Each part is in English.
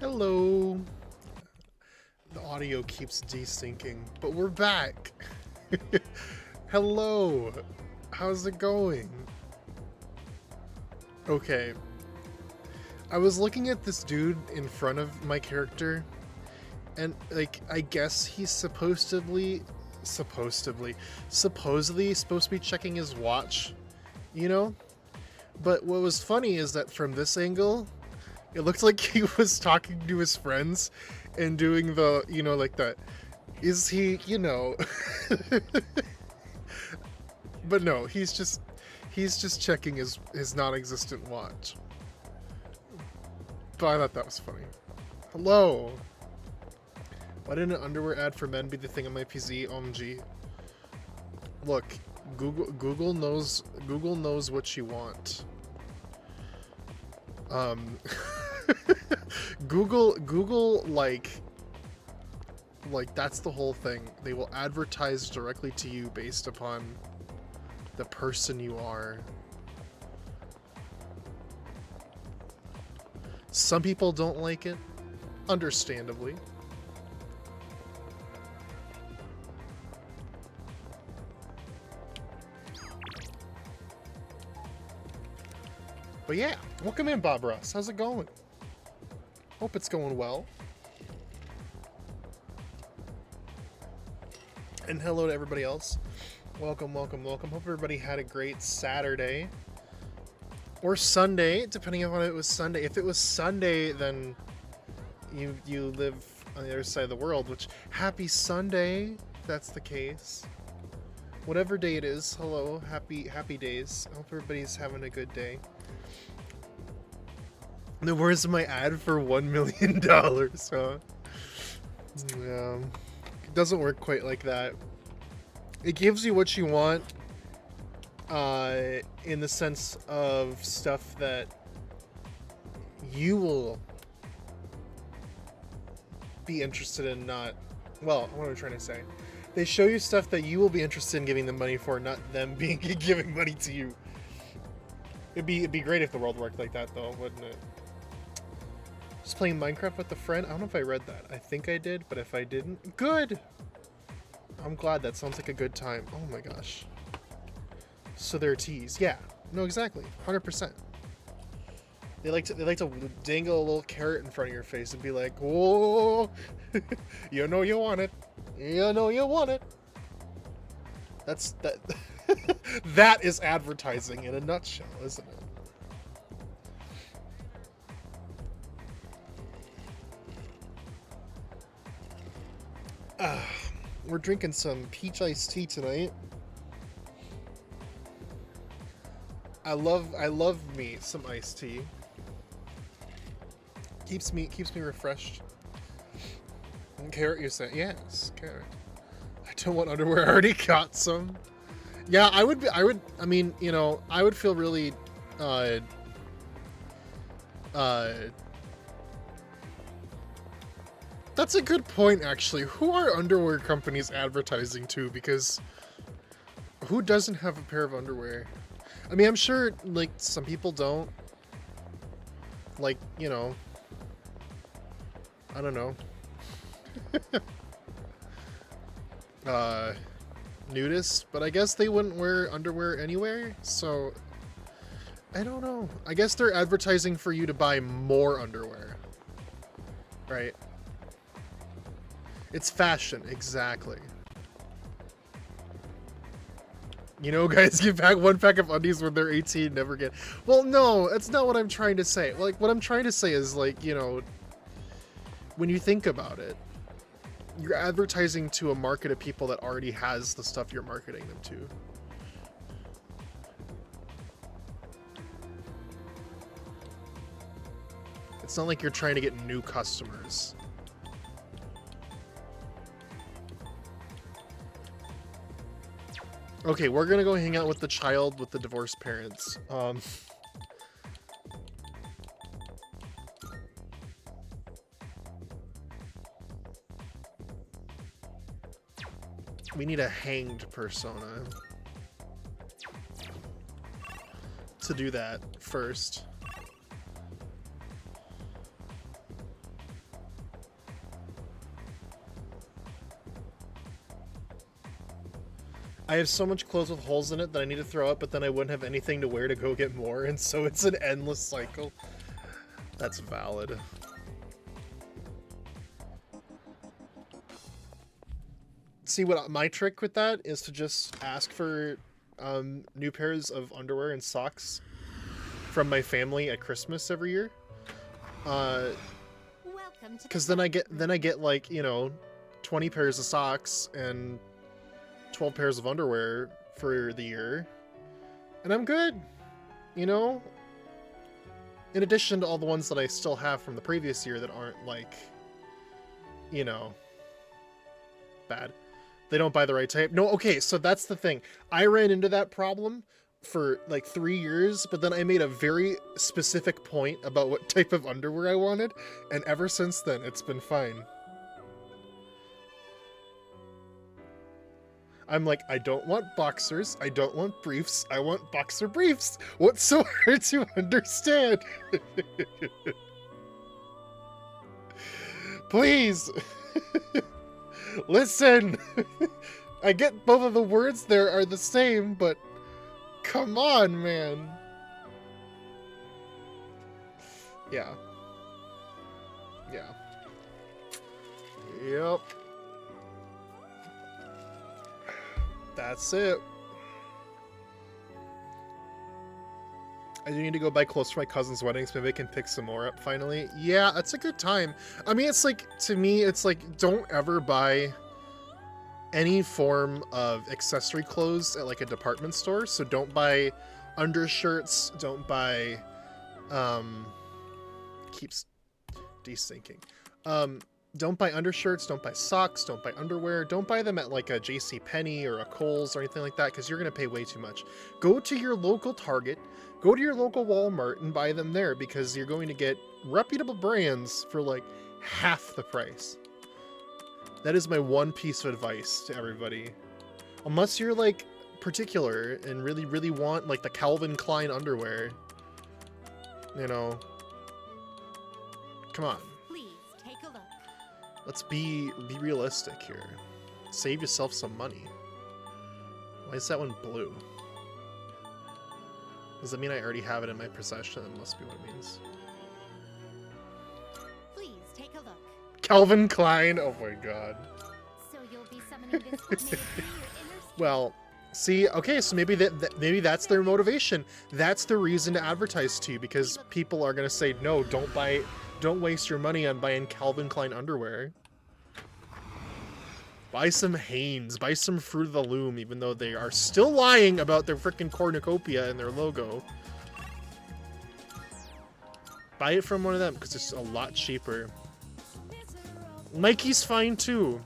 Hello. The audio keeps desyncing, but we're back. Hello. How's it going? Okay. I was looking at this dude in front of my character, and like I guess he's supposedly supposed to be checking his watch, you know? But what was funny is that from this angle, it looked like he was talking to his friends and doing the, like that. Is he, but no, he's just checking his non-existent watch. But I thought that was funny. Hello. Why didn't an underwear ad for men be the thing on my PC? OMG. Look, Google knows what you want. Google like that's the whole thing. They will advertise directly to you based upon the person you are. Some people don't like it, understandably. But yeah, welcome in, Bob Ross. How's it going? Hope it's going well. And hello to everybody else. Welcome. Hope everybody had a great Saturday. Or Sunday, depending on if it was Sunday. If it was Sunday, then you live on the other side of the world, which, happy Sunday, if that's the case. Whatever day it is, hello, happy days. I hope everybody's having a good day. Then where's my ad for $1 million, huh? Yeah, it doesn't work quite like that. It gives you what you want, in the sense of stuff that you will be interested in, not... Well, what am I trying to say? They show you stuff that you will be interested in giving them money for, not them giving money to you. It'd be great if the world worked like that, though, wouldn't it? Just playing Minecraft with a friend? I don't know if I read that. I think I did, but if I didn't, good! I'm glad. That sounds like a good time. Oh my gosh. So they're teas. Yeah. No, exactly. 100%. They like to dangle a little carrot in front of your face and be like, "Whoa, you know you want it. You know you want it." That's that. That is advertising in a nutshell, isn't it? We're drinking some peach iced tea tonight. I love me some iced tea. Keeps me refreshed. And carrot, you're saying? Yes, carrot. I don't want underwear. I already got some. Yeah, I would feel really that's a good point, actually. Who are underwear companies advertising to? Because who doesn't have a pair of underwear? I mean, I'm sure, like, some people don't. Like, I don't know. Nudists, but I guess they wouldn't wear underwear anywhere, so I don't know. I guess they're advertising for you to buy more underwear. Right? It's fashion, exactly. Guys, give back one pack of undies when they're 18, never again. Well, no, that's not what I'm trying to say. Like, what I'm trying to say is, like, when you think about it, you're advertising to a market of people that already has the stuff you're marketing them to. It's not like you're trying to get new customers. Okay, we're gonna go hang out with the child with the divorced parents. We need a hanged persona to do that first. I have so much clothes with holes in it that I need to throw up, but then I wouldn't have anything to wear to go get more, and so it's an endless cycle. That's valid. See, what my trick with that is to just ask for new pairs of underwear and socks from my family at Christmas every year. Because then I get like, you know, 20 pairs of socks and 12 pairs of underwear for the year, and I'm good, you know, in addition to all the ones that I still have from the previous year that aren't, like, you know, bad. They don't buy the right type. No, okay, so that's the thing. I ran into that problem for like 3 years, but then I made a very specific point about what type of underwear I wanted, and ever since then it's been fine. I'm like, I don't want boxers, I don't want briefs, I want boxer briefs. What's so hard to understand? Please, listen. I get both of the words there are the same, but come on, man. Yeah. Yeah. Yep. That's it. I do need to go buy clothes for my cousin's wedding, so maybe I can pick some more up finally. Yeah, that's a good time. I mean, it's like, to me, it's like, don't ever buy any form of accessory clothes at like a department store. So don't buy undershirts, don't buy, keeps desyncing. Don't buy undershirts, don't buy socks, don't buy underwear, don't buy them at like a JCPenney or a Kohl's or anything like that, because you're going to pay way too much. Go to your local Target, go to your local Walmart and buy them there, because you're going to get reputable brands for like half the price. That is my one piece of advice to everybody. Unless you're like particular and really, really want like the Calvin Klein underwear, you know, come on. Let's be realistic here. Save yourself some money. Why is that one blue? Does that mean I already have it in my possession? That must be what it means. Please take a look. Calvin Klein? Oh my god. So you'll be summoning this one through your inner skin. Well, see, okay, so maybe maybe that's their motivation. That's the reason to advertise to you, because people are gonna say, no, don't waste your money on buying Calvin Klein underwear. Buy some Hanes, buy some Fruit of the Loom, even though they are still lying about their frickin' cornucopia and their logo. Buy it from one of them, because it's a lot cheaper. Nike's fine too.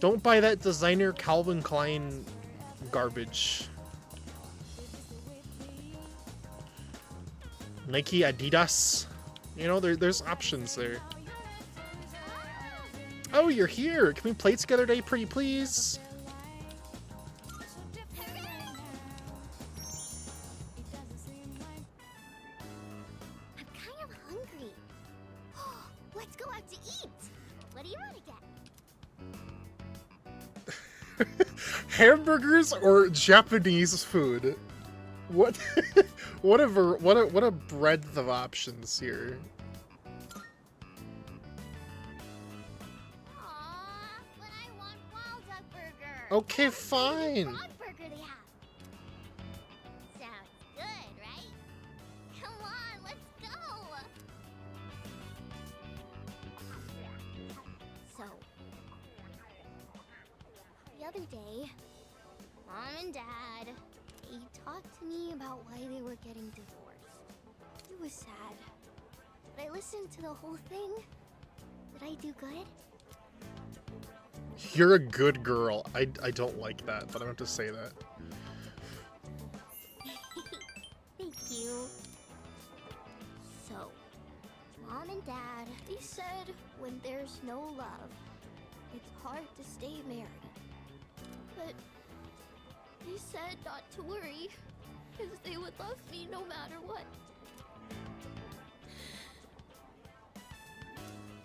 Don't buy that designer Calvin Klein garbage. Nike, Adidas. You know, there's options there. Oh, you're here! Can we play together today, pretty please? I'm kind of hungry. Let's go out to eat. What do you want to get? Hamburgers or Japanese food? What? what a breadth of options here. Okay, fine. Burger they have. Sounds good, right? Come on, let's go. So, the other day, Mom and Dad, they talked to me about why they were getting divorced. It was sad. But I listened to the whole thing. Did I do good? You're a good girl. I don't like that, but I don't have to say that. Thank you. So, Mom and Dad, they said when there's no love, it's hard to stay married. But they said not to worry, because they would love me no matter what.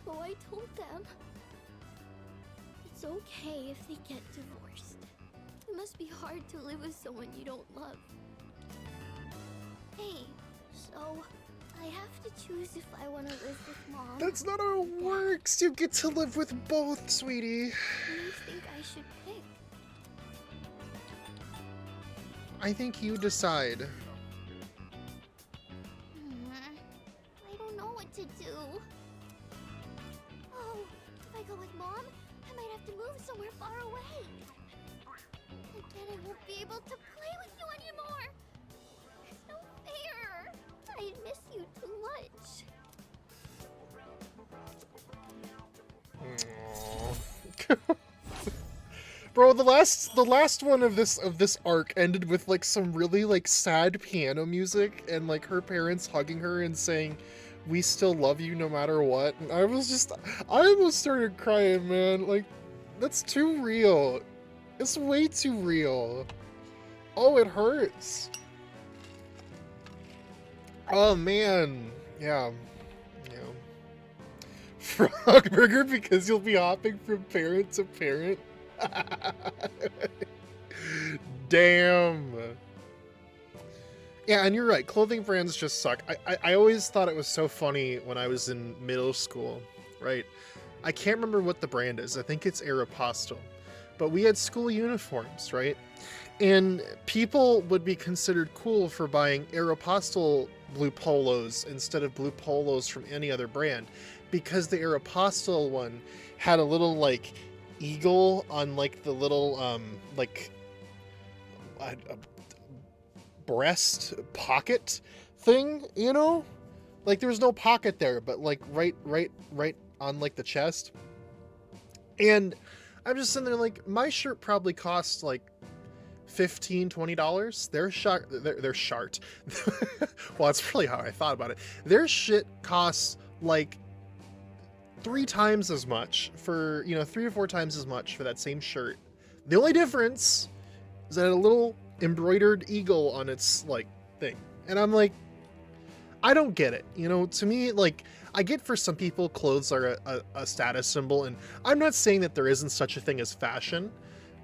So I told them it's okay if they get divorced. It must be hard to live with someone you don't love. Hey, so I have to choose if I want to live with Mom. That's not how it works. You get to live with both, sweetie. Who do you think I should pick? I think you decide. I don't know what to do. Oh, if I go with Mom, I might have to move somewhere far away. And then I won't be able to play with you anymore. It's no fair. I miss you too much. Aww. Bro, the last one of this arc ended with like some really like sad piano music and like her parents hugging her and saying, "We still love you no matter what." And I almost started crying, man. Like, that's too real. It's way too real. Oh, it hurts. Oh man. Yeah. Frog burger because you'll be hopping from parent to parent. Damn. Yeah, and you're right. Clothing brands just suck. I always thought it was so funny when I was in middle school, right? I can't remember what the brand is. I think it's Aeropostale. But we had school uniforms, right? And people would be considered cool for buying Aeropostale blue polos instead of blue polos from any other brand, because the Aeropostale one had a little like eagle on like the little like a breast pocket thing, you know? Like there was no pocket there, but like right on like the chest. And I'm just sitting there like, my shirt probably costs like $15-20. Their shirt well, that's really how I thought about it. Their shit costs like 3 times as much for, 3 or 4 times as much for that same shirt. The only difference is that it had a little embroidered eagle on its like thing. And I'm like, I don't get it. To me, like, I get for some people clothes are a status symbol, and I'm not saying that there isn't such a thing as fashion.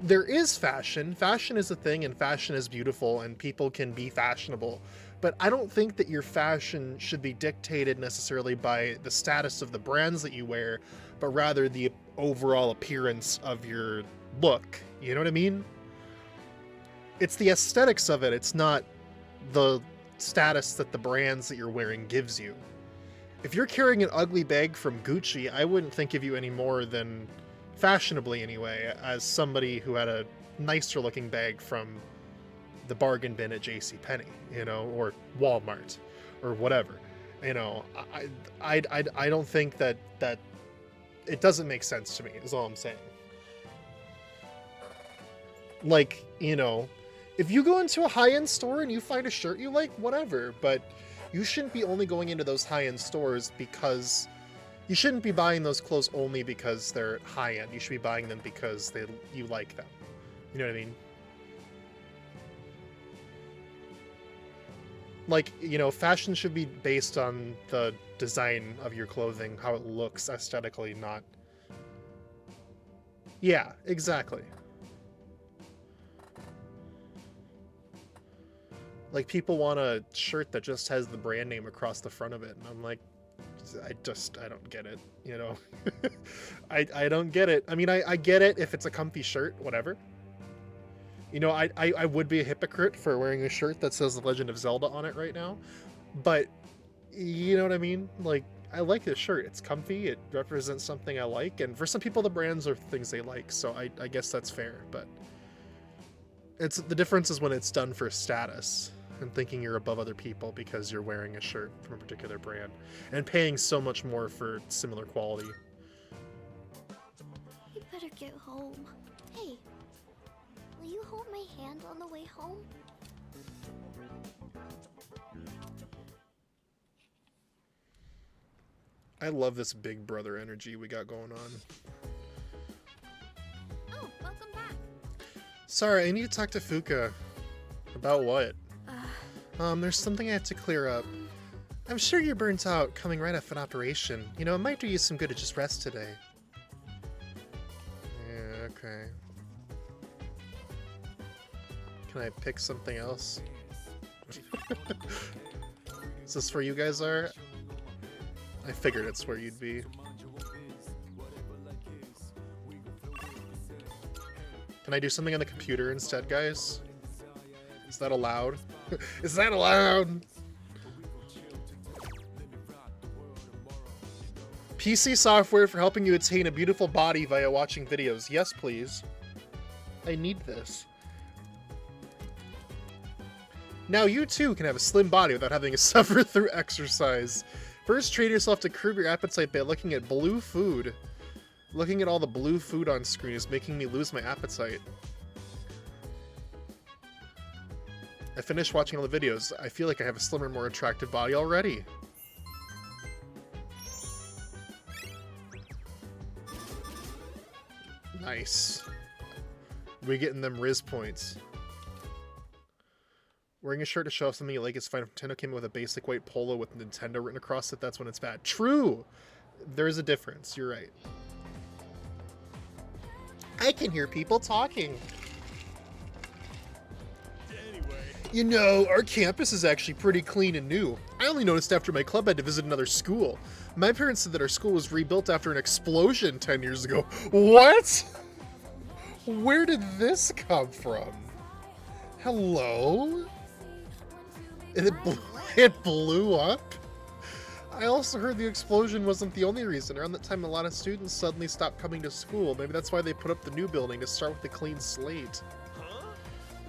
There is fashion. Fashion is a thing, and fashion is beautiful, and people can be fashionable. But I don't think that your fashion should be dictated necessarily by the status of the brands that you wear, but rather the overall appearance of your look. You know what I mean? It's the aesthetics of it. It's not the status that the brands that you're wearing gives you. If you're carrying an ugly bag from Gucci, I wouldn't think of you any more than, fashionably anyway, as somebody who had a nicer looking bag from the bargain bin at JCPenney, or Walmart, or whatever. I don't think that it doesn't make sense to me, is all I'm saying. Like, if you go into a high-end store and you find a shirt you like, whatever, but you shouldn't be only going into those high-end stores because you shouldn't be buying those clothes only because they're high-end. You should be buying them because you like them. You know what I mean? Like, fashion should be based on the design of your clothing, how it looks aesthetically, not... Yeah, exactly. Like, people want a shirt that just has the brand name across the front of it, and I'm like, I don't get it, I don't get it. I mean, I get it if it's a comfy shirt, whatever. I would be a hypocrite for wearing a shirt that says The Legend of Zelda on it right now, but you know what I mean? Like, I like this shirt. It's comfy, it represents something I like, and for some people the brands are things they like, so I guess that's fair, but the difference is when it's done for status and thinking you're above other people because you're wearing a shirt from a particular brand and paying so much more for similar quality. You better get home. Hey, will you hold my hand on the way home? I love this big brother energy we got going on. Oh, welcome back. Sorry, I need to talk to Fuka. About what? There's something I have to clear up. I'm sure you're burnt out coming right off an operation. It might do you some good to just rest today. Yeah, okay. Can I pick something else? Is this where you guys are? I figured it's where you'd be. Can I do something on the computer instead, guys? Is that allowed? Is that allowed? PC software for helping you attain a beautiful body via watching videos. Yes, please. I need this. Now you too can have a slim body without having to suffer through exercise. First, train yourself to curb your appetite by looking at blue food. Looking at all the blue food on screen is making me lose my appetite. I finished watching all the videos. I feel like I have a slimmer, more attractive body already. Nice. We getting them Riz points. Wearing a shirt to show off something you like is fine. If Nintendo came up with a basic white polo with Nintendo written across it, that's when it's bad. True! There is a difference. You're right. I can hear people talking. Anyway. You know, our campus is actually pretty clean and new. I only noticed after my club had to visit another school. My parents said that our school was rebuilt after an explosion 10 years ago. What? Where did this come from? Hello? It blew up? I also heard the explosion wasn't the only reason. Around that time, a lot of students suddenly stopped coming to school. Maybe that's why they put up the new building, to start with a clean slate. Huh?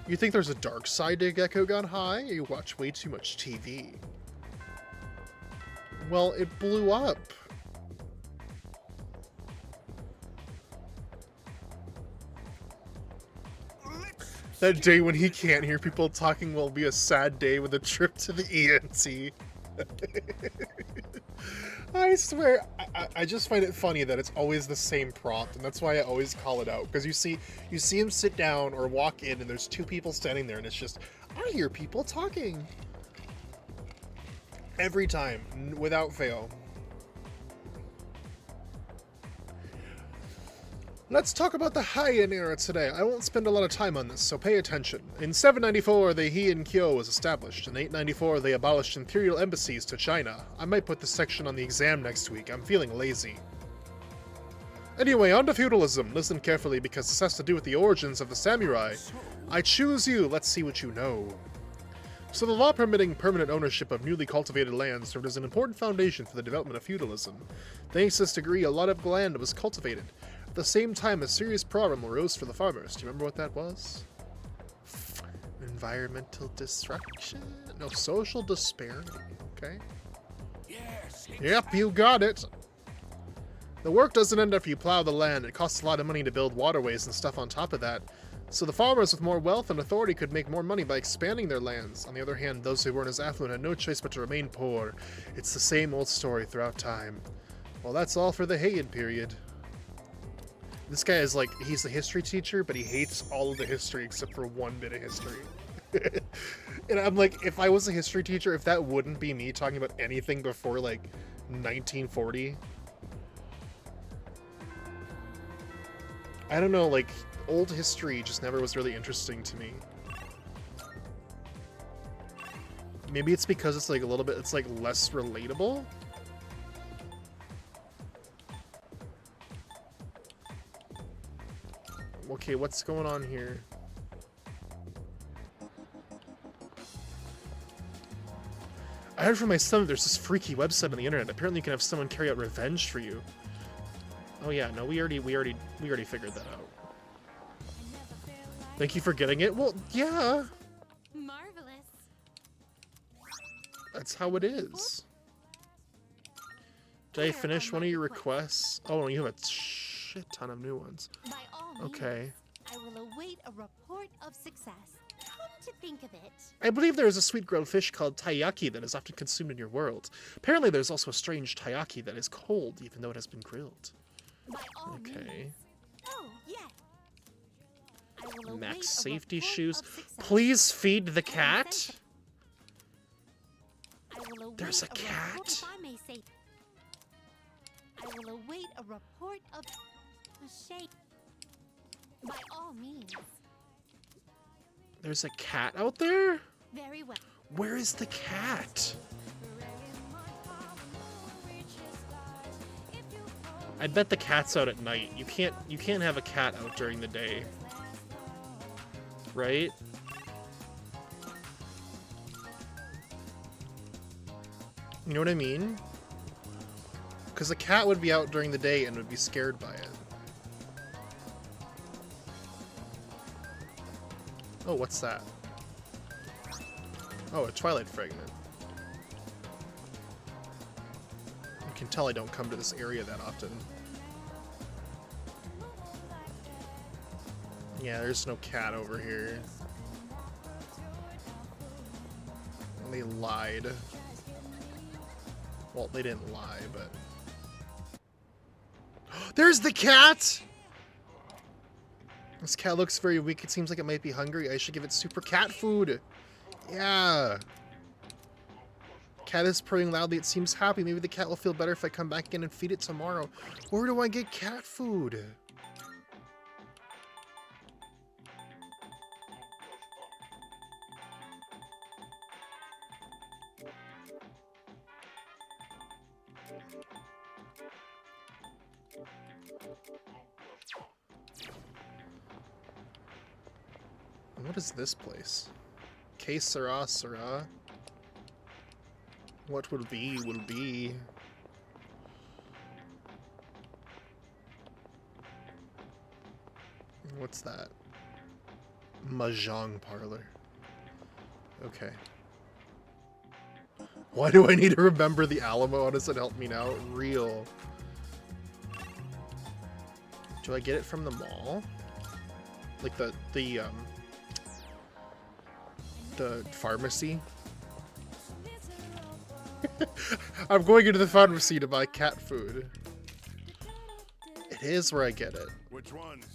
You think there's a dark side to Gecko Gone High? Or you watch way too much TV? Well, it blew up. That day when he can't hear people talking will be a sad day with a trip to the ENT. I swear, I just find it funny that it's always the same prompt, and that's why I always call it out. Because you see him sit down or walk in, and there's two people standing there, and it's just, I hear people talking. Every time, without fail. Let's talk about the Heian era today. I won't spend a lot of time on this, so pay attention. In 794, the Heian Kyo was established. In 894, they abolished imperial embassies to China. I might put this section on the exam next week. I'm feeling lazy. Anyway, on to feudalism. Listen carefully because this has to do with the origins of the samurai. I choose you. Let's see what you know. So the law permitting permanent ownership of newly cultivated land served as an important foundation for the development of feudalism. Thanks to this degree, a lot of land was cultivated. At the same time, a serious problem arose for the farmers. Do you remember what that was? Environmental destruction? No, social disparity. Okay. Yes. Yep, you got it. The work doesn't end after you plow the land. It costs a lot of money to build waterways and stuff on top of that. So the farmers with more wealth and authority could make more money by expanding their lands. On the other hand, those who weren't as affluent had no choice but to remain poor. It's the same old story throughout time. Well, that's all for the Heian period. This guy is like, he's the history teacher, but he hates all of the history except for one bit of history. And I'm like, if I was a history teacher, if that wouldn't be me talking about anything before like 1940. I don't know, like, old history just never was really interesting to me. Maybe it's because it's like a little bit, it's like less relatable? Okay, what's going on here? I heard from my son there's this freaky website on the internet. Apparently you can have someone carry out revenge for you. Oh yeah, no, we already figured that out. Thank you for getting it. Well, yeah. Marvelous. That's how it is. Did I finish one of your requests? Oh, you have a shit ton of new ones. By all means, Okay. I will await a report of success. Come to think of it, I believe there is a sweet grilled fish called taiyaki that is often consumed in your world. Apparently there's also a strange taiyaki that is cold even though it has been grilled. by all means. Okay. Oh, yes. I will await Max a safety report shoes. of success. Please feed the cat. I will await There's a report, cat. if I may say. I will await a report of a shake. By all means. There's a cat out there? Very well. Where is the cat? I bet the cat's out at night. You can't have a cat out during the day. Right? You know what I mean? Because a cat would be out during the day and would be scared by it. Oh, what's that? Oh, a Twilight Fragment. You can tell I don't come to this area that often. Yeah, there's no cat over here. They lied. Well, they didn't lie, but... There's the cat! This cat looks very weak. It seems like it might be hungry. I should give it super cat food. Yeah. Cat is purring loudly. It seems happy. Maybe the cat will feel better if I come back again and feed it tomorrow. Where do I get cat food? What is this place? Que sera, sera. What will be, will be. What's that? Mahjong parlor. Okay. Why do I need to remember the Alamo? How does it help me now? Real. Do I get it from the mall? Like the pharmacy? I'm going into the pharmacy to buy cat food. It is where I get it. Which ones?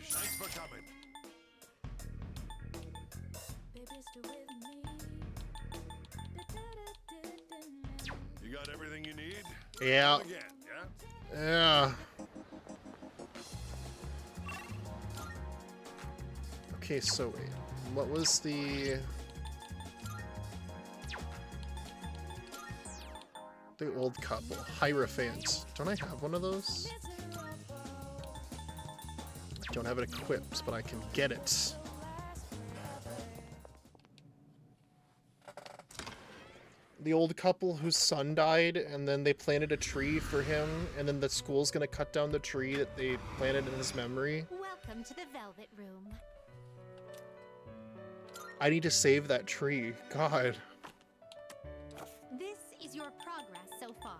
Thanks for coming. You got everything you need? Yeah. Again, yeah? Yeah. Okay, so wait. What was the old couple? Hierophant. Don't I have one of those? I don't have it equipped, but I can get it. The old couple whose son died, and then they planted a tree for him, and then the school's gonna cut down the tree that they planted in his memory. Welcome to the Velvet Room. I need to save that tree. God. This is your progress so far.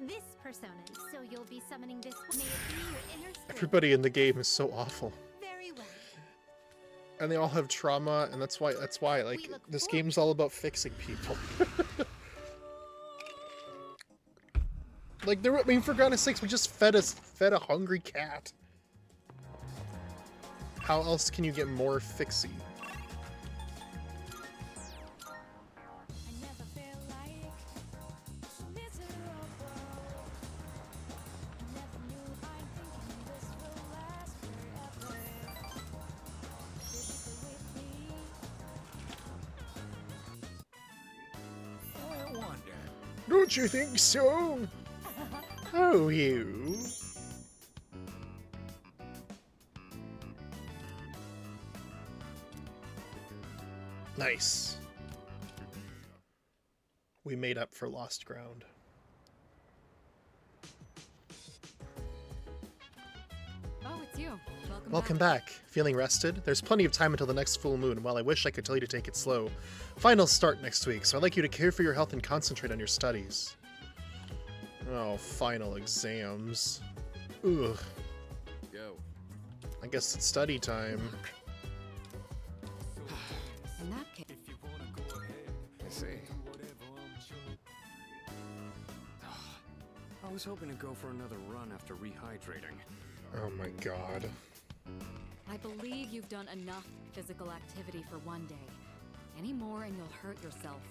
This persona, so you'll be summoning this. May it be your inner spirit. Everybody in the game is so awful. Very well. And they all have trauma, and that's why like this game's all about fixing people. Like I mean, for goodness sakes, we just fed a hungry cat. How else can you get more fixie? I wonder. Don't you think so? Oh, you. Nice. We made up for lost ground. Oh, it's you. Welcome back. Feeling rested? There's plenty of time until the next full moon, and while I wish I could tell you to take it slow, finals start next week, so I'd like you to care for your health and concentrate on your studies. Oh, final exams. Ugh. Go. I guess it's study time. In that case, I see. I was hoping to go for another run after rehydrating. Oh my god. I believe you've done enough physical activity for one day. Any more and you'll hurt yourself.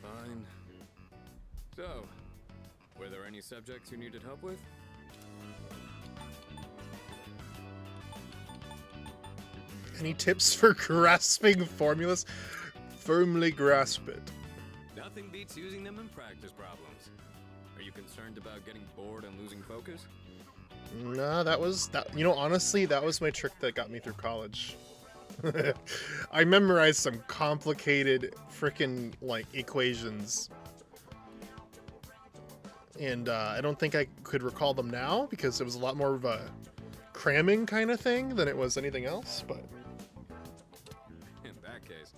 Fine. So, were there any subjects you needed help with? Any tips for grasping formulas? Firmly grasp it. Nothing beats using them in practice problems. Are you concerned about getting bored and losing focus? No, that was that. You know, honestly, that was my trick that got me through college. I memorized some complicated freaking like equations, and I don't think I could recall them now because it was a lot more of a cramming kind of thing than it was anything else. But In that case,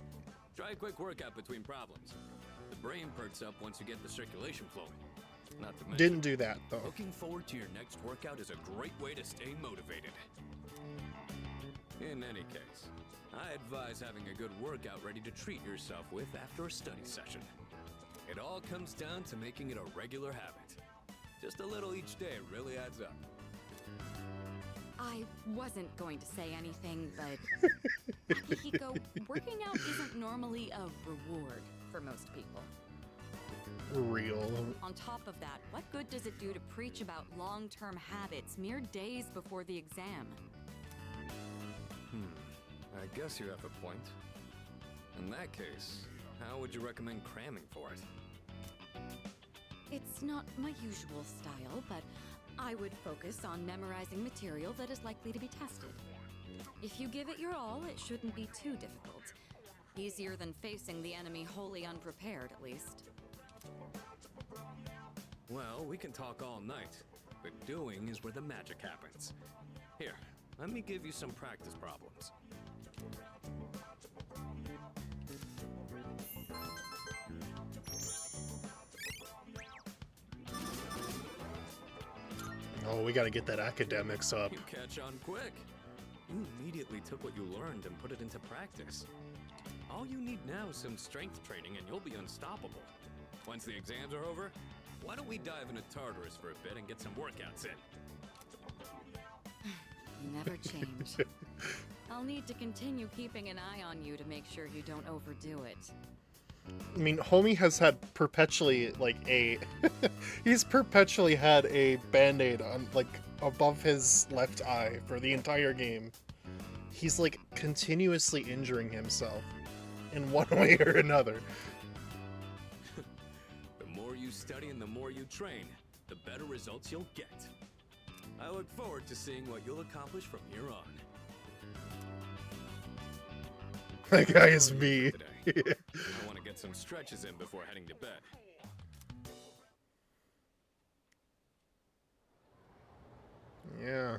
try a quick workout between problems. The brain perks up once you get the circulation flowing. Not to mention, didn't do that though. looking forward to your next workout is a great way to stay motivated. In any case, I advise having a good workout ready to treat yourself with after a study session. It all comes down to making it a regular habit. Just a little each day really adds up. I wasn't going to say anything, but Akihiko, working out isn't normally a reward for most people. Real. On top of that, what good does it do to preach about long-term habits mere days before the exam? I guess you have a point. In that case, how would you recommend cramming for it? It's not my usual style, but I would focus on memorizing material that is likely to be tested. If you give it your all, it shouldn't be too difficult. Easier than facing the enemy wholly unprepared, at least. Well, we can talk all night, but doing is where the magic happens. Here, let me give you some practice problems. Oh, we gotta get that academics up. You catch on quick. You immediately took what you learned and put it into practice. All you need now is some strength training and you'll be unstoppable. Once the exams are over, why don't we dive into Tartarus for a bit and get some workouts in? You never change. I'll need to continue keeping an eye on you to make sure you don't overdo it. I mean, homie has had perpetually like a he's perpetually had a band-aid on like above his left eye for the entire game. He's like continuously injuring himself in one way or another. The more you study and the more you train, the better results you'll get. I look forward to seeing what you'll accomplish from here on. That guy is me. Today. I want to get some stretches in before heading to bed. Yeah.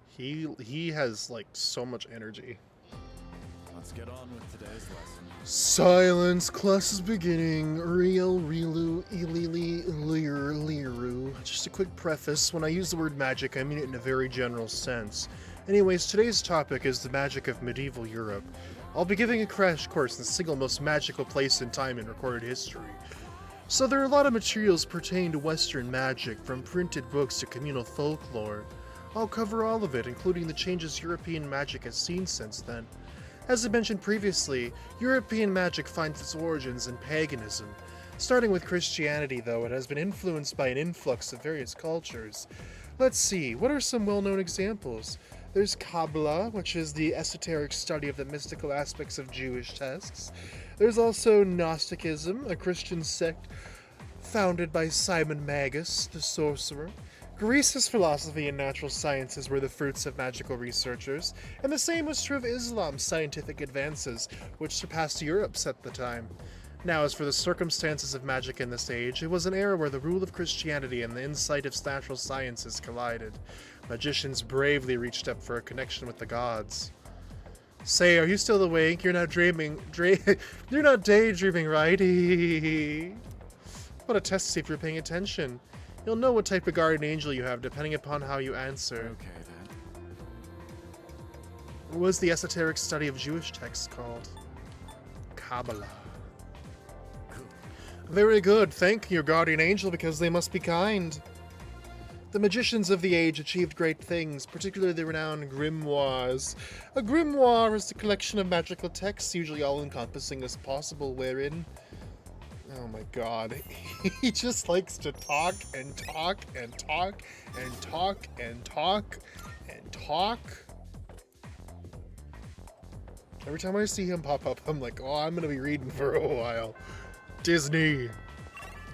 He has like so much energy. Let's get on with today's lesson. Silence, class is beginning. Riel, Rilu, Ilili, Lir, Liru. Just a quick preface, when I use the word magic, I mean it in a very general sense. Anyways, today's topic is the magic of medieval Europe. I'll be giving a crash course in the single most magical place in time in recorded history. So there are a lot of materials pertaining to Western magic, from printed books to communal folklore. I'll cover all of it, including the changes European magic has seen since then. As I mentioned previously, European magic finds its origins in paganism. Starting with Christianity, though, it has been influenced by an influx of various cultures. Let's see, what are some well-known examples? There's Kabbalah, which is the esoteric study of the mystical aspects of Jewish texts. There's also Gnosticism, a Christian sect founded by Simon Magus, the sorcerer. Greece's philosophy and natural sciences were the fruits of magical researchers, and the same was true of Islam's scientific advances, which surpassed Europe's at the time. Now, as for the circumstances of magic in this age, it was an era where the rule of Christianity and the insight of natural sciences collided. Magicians bravely reached up for a connection with the gods. Say, are you still awake? You're not dreaming. You're not daydreaming, right? What a test to see if you're paying attention. You'll know what type of guardian angel you have depending upon how you answer. Okay, then. What was the esoteric study of Jewish texts called? Kabbalah. Very good. Thank your guardian angel, because they must be kind. The magicians of the age achieved great things, particularly the renowned grimoires. A grimoire is a collection of magical texts, usually all-encompassing as possible, wherein... Oh my god. He just likes to talk and talk and talk and talk and talk and talk. Every time I see him pop up, I'm like, oh, I'm gonna be reading for a while. Disney.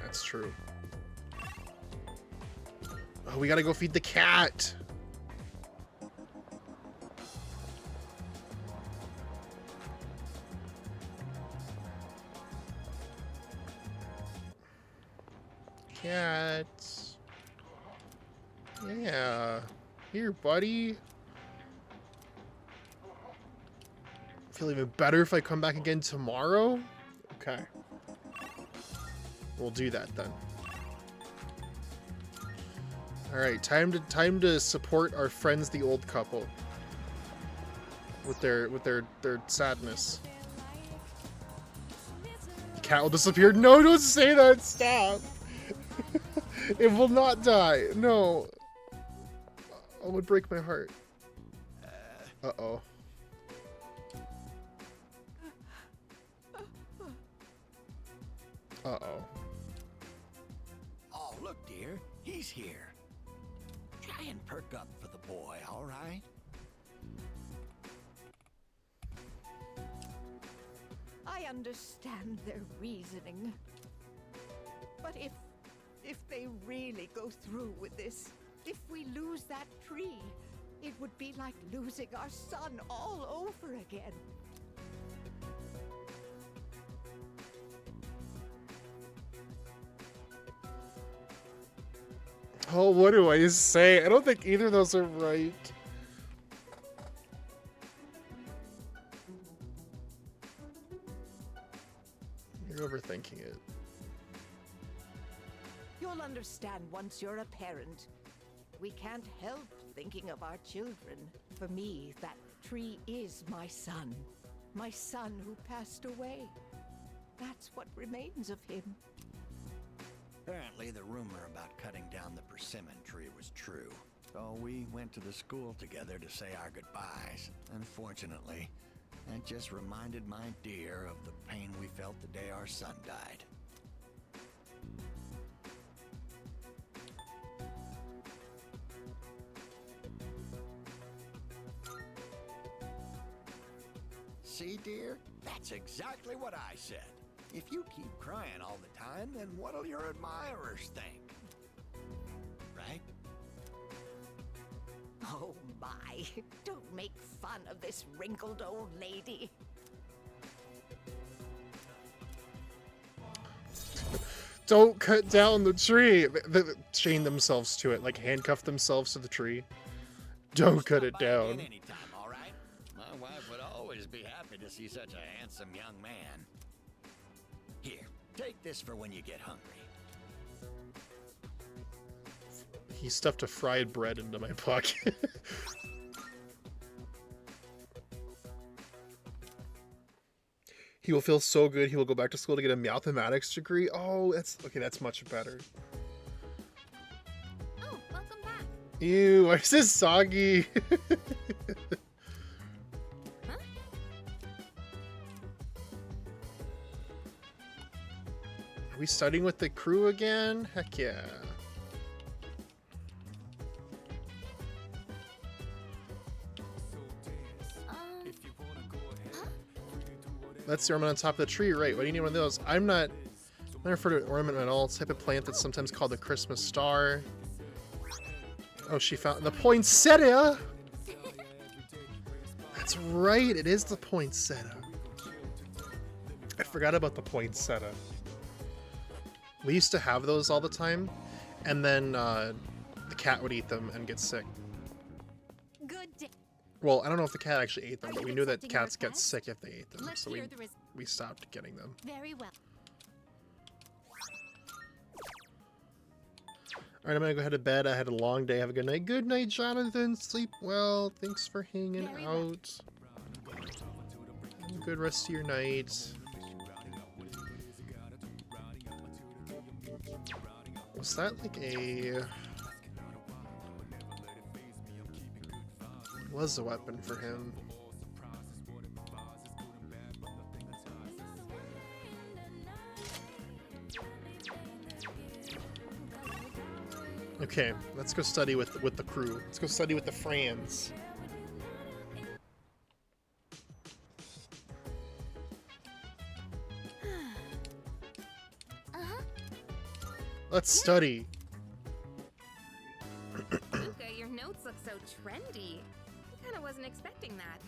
That's true. Oh, we gotta go feed the cat. Cats. Yeah. Here, buddy. Feel even better if I come back again tomorrow? Okay. We'll do that then. Alright, time to support our friends, the old couple. With their sadness. The cat will disappear. No, don't say that! Stop! It will not die. No. It would break my heart. Uh-oh. Uh-oh. Oh, look, dear. He's here. Try and perk up for the boy, all right? I understand their reasoning. But if they really go through with this, if we lose that tree, it would be like losing our son all over again. Oh, what do I say? I don't think either of those are right. You're overthinking it. You'll understand once you're a parent. We can't help thinking of our children. For me, that tree is my son. My son who passed away. That's what remains of him. Apparently, the rumor about cutting down the persimmon tree was true. So we went to the school together to say our goodbyes. Unfortunately, that just reminded my dear of the pain we felt the day our son died. See, dear? That's exactly what I said. If you keep crying all the time, then what'll your admirers think? Right? Oh my, don't make fun of this wrinkled old lady. Don't cut down the tree. They chain themselves to it, like handcuff themselves to the tree. Don't cut it down. Anytime, all right? My wife would always be happy to see such a handsome young man. Here, take this for when you get hungry. He stuffed a fried bread into my pocket. He will feel so good. He will go back to school to get a mathematics degree. Oh, that's okay. That's much better. Oh, welcome back. Ew, why is this soggy? Huh? Are we studying with the crew again? Heck yeah. That's the ornament on top of the tree, right? Why do you need one of those? I'm not refer to an ornament at all. It's a type of plant that's sometimes called the Christmas star. Oh, she found the poinsettia! That's right, it is the poinsettia. I forgot about the poinsettia. We used to have those all the time, and then the cat would eat them and get sick. Good day. Well, I don't know if the cat actually ate them, Are but you we knew that accepting our cats get request? sick if they ate them, Let's so hear the res- we stopped getting them. Very well. Alright, I'm gonna go head to bed. I had a long day. Have a good night. Good night, Jonathan. Sleep well. Thanks for hanging Very well. out. Have a good rest of your night. Was that like a... Was a weapon for him. Okay, let's go study with the crew. Let's go study with the Frans. Let's study. Luca, your notes look so trendy. I kinda wasn't expecting that.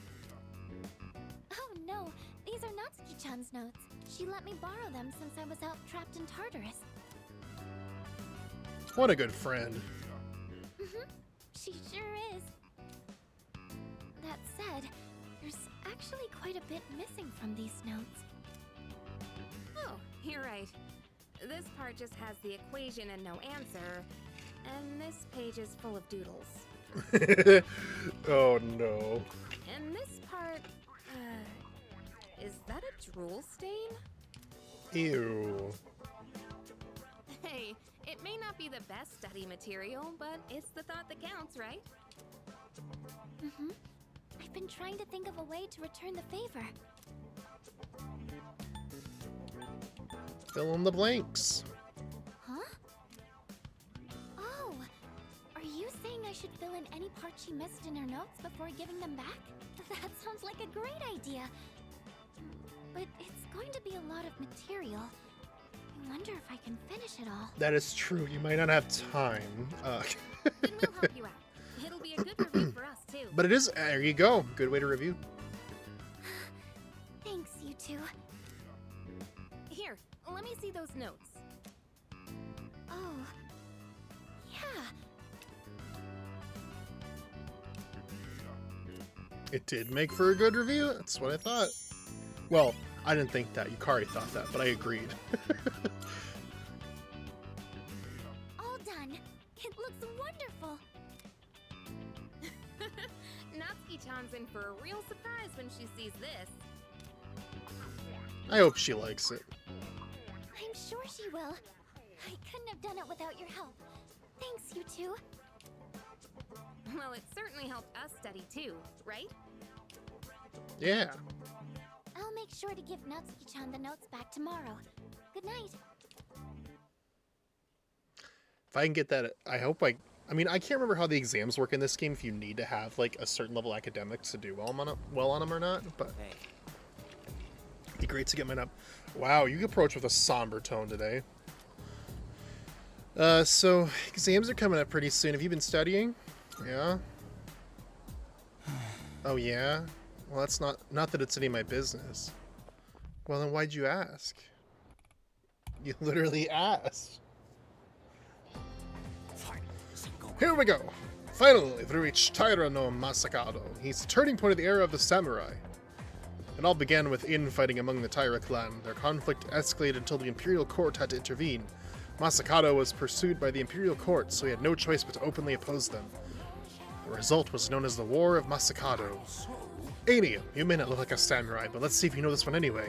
Oh no, these are Natsuki-chan's notes. She let me borrow them since I was out trapped in Tartarus. What a good friend. She sure is. That said, there's actually quite a bit missing from these notes. Oh, you're right. This part just has the equation and no answer, and this page is full of doodles. Oh no. And this part, is that a drool stain? Ew. Hey, it may not be the best study material, but it's the thought that counts, right? I've been trying to think of a way to return the favor. Fill in the blanks. Huh? Oh, are you saying I should fill in any part she missed in her notes before giving them back? That sounds like a great idea. But it's going to be a lot of material. I wonder if I can finish it all. That is true. You might not have time. Then we'll help you out. It'll be a good review for us, too. But it is. There you go. Good way to review. Thanks, you two. Here, let me see those notes. Oh, yeah. It did make for a good review. That's what I thought. Well, I didn't think that. Yukari thought that, but I agreed. All done. It looks wonderful. Natsuki-chan's in for a real surprise when she sees this. I hope she likes it. I'm sure she will. I couldn't have done it without your help. Thanks, you two. Well, it certainly helped us study too, right? Yeah. I'll make sure to give Natsuki-chan the notes back tomorrow. Good night. If I can get that, I hope I mean, I can't remember how the exams work in this game, if you need to have, like, a certain level of academics to do well on them or not, but it'd be great to get mine up. Wow, you approach with a somber tone today. So, exams are coming up pretty soon. Have you been studying? Yeah? Oh, yeah? Well, that's not that it's any of my business. Well, then why'd you ask? You literally asked. Here we go! Finally, we've reached Taira no Masakado. He's the turning point of the era of the samurai. It all began with infighting among the Taira clan. Their conflict escalated until the Imperial Court had to intervene. Masakado was pursued by the Imperial Court, so he had no choice but to openly oppose them. The result was known as the War of Masakado. Ania, you may not look like a samurai, but let's see if you know this one anyway.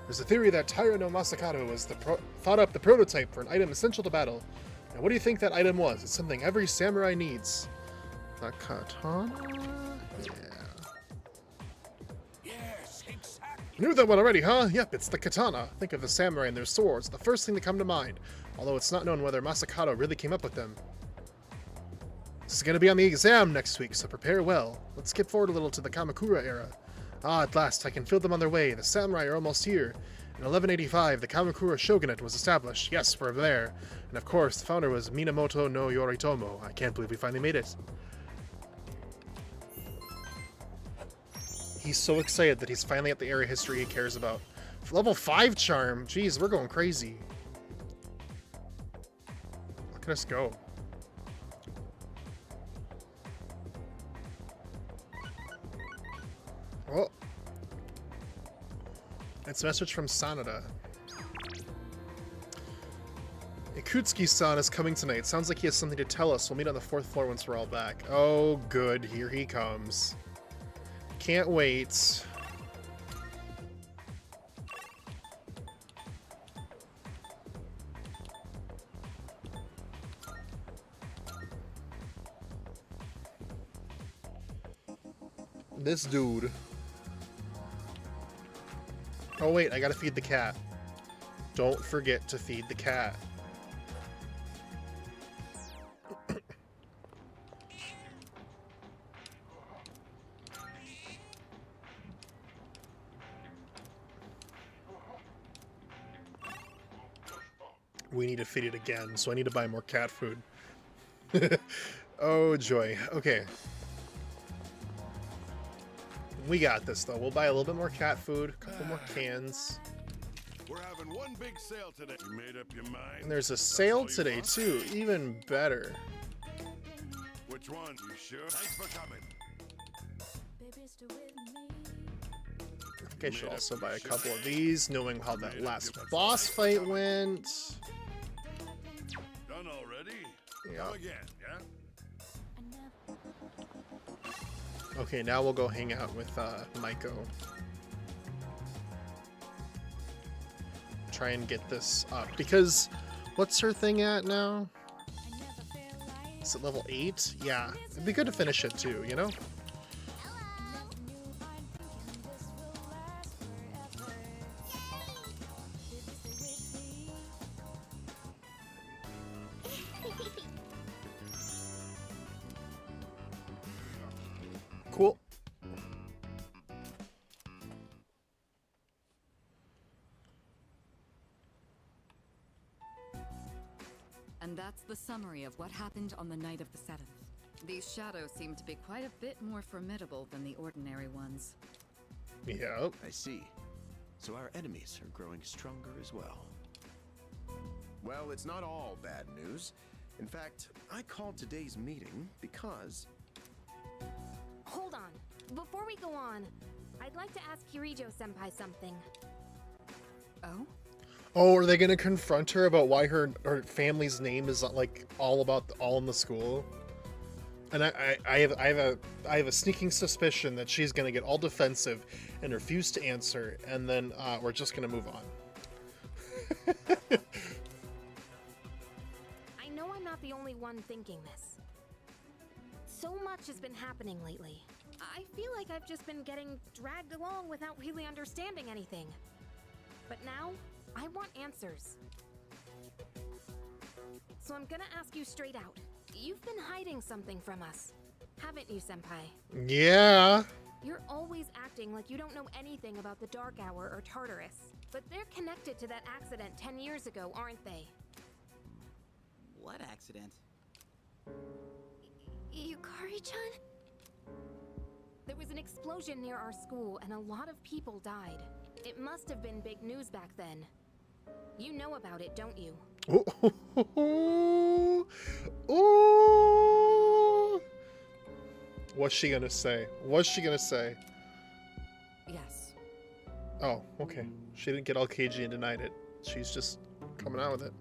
There's a theory that Taira no Masakado was thought up the prototype for an item essential to battle. Now, what do you think that item was? It's something every samurai needs. A katana? Yeah. Yes, exactly. You knew that one already, huh? Yep, it's the katana. Think of the samurai and their swords, the first thing to come to mind, although it's not known whether Masakado really came up with them. This is going to be on the exam next week, so prepare well. Let's skip forward a little to the Kamakura era. Ah, at last, I can feel them on their way. The samurai are almost here. In 1185, the Kamakura shogunate was established. Yes, we're there. And of course, the founder was Minamoto no Yoritomo. I can't believe we finally made it. He's so excited that he's finally at the area history he cares about. Level 5 charm. Jeez, we're going crazy. Look at us go. Oh. It's a message from Sanada. Ikutsuki-san is coming tonight. Sounds like he has something to tell us. We'll meet on the 4th floor once we're all back. Oh, good. Here he comes. Can't wait. This dude. Oh wait, I gotta feed the cat. Don't forget to feed the cat. We need to feed it again, so I need to buy more cat food. Oh, joy. Okay. We got this, though. We'll buy a little bit more cat food, a couple more cans. We're having one big sale today. You made up your mind? And there's a That's sale all you today, want? too. Even better. Which one? You sure? Thanks for coming. I think I should also buy a couple of these, knowing how that last boss fight went. Done already? Yeah. Come again, yeah? Okay, now we'll go hang out with Maiko. Try and get this up. Because, what's her thing at now? Is it level 8? Yeah. It'd be good to finish it too, you know? Cool. And that's the summary of what happened on the night of the 7th. These shadows seem to be quite a bit more formidable than the ordinary ones. Yep. I see. So our enemies are growing stronger as well. Well, it's not all bad news. In fact, I called today's meeting because... Hold on. Before we go on, I'd like to ask Kirijo-senpai something. Oh? Oh, are they gonna confront her about why her family's name is like all in the school? And I have a sneaking suspicion that she's gonna get all defensive and refuse to answer, and then we're just gonna move on. I know I'm not the only one thinking this. So much has been happening lately. I feel like I've just been getting dragged along without really understanding anything. But now, I want answers. So I'm gonna ask you straight out. You've been hiding something from us, haven't you, Senpai? Yeah. You're always acting like you don't know anything about the Dark Hour or Tartarus. But they're connected to that accident 10 years ago, aren't they? What accident? Yukari-chan? There was an explosion near our school and a lot of people died. It must have been big news back then. You know about it, don't you? Ooh. Ooh. What's she gonna say? What's she gonna say? Yes. Oh, okay. She didn't get all cagey and denied it. She's just coming out with it.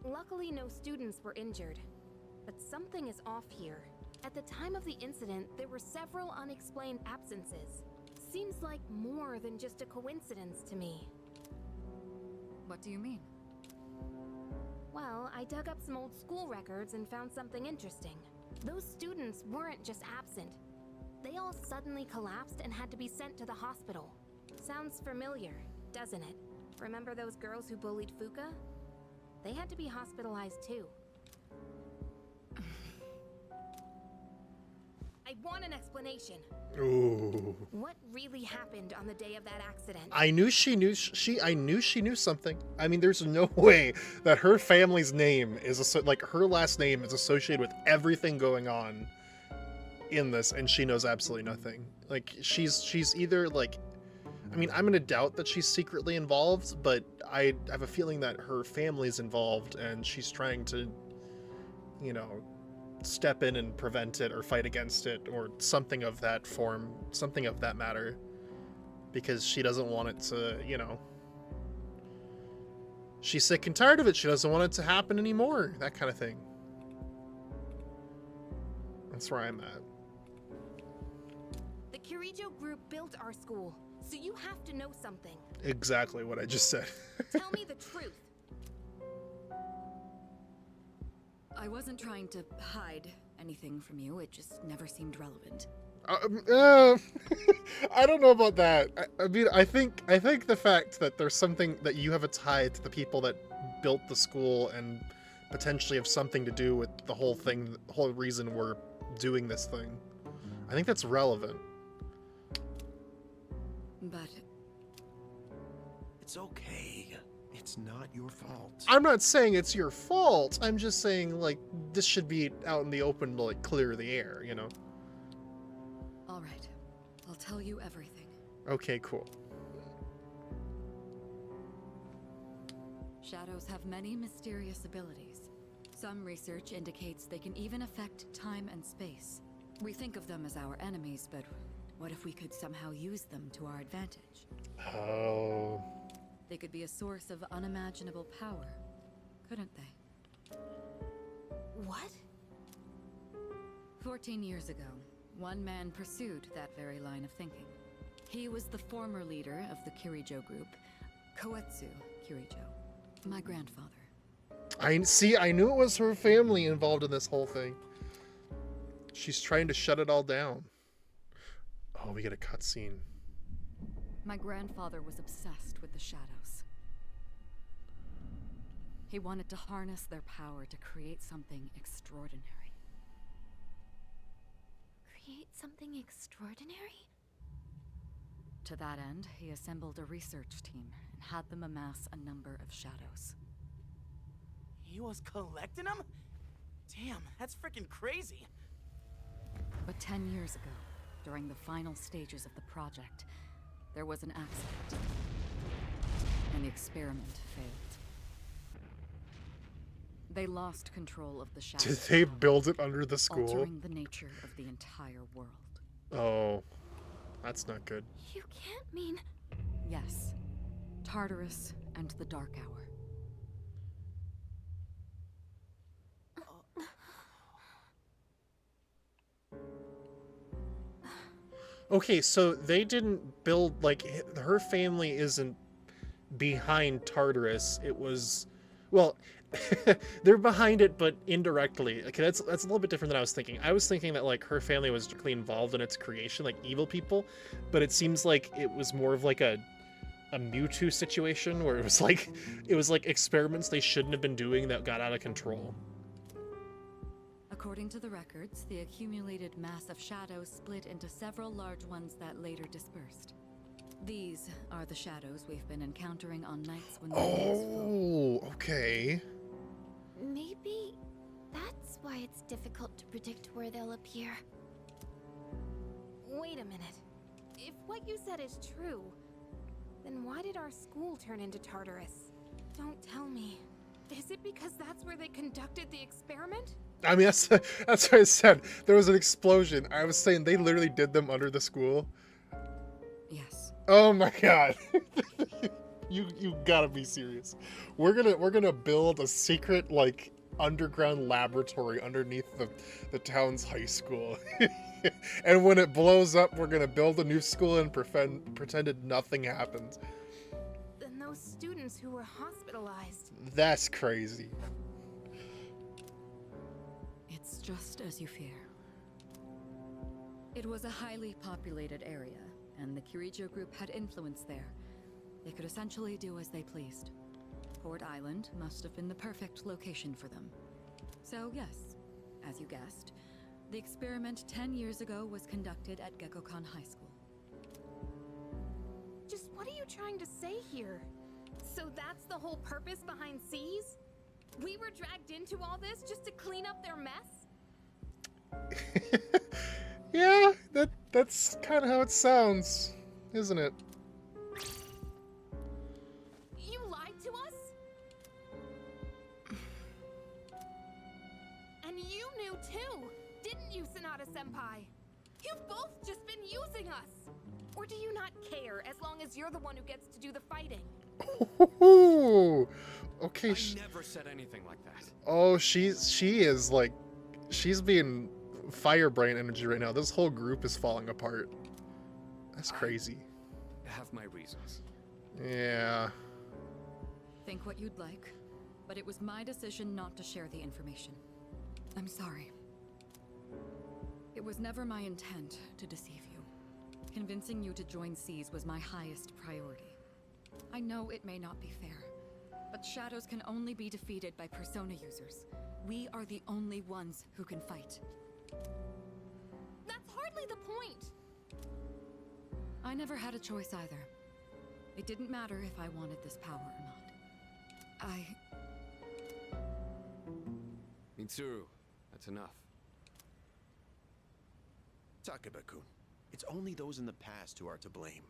Luckily, no students were injured. But something is off here. At the time of the incident, there were several unexplained absences. Seems like more than just a coincidence to me. What do you mean? Well, I dug up some old school records and found something interesting. Those students weren't just absent. They all suddenly collapsed and had to be sent to the hospital. Sounds familiar, doesn't it? Remember those girls who bullied Fuka? They had to be hospitalized too. I want an explanation. Ooh. What really happened on the day of that accident? I knew she knew something. I mean, there's no way that her family's name is like her last name is associated with everything going on in this, and she knows absolutely nothing. Like she's either like, I mean, I'm gonna doubt that she's secretly involved, but I have a feeling that her family's involved, and she's trying to, you know, step in and prevent it or fight against it or something of that form, something of that matter, because she doesn't want it to, you know, she's sick and tired of it. She doesn't want it to happen anymore, that kind of thing. That's where I'm at. The Kirijo group built our school, so you have to know something. Exactly what I just said. Tell me the truth. I wasn't trying to hide anything from you, it just never seemed relevant. I don't know about that. I mean, I think the fact that there's something that you have a tie to the people that built the school and potentially have something to do with the whole thing, the whole reason we're doing this thing, I think that's relevant. But It's okay. It's not your fault. I'm not saying it's your fault. I'm just saying, like, this should be out in the open to, like, clear the air, you know? All right. I'll tell you everything. Okay, cool. Shadows have many mysterious abilities. Some research indicates they can even affect time and space. We think of them as our enemies, but what if we could somehow use them to our advantage? Oh. They could be a source of unimaginable power, couldn't they? What? 14 years ago, one man pursued that very line of thinking. He was the former leader of the Kirijo group, Koetsu Kirijo, my grandfather. I knew it was her family involved in this whole thing. She's trying to shut it all down. Oh, we get a cutscene. My grandfather was obsessed with the shadows. He wanted to harness their power to create something extraordinary. Create something extraordinary? To that end, he assembled a research team and had them amass a number of shadows. He was collecting them? Damn, that's freaking crazy. But 10 years ago, during the final stages of the project, there was an accident, and the experiment failed. They lost control of the shadows. Did they build it under the school? Altering the nature of the entire world. Oh, that's not good. You can't mean... Yes. Tartarus and the Dark Hour. Okay, so they didn't build, like, her family isn't behind Tartarus. It was, well, they're behind it, but indirectly. Okay, that's a little bit different than I was thinking. I was thinking that, like, her family was directly involved in its creation, like evil people, but it seems like it was more of like a Mewtwo situation where it was like experiments they shouldn't have been doing that got out of control. According to the records, the accumulated mass of shadows split into several large ones that later dispersed. These are the shadows we've been encountering on nights when the moon is full. Oh, okay. Maybe that's why it's difficult to predict where they'll appear. Wait a minute. If what you said is true, then why did our school turn into Tartarus? Don't tell me. Is it because that's where they conducted the experiment? I mean, that's what I said. There was an explosion. I was saying they literally did them under the school. Yes. Oh my god. you gotta be serious. We're gonna build a secret, like, underground laboratory underneath the town's high school. And when it blows up, we're gonna build a new school and pretended nothing happened. Then those students who were hospitalized. That's crazy. It's just as you fear. It was a highly populated area, and the Kirijo group had influence there. They could essentially do as they pleased. Port Island must have been the perfect location for them. So yes, as you guessed, the experiment 10 years ago was conducted at Gekkoukan High School. Just what are you trying to say here? So that's the whole purpose behind Seas? We were dragged into all this just to clean up their mess? Yeah, that's kind of how it sounds, isn't it? You lied to us? And you knew too, didn't you, Sanada-senpai? You've both just been using us! Or do you not care as long as you're the one who gets to do the fighting? Ooh, okay. I never said anything like that. Oh, she is like, she's being firebrain energy right now. This whole group is falling apart. That's crazy. I have my reasons. Yeah. Think what you'd like, but it was my decision not to share the information. I'm sorry. It was never my intent to deceive you. Convincing you to join Seas was my highest priority. I know it may not be fair, but shadows can only be defeated by Persona users. We are the only ones who can fight. That's hardly the point! I never had a choice either. It didn't matter if I wanted this power or not. Mitsuru, that's enough. Takeba-kun, it's only those in the past who are to blame.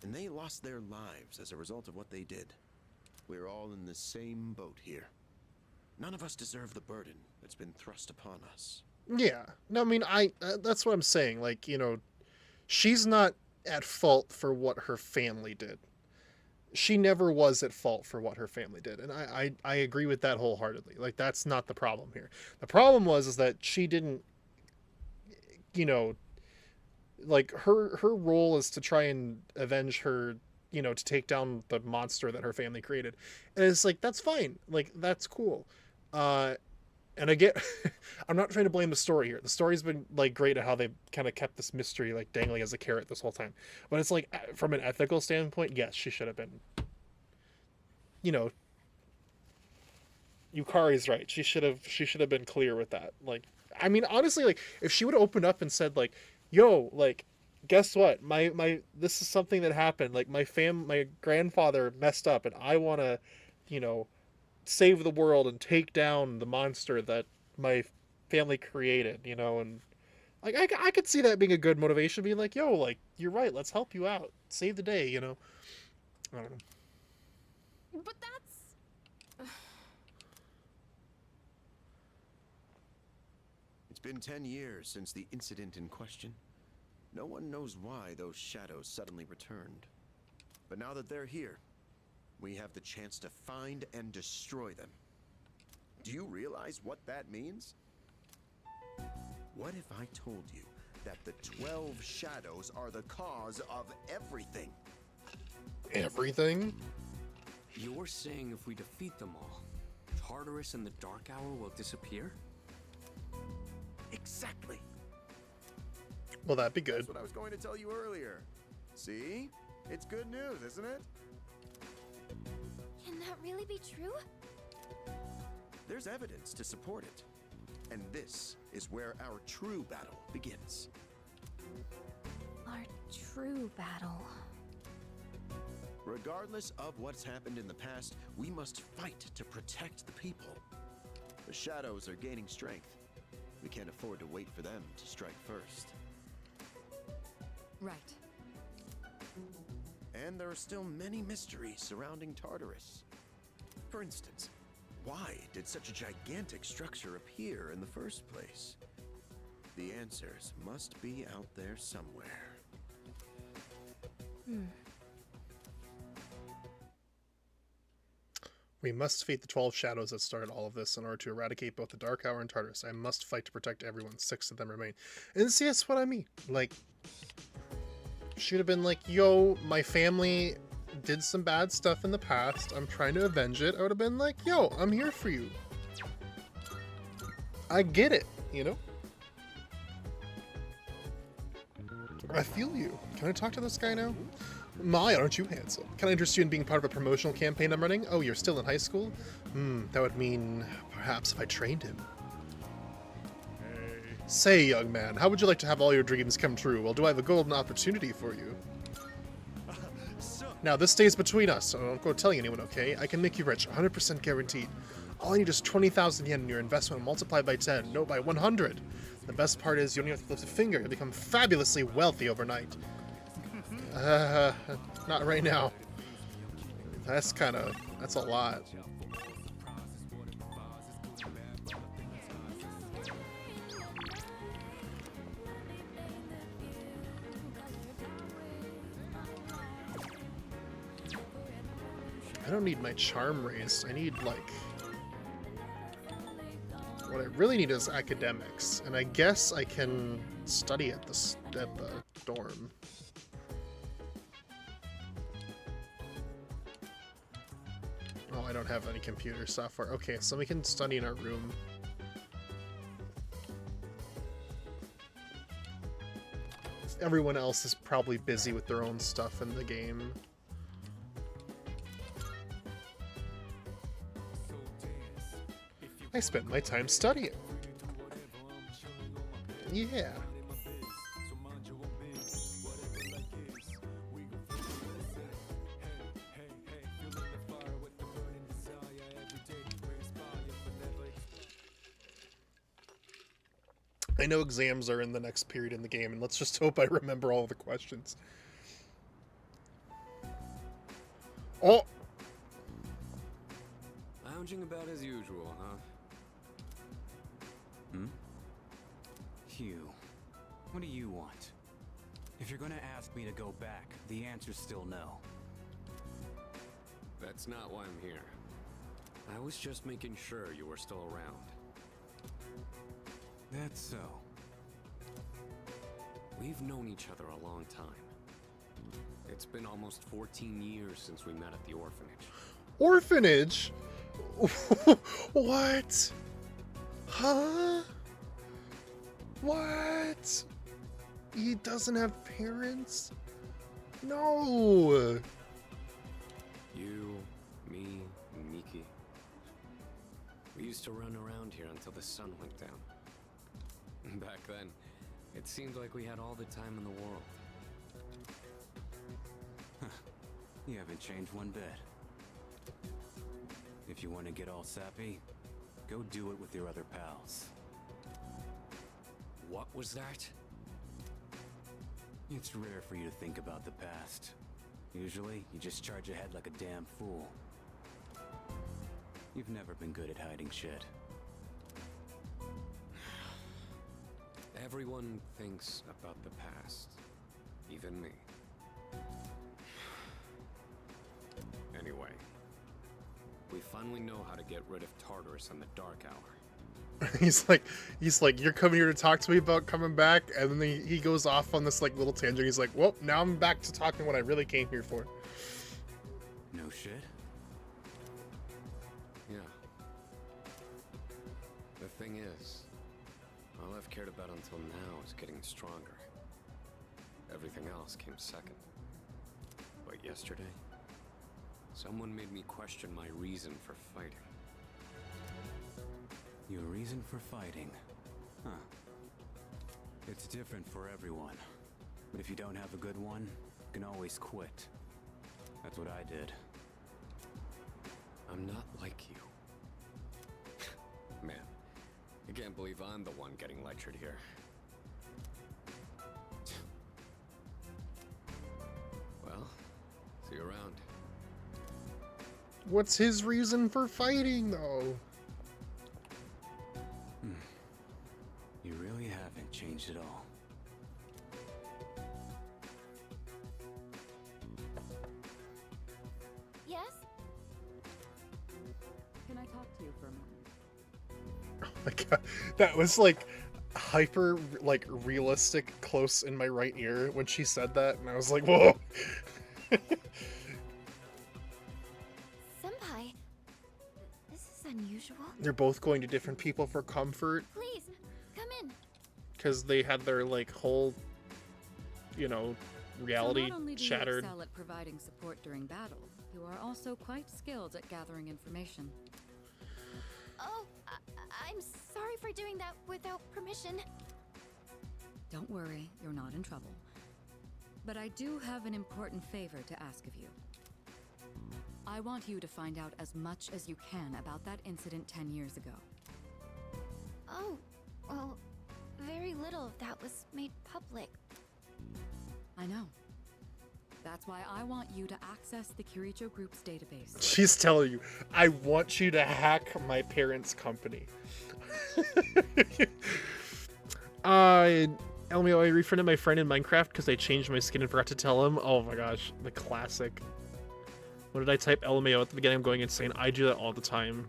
And they lost their lives as a result of what they did. We're all in the same boat here. None of us deserve the burden that's been thrust upon us. Yeah. No, I mean, that's what I'm saying. Like, you know, she's not at fault for what her family did. She never was at fault for what her family did. And I agree with that wholeheartedly. Like, that's not the problem here. The problem is that she didn't, you know, like, her role is to try and avenge her, you know, to take down the monster that her family created. And it's like, that's fine. Like, that's cool. And I get, I'm not trying to blame the story here. The story's been, like, great at how they kind of kept this mystery, like, dangling as a carrot this whole time. But it's like, from an ethical standpoint, yes, she should have been, you know, Yukari's right. She should have been clear with that. Like, I mean, honestly, like, if she would have opened up and said, like, yo, like, guess what? My this is something that happened. Like, my grandfather messed up, and I want to, you know, save the world and take down the monster that my family created, you know, and like I could see that being a good motivation, being like, yo, like, you're right, let's help you out, save the day, you know. I don't know. But that's... It's been 10 years since the incident in question. No one knows why those shadows suddenly returned. But now that they're here, we have the chance to find and destroy them. Do you realize what that means? What if I told you that the 12 shadows are the cause of everything? Everything? You're saying if we defeat them all, Tartarus and the Dark Hour will disappear? Exactly. Well, that'd be good. That's what I was going to tell you earlier. See? It's good news, isn't it? Can that really be true? There's evidence to support it. And this is where our true battle begins. Our true battle. Regardless of what's happened in the past, we must fight to protect the people. The shadows are gaining strength. We can't afford to wait for them to strike first. Right. And there are still many mysteries surrounding Tartarus. For instance, why did such a gigantic structure appear in the first place? The answers must be out there somewhere. We must defeat the 12 shadows that started all of this in order to eradicate both the Dark Hour and Tartarus. I must fight to protect everyone. 6 of them remain. And see, that's what I mean. Like, should have been like, yo, my family did some bad stuff in the past. I'm trying to avenge it. I would have been like, yo, I'm here for you. I get it, you know? I feel you. Can I talk to this guy now? My, aren't you handsome? Can I interest you in being part of a promotional campaign I'm running? Oh, you're still in high school? That would mean perhaps if I trained him. Say, young man, how would you like to have all your dreams come true? Well, do I have a golden opportunity for you? Now, this stays between us, so don't go telling anyone, okay? I can make you rich, 100% guaranteed. All I need is 20,000 yen, and your investment will multiply by 10, no, by 100. The best part is you only have to lift a finger. You'll become fabulously wealthy overnight. Not right now. That's a lot. I don't need my charm raised. I need, like... What I really need is academics. And I guess I can study at the dorm. Oh, I don't have any computer software. Okay, so we can study in our room. Everyone else is probably busy with their own stuff in the game. I spent my time studying. Yeah. I know exams are in the next period in the game, and let's just hope I remember all the questions. Oh! Lounging about as usual, huh? Hugh, what do you want? If you're gonna ask me to go back, the answer's still no. That's not why I'm here. I was just making sure you were still around. That's so. We've known each other a long time. It's been almost 14 years since we met at the orphanage. Orphanage? What? Huh? What? He doesn't have parents? No! You, me, and Miki. We used to run around here until the sun went down. Back then, it seemed like we had all the time in the world. You haven't changed one bit. If you want to get all sappy, go do it with your other pals. What was that? It's rare for you to think about the past. Usually, you just charge ahead like a damn fool. You've never been good at hiding shit. Everyone thinks about the past. Even me. Anyway, we finally know how to get rid of Tartarus in the Dark Hour. he's like, you're coming here to talk to me about coming back, and then he goes off on this like little tangent. He's like, well, now I'm back to talking what I really came here for. No shit? Yeah. The thing is, all I've cared about until now is getting stronger. Everything else came second. But yesterday, someone made me question my reason for fighting. Your reason for fighting? Huh. It's different for everyone. But if you don't have a good one, you can always quit. That's what I did. I'm not like you. Man, I can't believe I'm the one getting lectured here. Well, see you around. What's his reason for fighting, though? You really haven't changed at all. Yes? Can I talk to you for a moment? Oh my god, that was like hyper like realistic close in my right ear when she said that, and I was like, whoa. Senpai, this is unusual. They're both going to different people for comfort Please, come in. because they had their like whole, you know, reality So not only do shattered. you excel at providing support during battle, you are also quite skilled at gathering information. Oh, I'm sorry for doing that without permission. Don't worry, you're not in trouble. But I do have an important favor to ask of you. I want you to find out as much as you can about that incident 10 years ago. Oh, well, very little of that was made public. I know. That's why I want you to access the Kiricho Group's database. She's telling you, I want you to hack my parents' company. Elmio, I refriended my friend in Minecraft because I changed my skin and forgot to tell him. Oh my gosh, the classic. What did I type LMAO at the beginning? I'm going insane. I do that all the time.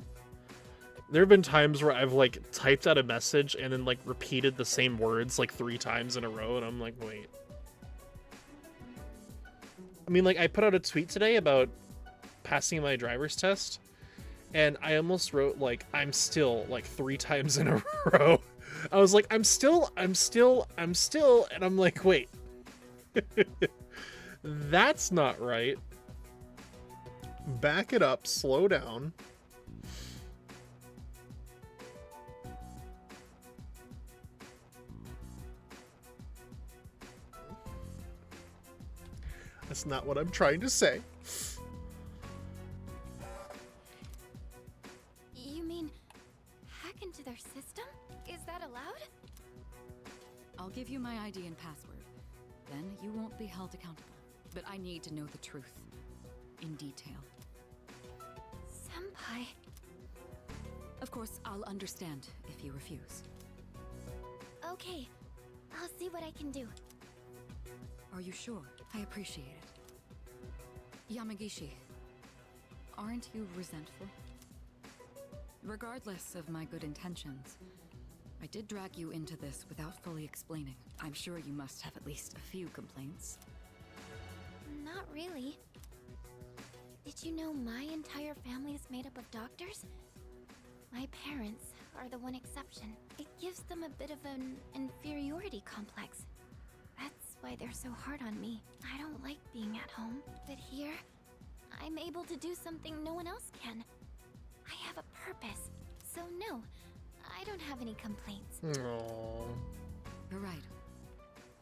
There have been times where I've like typed out a message and then like repeated the same words like 3 times in a row, and I'm like, wait. I mean, like, I put out a tweet today about passing my driver's test, and I almost wrote, like, I'm still, like, 3 times in a row. I was like, I'm still, and I'm like, wait. That's not right. Back it up, slow down. That's not what I'm trying to say. You mean hack into their system? Is that allowed? I'll give you my ID and password. Then you won't be held accountable. But I need to know the truth. In detail. Senpai. Of course, I'll understand if you refuse. Okay, I'll see what I can do. Are you sure? I appreciate it. Yamagishi, aren't you resentful? Regardless of my good intentions, I did drag you into this without fully explaining. I'm sure you must have at least a few complaints. Not really. Did you know my entire family is made up of doctors? My parents are the one exception. It gives them a bit of an inferiority complex. That's why they're so hard on me. I don't like being at home, but here, I'm able to do something no one else can. I have a purpose, so no, I don't have any complaints. Aww. You're right.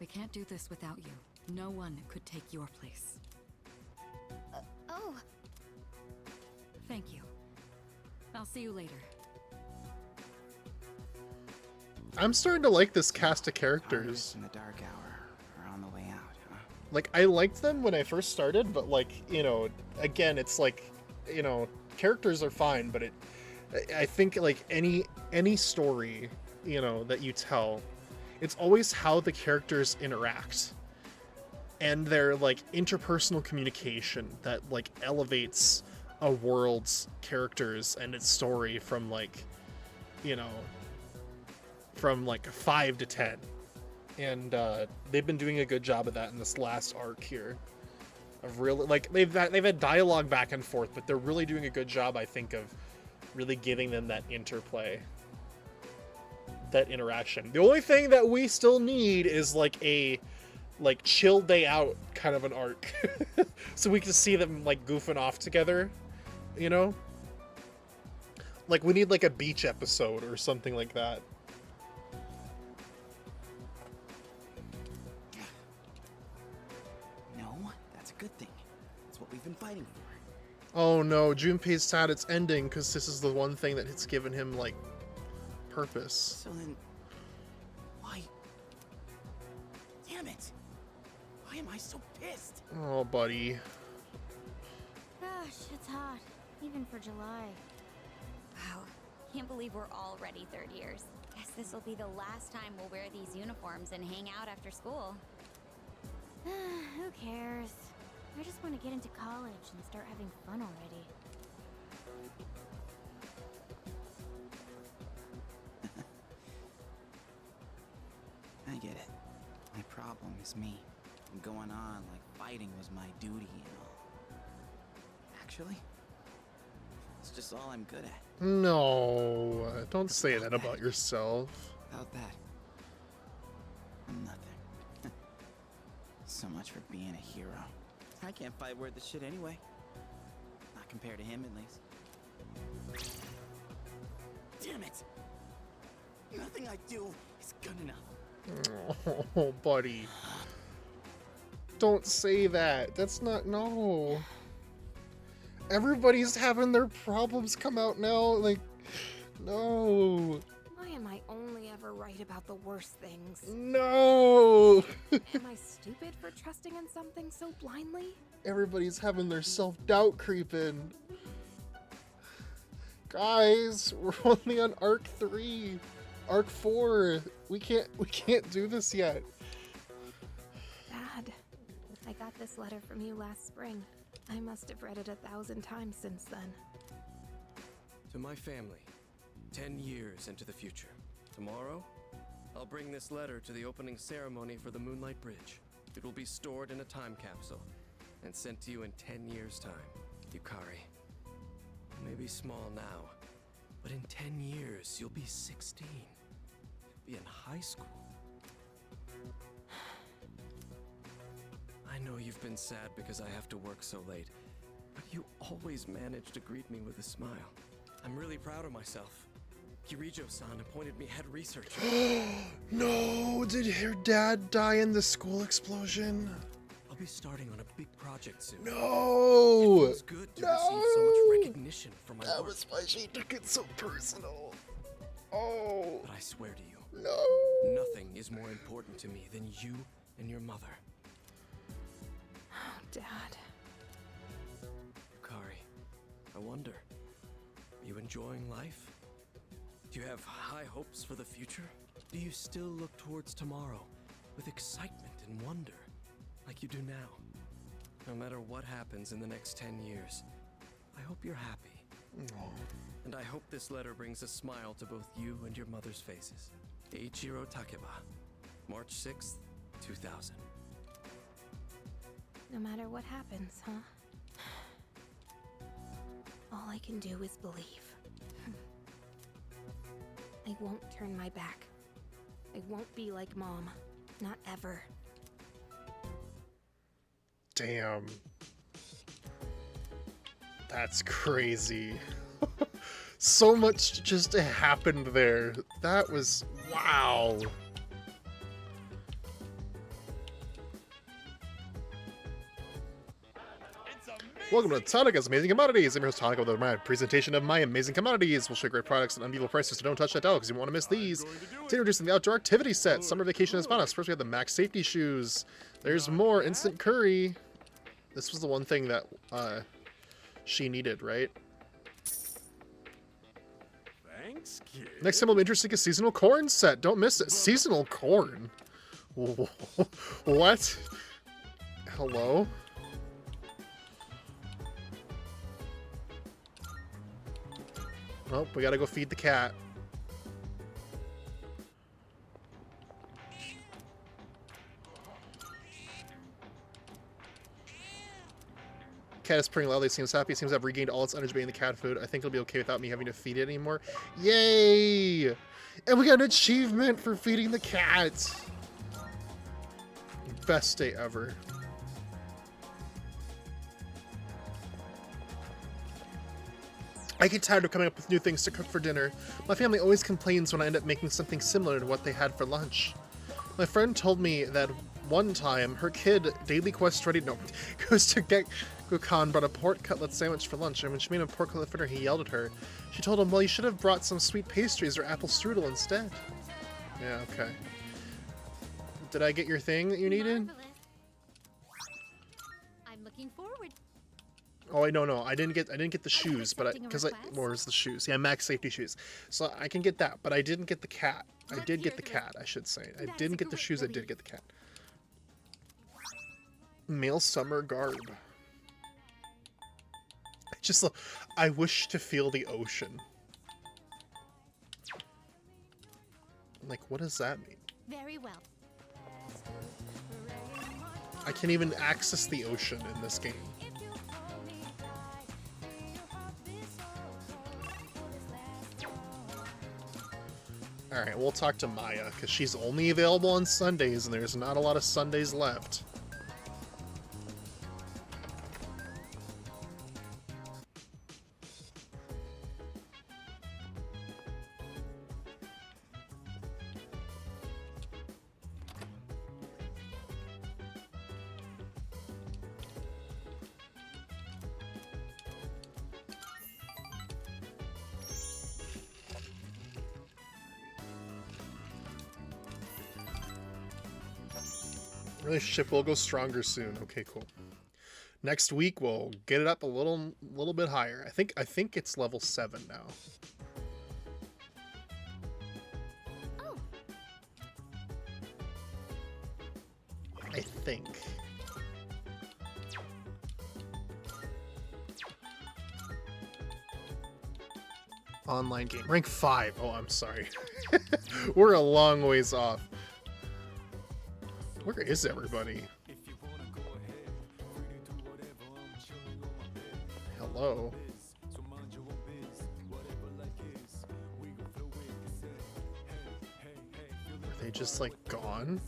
We can't do this without you. No one could take your place. Oh. Thank you. I'll see you later. I'm starting to like this cast of characters. In the dark hour, or on the way out, huh? Like, I liked them when I first started, but like, you know, again, it's like, you know, characters are fine, but I think like any story, you know, that you tell, it's always how the characters interact and their like interpersonal communication that like elevates a world's characters and its story from like, you know, from like 5 to 10. And they've been doing a good job of that in this last arc here. Of really, like, they've had dialogue back and forth, but they're really doing a good job, I think, of really giving them that interplay, that interaction. The only thing that we still need is like a like chill day out kind of an arc, so we can see them like goofing off together, you know. Like we need like a beach episode or something like that. No, that's a good thing. That's what we've been fighting for. Oh no, Junpei's sad it's ending because this is the one thing that has given him like purpose. So then, why? Damn it! Why am I so pissed? Oh, buddy. Gosh, it's hot, even for July. Wow, can't believe we're already third years. Guess this will be the last time we'll wear these uniforms and hang out after school. Who cares? I just want to get into college and start having fun already. I get it. My problem is me. I'm going on like fighting was my duty and all. Actually, it's just all I'm good at. No, don't say that about yourself. Without that, I'm nothing. So much for being a hero. I can't fight worth the shit anyway. Not compared to him, at least. Damn it! Nothing I do is good enough. Oh, buddy. Don't say that. That's not... No. Everybody's having their problems come out now. Like, no. Why am I only ever right about the worst things? No. Am I stupid for trusting in something so blindly? Everybody's having their self-doubt creeping. Guys, we're only on Arc 3. Arc 4. We can't do this yet. Dad, I got this letter from you last spring. I must have read it 1,000 times since then. To my family, 10 years into the future. Tomorrow, I'll bring this letter to the opening ceremony for the Moonlight Bridge. It will be stored in a time capsule and sent to you in 10 years' time. Yukari, you may be small now, but in 10 years, you'll be 16. You'll be in high school. I know you've been sad because I have to work so late, but you always manage to greet me with a smile. I'm really proud of myself. Kirijo-san appointed me head researcher. No, did your dad die in the school explosion? I'll be starting on a big project soon. No! It feels good to receive so much recognition for my That work. was why she took it so personal. Oh. But I swear to you, No. Nothing is more important to me than you and your mother. Oh, Dad. Yukari, I wonder, are you enjoying life? Do you have high hopes for the future? Do you still look towards tomorrow with excitement and wonder, like you do now? No matter what happens in the next 10 years, I hope you're happy. Aww. And I hope this letter brings a smile to both you and your mother's faces. Eiichiro Takeba, March 6th, 2000. No matter what happens, huh? All I can do is believe. I won't turn my back. I won't be like Mom. Not ever. Damn. That's crazy. So much just happened there. That was... wow. Welcome to Tanaka's Amazing Commodities. I'm your host Tanaka with my presentation of my amazing commodities. We'll show great products and unbeatable prices, so don't touch that dial because you won't want to miss these. Today introducing the outdoor activity set. Summer vacation is upon us. First we have the Max safety shoes. There's more instant curry. This was the one thing that she needed, right? Thanks, kid. Next time will be interesting, a seasonal corn set. Don't miss it. Seasonal corn? What? Hello? Oh, we gotta go feed the cat. Cat is purring loudly, seems happy, seems to have regained all its energy by eating the cat food. I think it'll be okay without me having to feed it anymore. Yay! And we got an achievement for feeding the cat! Best day ever. I get tired of coming up with new things to cook for dinner. My family always complains when I end up making something similar to what they had for lunch. My friend told me that one time her kid, Daily Quest Ready, goes to get Gukhan brought a pork cutlet sandwich for lunch, and when she made him a pork cutlet for dinner, he yelled at her. She told him, well, you should have brought some sweet pastries or apple strudel instead. Yeah, okay. Did I get your thing that you needed? Marvelous. I'm looking forward. Oh, no, I didn't get the shoes, but where's the shoes? Yeah, Max safety shoes. So I can get that, but I didn't get the cat. I did get the cat, I should say. I didn't get the shoes, I did get the cat. Male summer garb. I wish to feel the ocean. Like, what does that mean? Very well. I can't even access the ocean in this game. Alright, we'll talk to Maya, because she's only available on Sundays, and there's not a lot of Sundays left. Relationship will go stronger soon. Okay, cool. Next week we'll get it up a little bit higher. I think it's level 7 now. Oh. I think. Online game. Rank 5. Oh, I'm sorry. We're a long ways off. Where is everybody? Hello? Are they just like gone?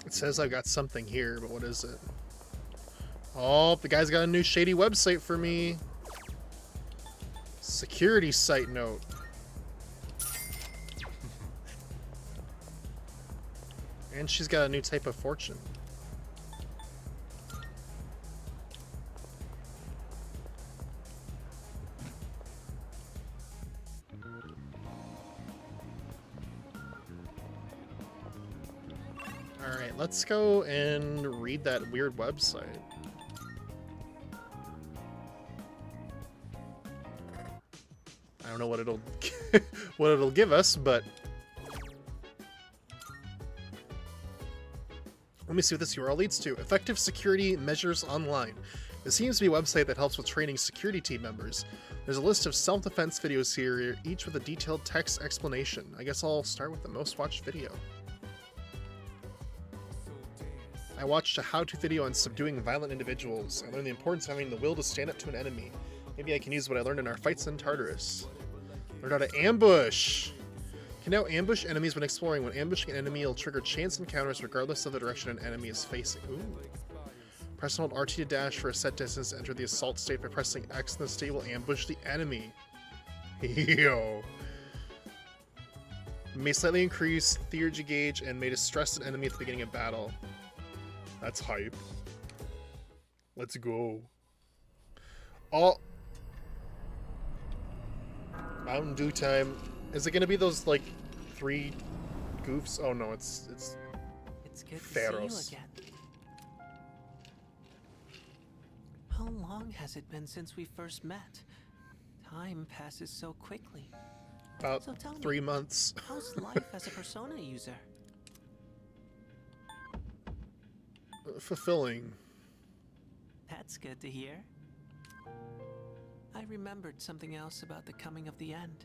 It says I've got something here, but what is it? Oh, the guy's got a new shady website for me. Security site note. And she's got a new type of fortune. Alright, let's go and read that weird website. I don't know what it'll what it'll give us, but let me see what this URL leads to. Effective Security Measures Online. It seems to be a website that helps with training security team members. There's a list of self-defense videos here, each with a detailed text explanation. I guess I'll start with the most watched video. I watched a how-to video on subduing violent individuals. I learned the importance of having the will to stand up to an enemy. Maybe I can use what I learned in our fights in Tartarus. Learned how to ambush! Can now ambush enemies when exploring. When ambushing an enemy, it'll trigger chance encounters regardless of the direction an enemy is facing. Ooh. Press and hold RT to dash for a set distance to enter the assault state. By pressing X in the state will ambush the enemy. Yo. May slightly increase theurgy gauge and may distress an enemy at the beginning of battle. That's hype. Let's go. Oh. Mountain Dew time. Is it gonna be those like 3 goofs? Oh no, it's good Theros. to see you again. How long has it been since we first met? Time passes so quickly. About So tell me, 3 months. How's life as a Persona user? Fulfilling. That's good to hear. I remembered something else about the coming of the end.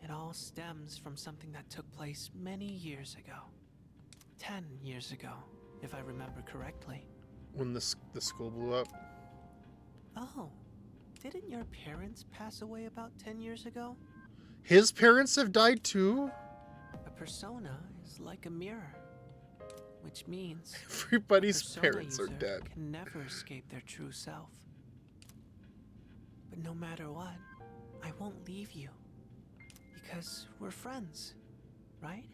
It all stems from something that took place many years ago. 10 years ago, if I remember correctly. When the school blew up. Oh, didn't your parents pass away about 10 years ago? His parents have died too? A persona is like a mirror, which means Everybody's a persona parents are user dead. can never escape their true self. But no matter what, I won't leave you. Because we're friends, right?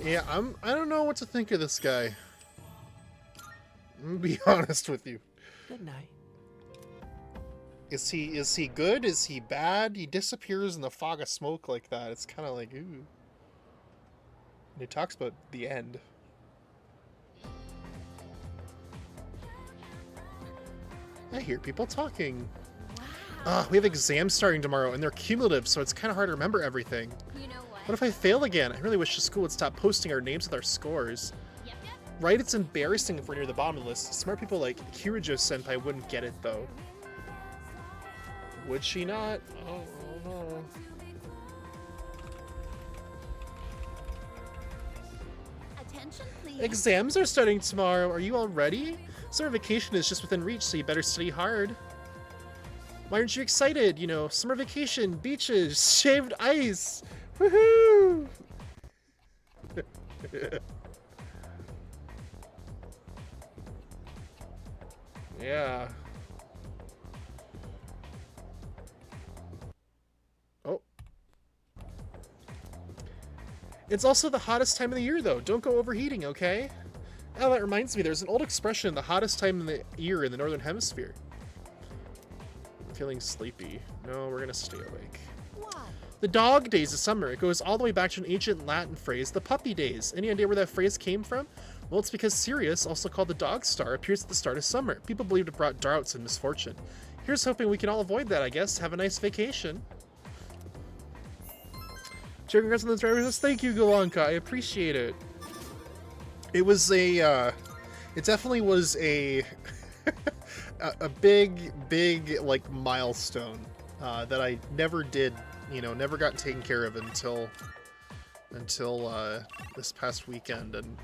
Yeah, I don't know what to think of this guy. I'm gonna be honest with you. Good night. Is he good? Is he bad? He disappears in the fog of smoke like that. It's kind of like, ooh. And he talks about the end. I hear people talking. We have exams starting tomorrow, and they're cumulative, so it's kind of hard to remember everything. You know what? What if I fail again? I really wish the school would stop posting our names with our scores. Right? It's embarrassing if we're near the bottom of the list. Smart people like Kirijo-senpai wouldn't get it, though. Would she not? Oh, no. Attention, please. Exams are starting tomorrow. Are you all ready? Summer vacation is just within reach, so you better study hard. Why aren't you excited? You know, summer vacation, beaches, shaved ice. Woohoo! Yeah. Oh. It's also the hottest time of the year, though. Don't go overheating, okay? Oh, that reminds me, there's an old expression, the hottest time of the year in the Northern Hemisphere. I'm feeling sleepy. No, we're gonna stay awake. The dog days of summer. It goes all the way back to an ancient Latin phrase, the puppy days. Any idea where that phrase came from? Well, it's because Sirius, also called the dog star, appears at the start of summer. People believed it brought droughts and misfortune. Here's hoping we can all avoid that, I guess. Have a nice vacation. Cheer, congrats on the driver's list. Thank you, Galanka. I appreciate it. It was a, it definitely was a, a big, like, milestone that I never did, you know, never got taken care of until this past weekend. And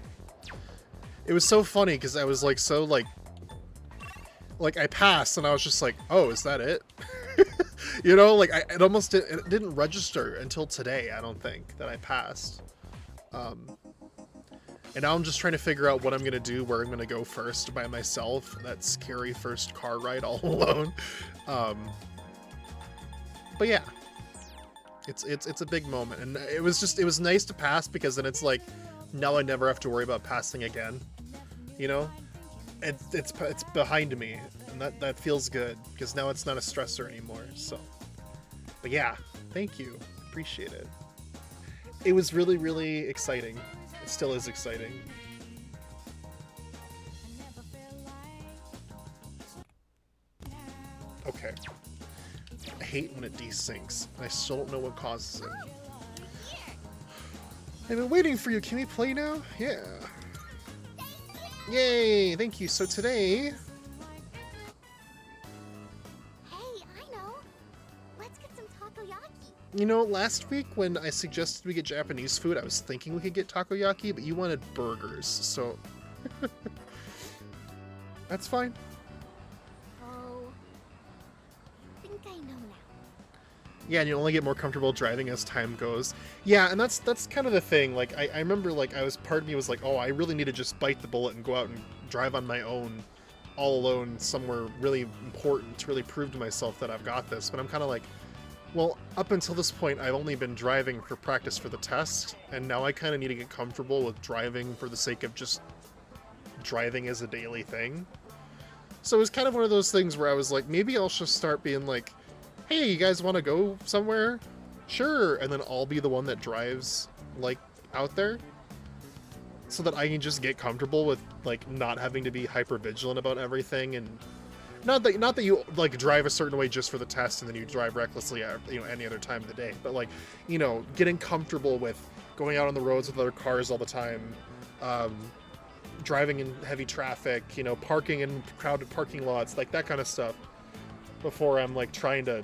it was so funny because I was like, so like I passed and I was just like, oh, is that it? You know, like it didn't register until today, I don't think, that I passed. And now I'm just trying to figure out what I'm going to do, where I'm going to go first by myself. That scary first car ride all alone. But yeah. It's a big moment, and it was nice to pass because then it's like now I never have to worry about passing again. You know, it's behind me, and that feels good because now it's not a stressor anymore. So, but yeah, thank you, appreciate it. It was really, really exciting. It still is exciting. Okay. I hate when it desyncs, and I still don't know what causes it. I've been waiting for you. Can we play now? Yeah. Yay! Thank you. So today... Hey, I know. Let's get some takoyaki. You know, last week when I suggested we get Japanese food, I was thinking we could get takoyaki, but you wanted burgers, so... That's fine. Oh, I think I know now. Yeah, and you only get more comfortable driving as time goes. Yeah, and that's kind of the thing. Like, I remember, like, part of me was like, oh, I really need to just bite the bullet and go out and drive on my own, all alone, somewhere really important to really prove to myself that I've got this. But I'm kind of like, well, up until this point, I've only been driving for practice for the test, and now I kind of need to get comfortable with driving for the sake of just driving as a daily thing. So it was kind of one of those things where I was like, maybe I'll just start being like, hey, you guys want to go somewhere? Sure. And then I'll be the one that drives, like, out there. So that I can just get comfortable with, like, not having to be hyper vigilant about everything. And not that you, like, drive a certain way just for the test and then you drive recklessly, you know, any other time of the day. But, like, you know, getting comfortable with going out on the roads with other cars all the time, driving in heavy traffic, you know, parking in crowded parking lots, like that kind of stuff. Before I'm like trying to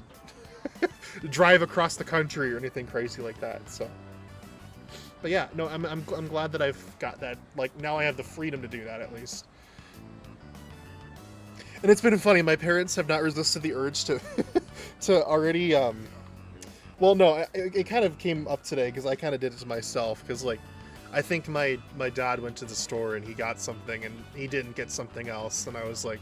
drive across the country or anything crazy like that. So, but yeah, no, I'm glad that I've got that. Like now I have the freedom to do that at least. And it's been funny. My parents have not resisted the urge to to already. Well, no, it kind of came up today because I kind of did it to myself because like I think my dad went to the store and he got something and he didn't get something else, and I was like,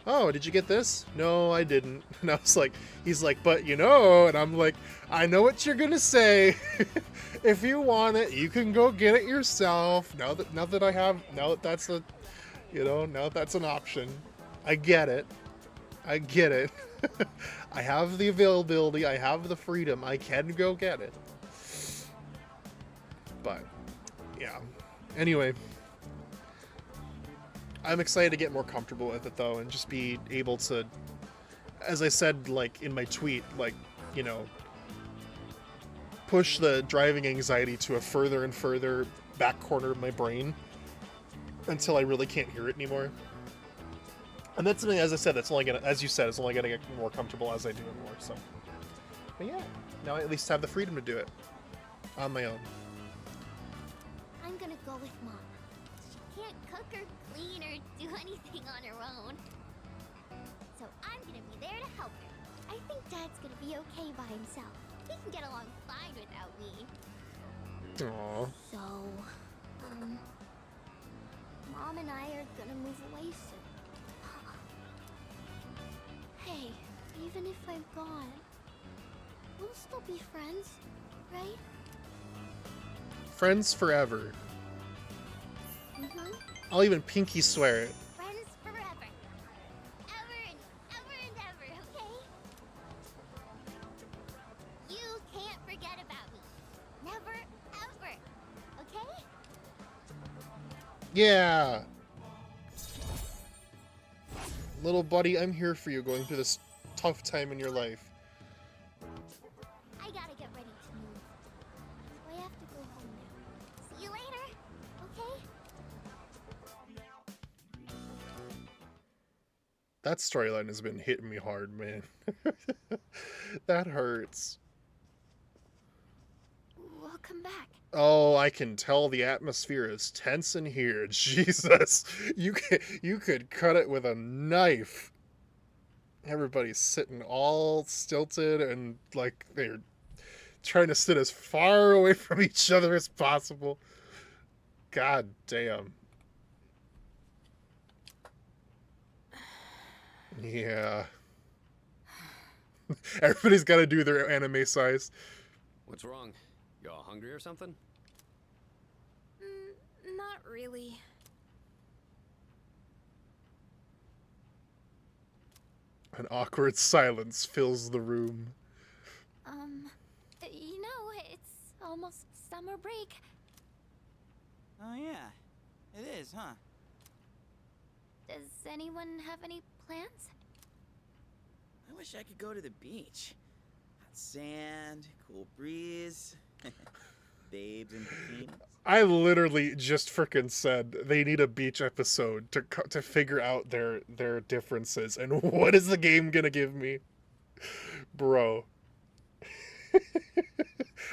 oh, did you get this? No, I didn't. And I was like, he's like, but you know, and I'm like, I know what you're gonna say. If you want it, you can go get it yourself. Now that that's a, you know, now that that's an option. I get it. I get it. I have the availability. I have the freedom. I can go get it. But, yeah. Anyway. I'm excited to get more comfortable with it though and just be able to, as I said like in my tweet, like, you know, push the driving anxiety to a further and further back corner of my brain until I really can't hear it anymore. And that's something, as I said, that's only gonna, as you said, it's only gonna get more comfortable as I do it more, so. But yeah, now I at least have the freedom to do it on my own. I'm gonna go with Mom. She can't cook or clean or do anything on her own. So I'm gonna be there to help her. I think Dad's gonna be okay by himself. He can get along fine without me. Aww. So, Mom and I are gonna move away soon. Hey, even if I'm gone, we'll still be friends, right? Friends forever. Mm-hmm. I'll even pinky swear it. Friends forever. Ever and ever and ever, okay? You can't forget about me. Never, ever. Okay? Yeah. Little buddy, I'm here for you going through this tough time in your life. I gotta get ready to move. So I have to go home now. See you later, okay? That storyline has been hitting me hard, man. That hurts. We'll come back. Oh, I can tell the atmosphere is tense in here. Jesus, you could cut it with a knife. Everybody's sitting all stilted and like they're trying to sit as far away from each other as possible. God damn. Yeah. Everybody's got to do their anime size. What's wrong? You all hungry or something? Not really. An awkward silence fills the room. You know, it's almost summer break. Oh yeah, it is, huh? Does anyone have any plans? I wish I could go to the beach. Hot sand, cool breeze, babes in bikinis. I literally just frickin' said they need a beach episode to figure out their differences, and what is the game gonna give me? Bro.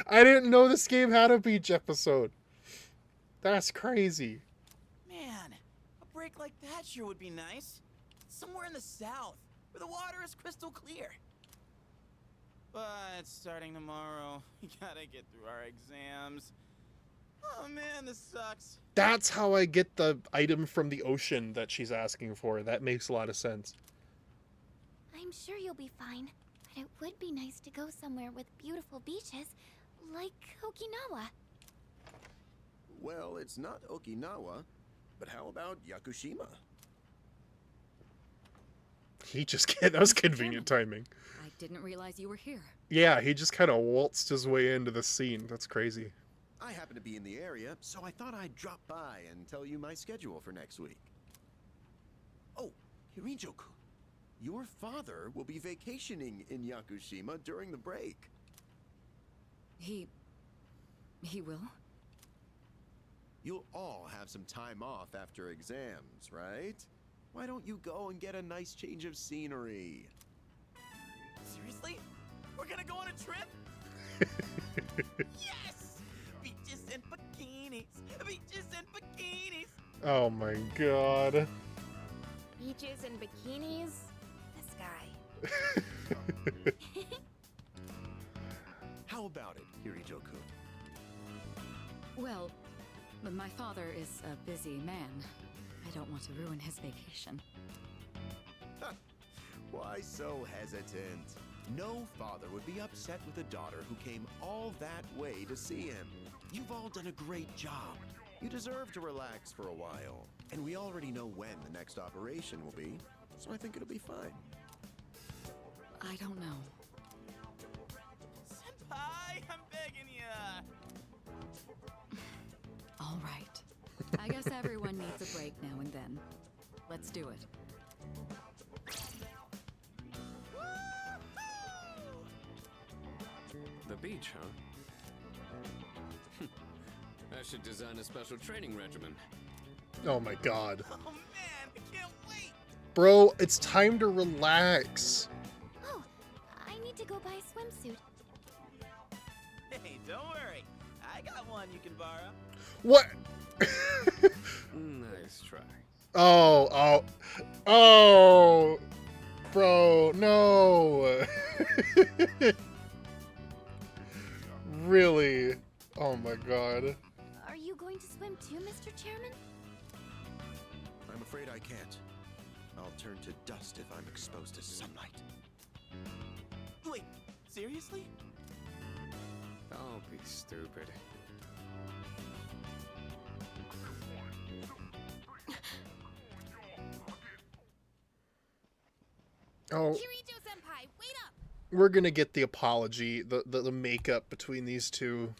I didn't know this game had a beach episode. That's crazy. Man, a break like that sure would be nice. Somewhere in the south, where the water is crystal clear. But starting tomorrow, we gotta get through our exams. Oh man, this sucks. That's how I get the item from the ocean that she's asking for. That makes a lot of sense. I'm sure you'll be fine, but it would be nice to go somewhere with beautiful beaches, like Okinawa. Well, it's not Okinawa, but how about Yakushima? He just can't. That was convenient timing. I didn't realize you were here. Yeah, he just kind of waltzed his way into the scene. That's crazy. I happen to be in the area, so I thought I'd drop by and tell you my schedule for next week. Oh, Hirijo-kun, your father will be vacationing in Yakushima during the break. He will? You'll all have some time off after exams, right? Why don't you go and get a nice change of scenery? Seriously? We're gonna go on a trip? Yes! Beaches and bikinis! Beaches and bikinis! Oh my god. Beaches and bikinis? This guy. How about it, Hirijo-kun? Well, my father is a busy man. I don't want to ruin his vacation. Why so hesitant? No father would be upset with a daughter who came all that way to see him. You've all done a great job. You deserve to relax for a while. And we already know when the next operation will be, so I think it'll be fine. I don't know. Senpai, I'm begging ya! All right. I guess everyone needs a break now and then. Let's do it. The beach, huh? I should design a special training regimen. Oh my god. Oh man, I can't wait! Bro, it's time to relax. Oh, I need to go buy a swimsuit. Hey, don't worry. I got one you can borrow. What? Nice try. Oh. Bro, no. Really? Oh my god. Are you going to swim too, Mr. Chairman? I'm afraid I can't. I'll turn to dust if I'm exposed to sunlight. Wait, seriously? Don't be stupid. Oh, Kirijo-senpai, wait up! we're gonna get the apology, the makeup between these two.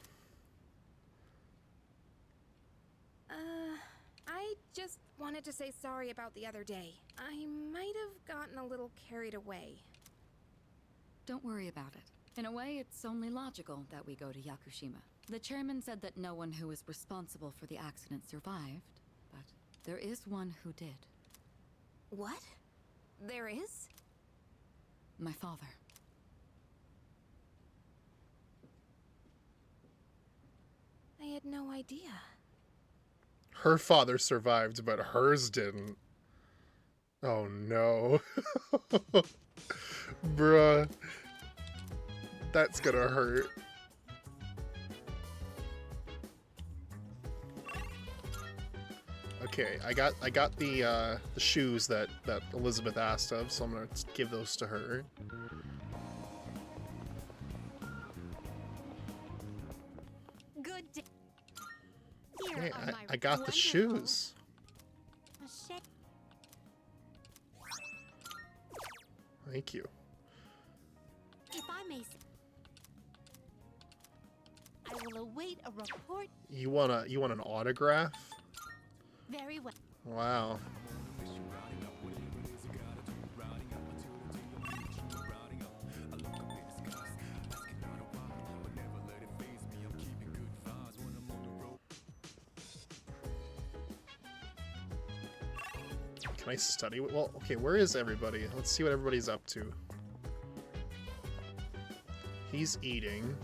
I just wanted to say sorry about the other day. I might have gotten a little carried away. Don't worry about it. In a way, it's only logical that we go to Yakushima. The chairman said that no one who was responsible for the accident survived, but there is one who did. What? There is? My father. I had no idea. Her father survived, but hers didn't. Oh no. Bruh. That's gonna hurt. Okay, I got the shoes that Elizabeth asked of, so I'm gonna give those to her. Hey, on my I got the wonderful shoes. machete. Thank you. If I may, I will await a report. You want an autograph? Very well. Wow. Can I study? Well, okay, where is everybody? Let's see what everybody's up to. He's eating.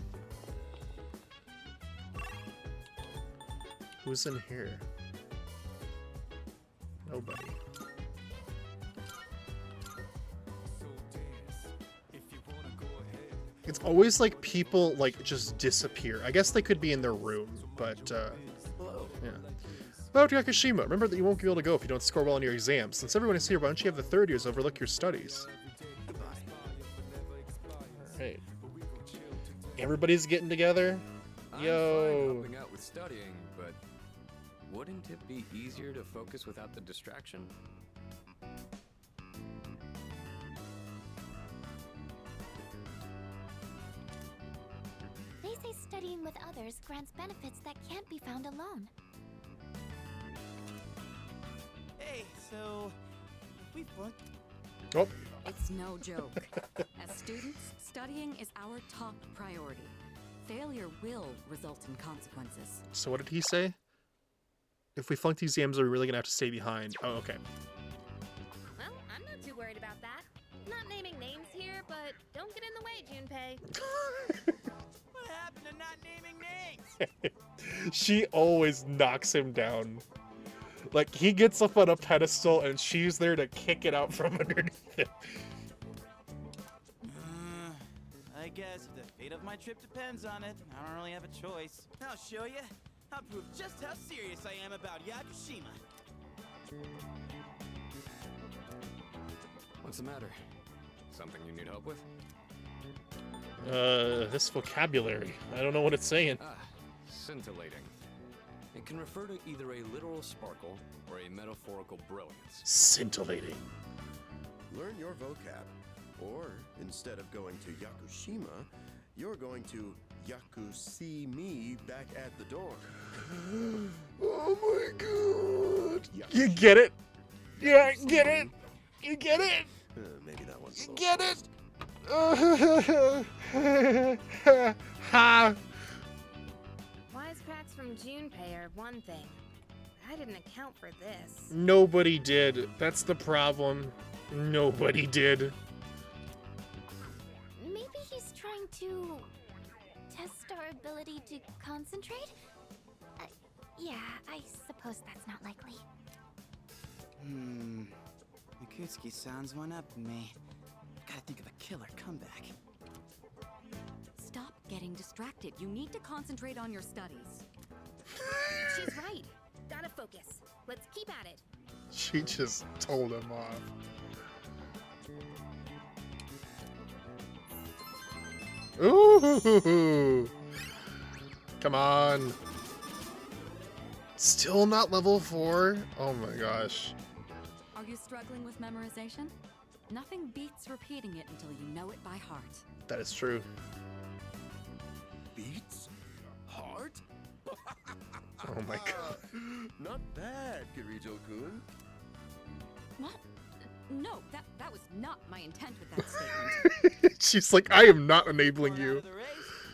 Who's in here? Nobody. It's always like people like just disappear. I guess they could be in their room, but yeah. About Yakushima, remember that you won't be able to go if you don't score well on your exams. Since everyone is here, why don't you have the third years overlook your studies? Alright. Everybody's getting together? I'm Yo. fine helping out with studying, but wouldn't it be easier to focus without the distraction? They say studying with others grants benefits that can't be found alone. Hey, so if we flunk. Oh. It's no joke. As students, studying is our top priority. Failure will result in consequences. So what did he say? If we flunk these exams, are we really gonna have to stay behind? Oh, okay. Well, I'm not too worried about that. Not naming names here, but don't get in the way, Junpei. What happened to not naming names? She always knocks him down. Like, he gets up on a pedestal and she's there to kick it out from underneath him. I guess if the fate of my trip depends on it, I don't really have a choice. I'll show you. I'll prove just how serious I am about Yakushima. What's the matter? Something you need help with? This vocabulary. I don't know what it's saying. Ah, scintillating. It can refer to either a literal sparkle or a metaphorical brilliance. Scintillating. Learn your vocab. Or, instead of going to Yakushima, you're going to Yakushi me back at the door. Oh my god. You get it? Yeah, get it? You get it? Maybe that one's a little Get it? Ha! Wisecracks from Junpei are one thing. I didn't account for this. Nobody did. That's the problem. Nobody did. Maybe he's trying to test our ability to concentrate? Yeah, I suppose that's not likely. Mikutsuki sounds one up me. Gotta think of a killer comeback. Stop getting distracted. You need to concentrate on your studies. She's right. Gotta focus. Let's keep at it. She just told him off. Ooh! Come on. Still not level 4? Oh my gosh. Are you struggling with memorization? Nothing beats repeating it until you know it by heart. That is true. Beats? Heart? Oh my god. Not bad, Kirijo-kun. What? No, that was not my intent with that statement. She's like, I am not enabling you. The race,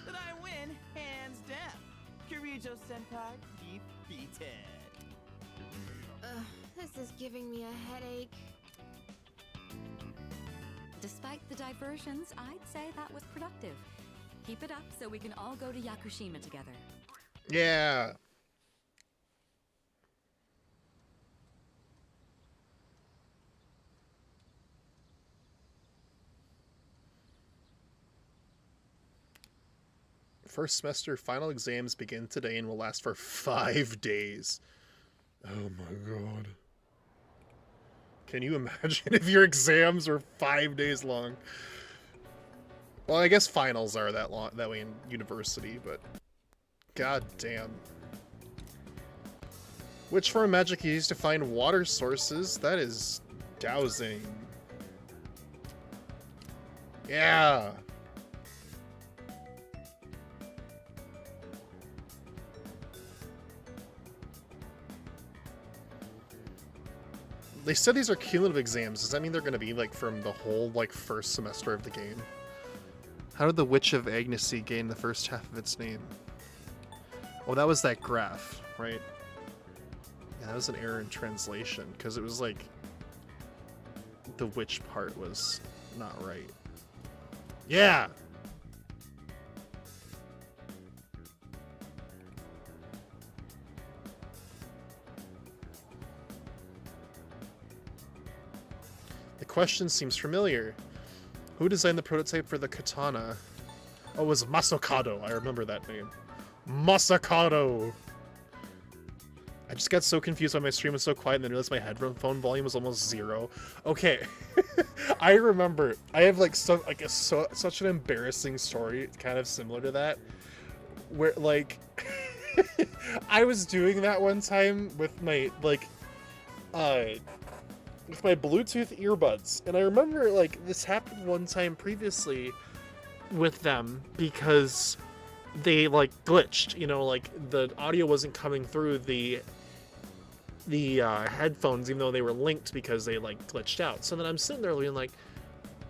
then I win, hands down. Kirijo-senpai defeated. This is giving me a headache. Despite the diversions, I'd say that was productive. Keep it up so we can all go to Yakushima together. Yeah. First semester final exams begin today and will last for 5 days. Oh my god. Can you imagine if your exams were 5 days long? Well, I guess finals are that long, that way in university, but god damn. Which form of magic you use to find water sources? That is dowsing. Yeah. They said these are cumulative exams. Does that mean they're going to be like from the whole like first semester of the game? How did the Witch of Agnesy gain the first half of its name? Oh, that was that graph, right? Yeah, that was an error in translation because it was like the witch part was not right. Yeah. The question seems familiar. Who designed the prototype for the katana? Oh, it was Masakado. I remember that name. Masakado! I just got so confused why my stream was so quiet and then realized my headphone volume was almost 0. Okay. I remember. I have like such an embarrassing story kind of similar to that. Where like I was doing that one time with my with my Bluetooth earbuds, and I remember like this happened one time previously with them because they like glitched, you know, like the audio wasn't coming through the headphones even though they were linked because they like glitched out. So then I'm sitting there being like,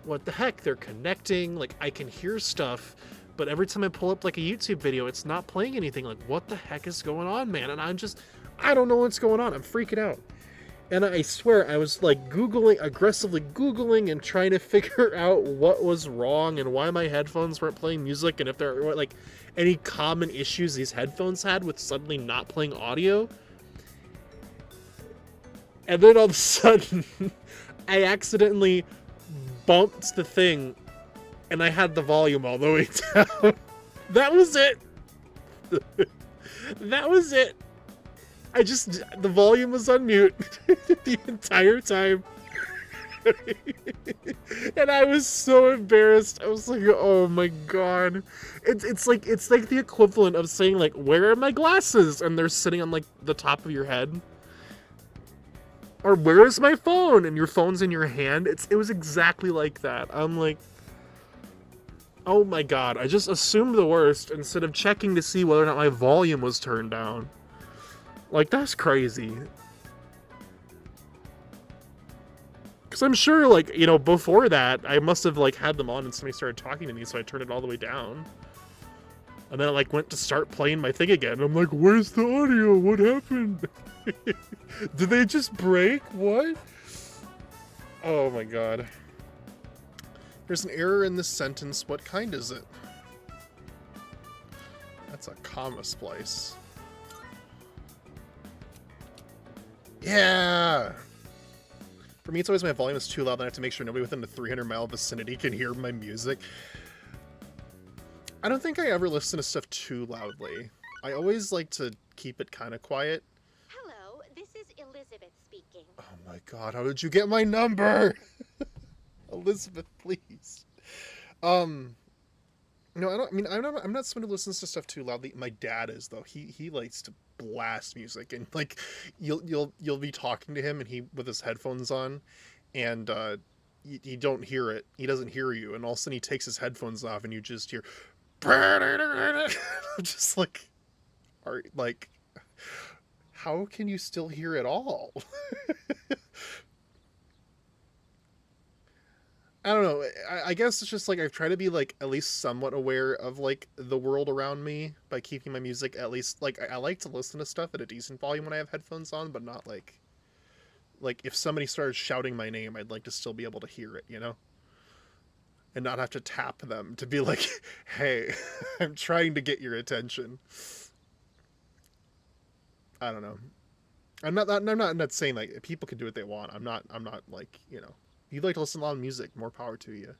what the heck, they're connecting, like I can hear stuff, but every time I pull up like a YouTube video it's not playing anything. Like what the heck is going on, man? And I don't know what's going on. I'm freaking out. And I swear, I was like aggressively Googling and trying to figure out what was wrong and why my headphones weren't playing music and if there were like any common issues these headphones had with suddenly not playing audio. And then all of a sudden, I accidentally bumped the thing and I had the volume all the way down. That was it. That was it. The volume was on mute the entire time. And I was so embarrassed. I was like, oh my god. It's like the equivalent of saying like, where are my glasses? And they're sitting on like the top of your head. Or where is my phone? And your phone's in your hand. It was exactly like that. I'm like, oh my god. I just assumed the worst instead of checking to see whether or not my volume was turned down. Like, that's crazy. Because I'm sure, like, you know, before that, I must have, like, had them on and somebody started talking to me, so I turned it all the way down. And then I, like, went to start playing my thing again. And I'm like, where's the audio? What happened? Did they just break? What? Oh, my God. There's an error in this sentence. What kind is it? That's a comma splice. Yeah! For me, it's always my volume is too loud, and I have to make sure nobody within the 300-mile vicinity can hear my music. I don't think I ever listen to stuff too loudly. I always like to keep it kind of quiet. Hello, this is Elizabeth speaking. Oh my god, how did you get my number? Elizabeth, please. No, I'm not someone who listens to stuff too loudly. My dad is, though. He likes to blast music, and like you'll be talking to him and he with his headphones on, and you don't hear it. He doesn't hear you, and all of a sudden he takes his headphones off and you just hear just like how can you still hear it all? I don't know. I guess it's just like I've tried to be like at least somewhat aware of like the world around me by keeping my music at least like I like to listen to stuff at a decent volume when I have headphones on, but not like if somebody started shouting my name, I'd like to still be able to hear it, you know? And not have to tap them to be like, hey, I'm trying to get your attention. I don't know. I'm not saying like people can do what they want. I'm not like, you know. If you'd like to listen to loud music, more power to you.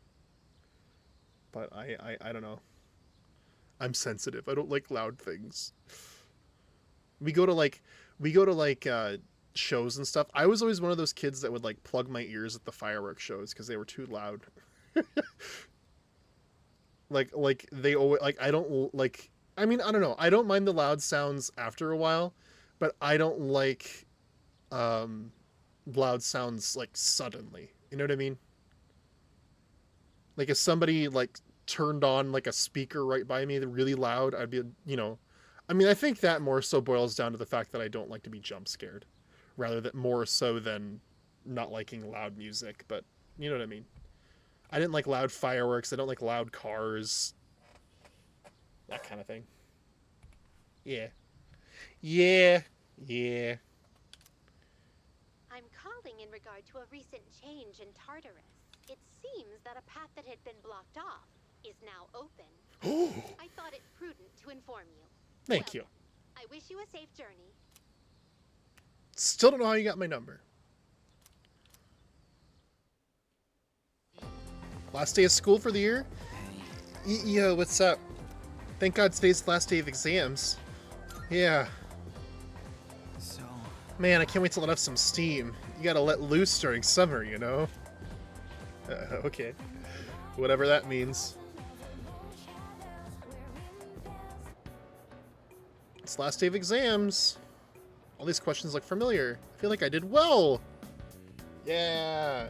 But I don't know. I'm sensitive. I don't like loud things. We go to like shows and stuff. I was always one of those kids that would like plug my ears at the fireworks shows because they were too loud. like they always like I don't like. I mean, I don't know. I don't mind the loud sounds after a while, but I don't like loud sounds like suddenly. You know what I mean? Like if somebody like turned on like a speaker right by me really loud, I'd be, you know, I mean, I think that more so boils down to the fact that I don't like to be jump scared, rather than more so than not liking loud music. But you know what I mean? I didn't like loud fireworks. I don't like loud cars. That kind of thing. Yeah. Yeah. Yeah. I'm calling in regard to a recent change in Tartarus. It seems that a path that had been blocked off is now open. I thought it prudent to inform you. Thank you. I wish you a safe journey. Still don't know how you got my number. Last day of school for the year? Yo, what's up? Thank God today's the last day of exams. Yeah. So... Man, I can't wait to let off some steam. You gotta let loose during summer, you know? Okay. Whatever that means. It's last day of exams. All these questions look familiar. I feel like I did well. Yeah.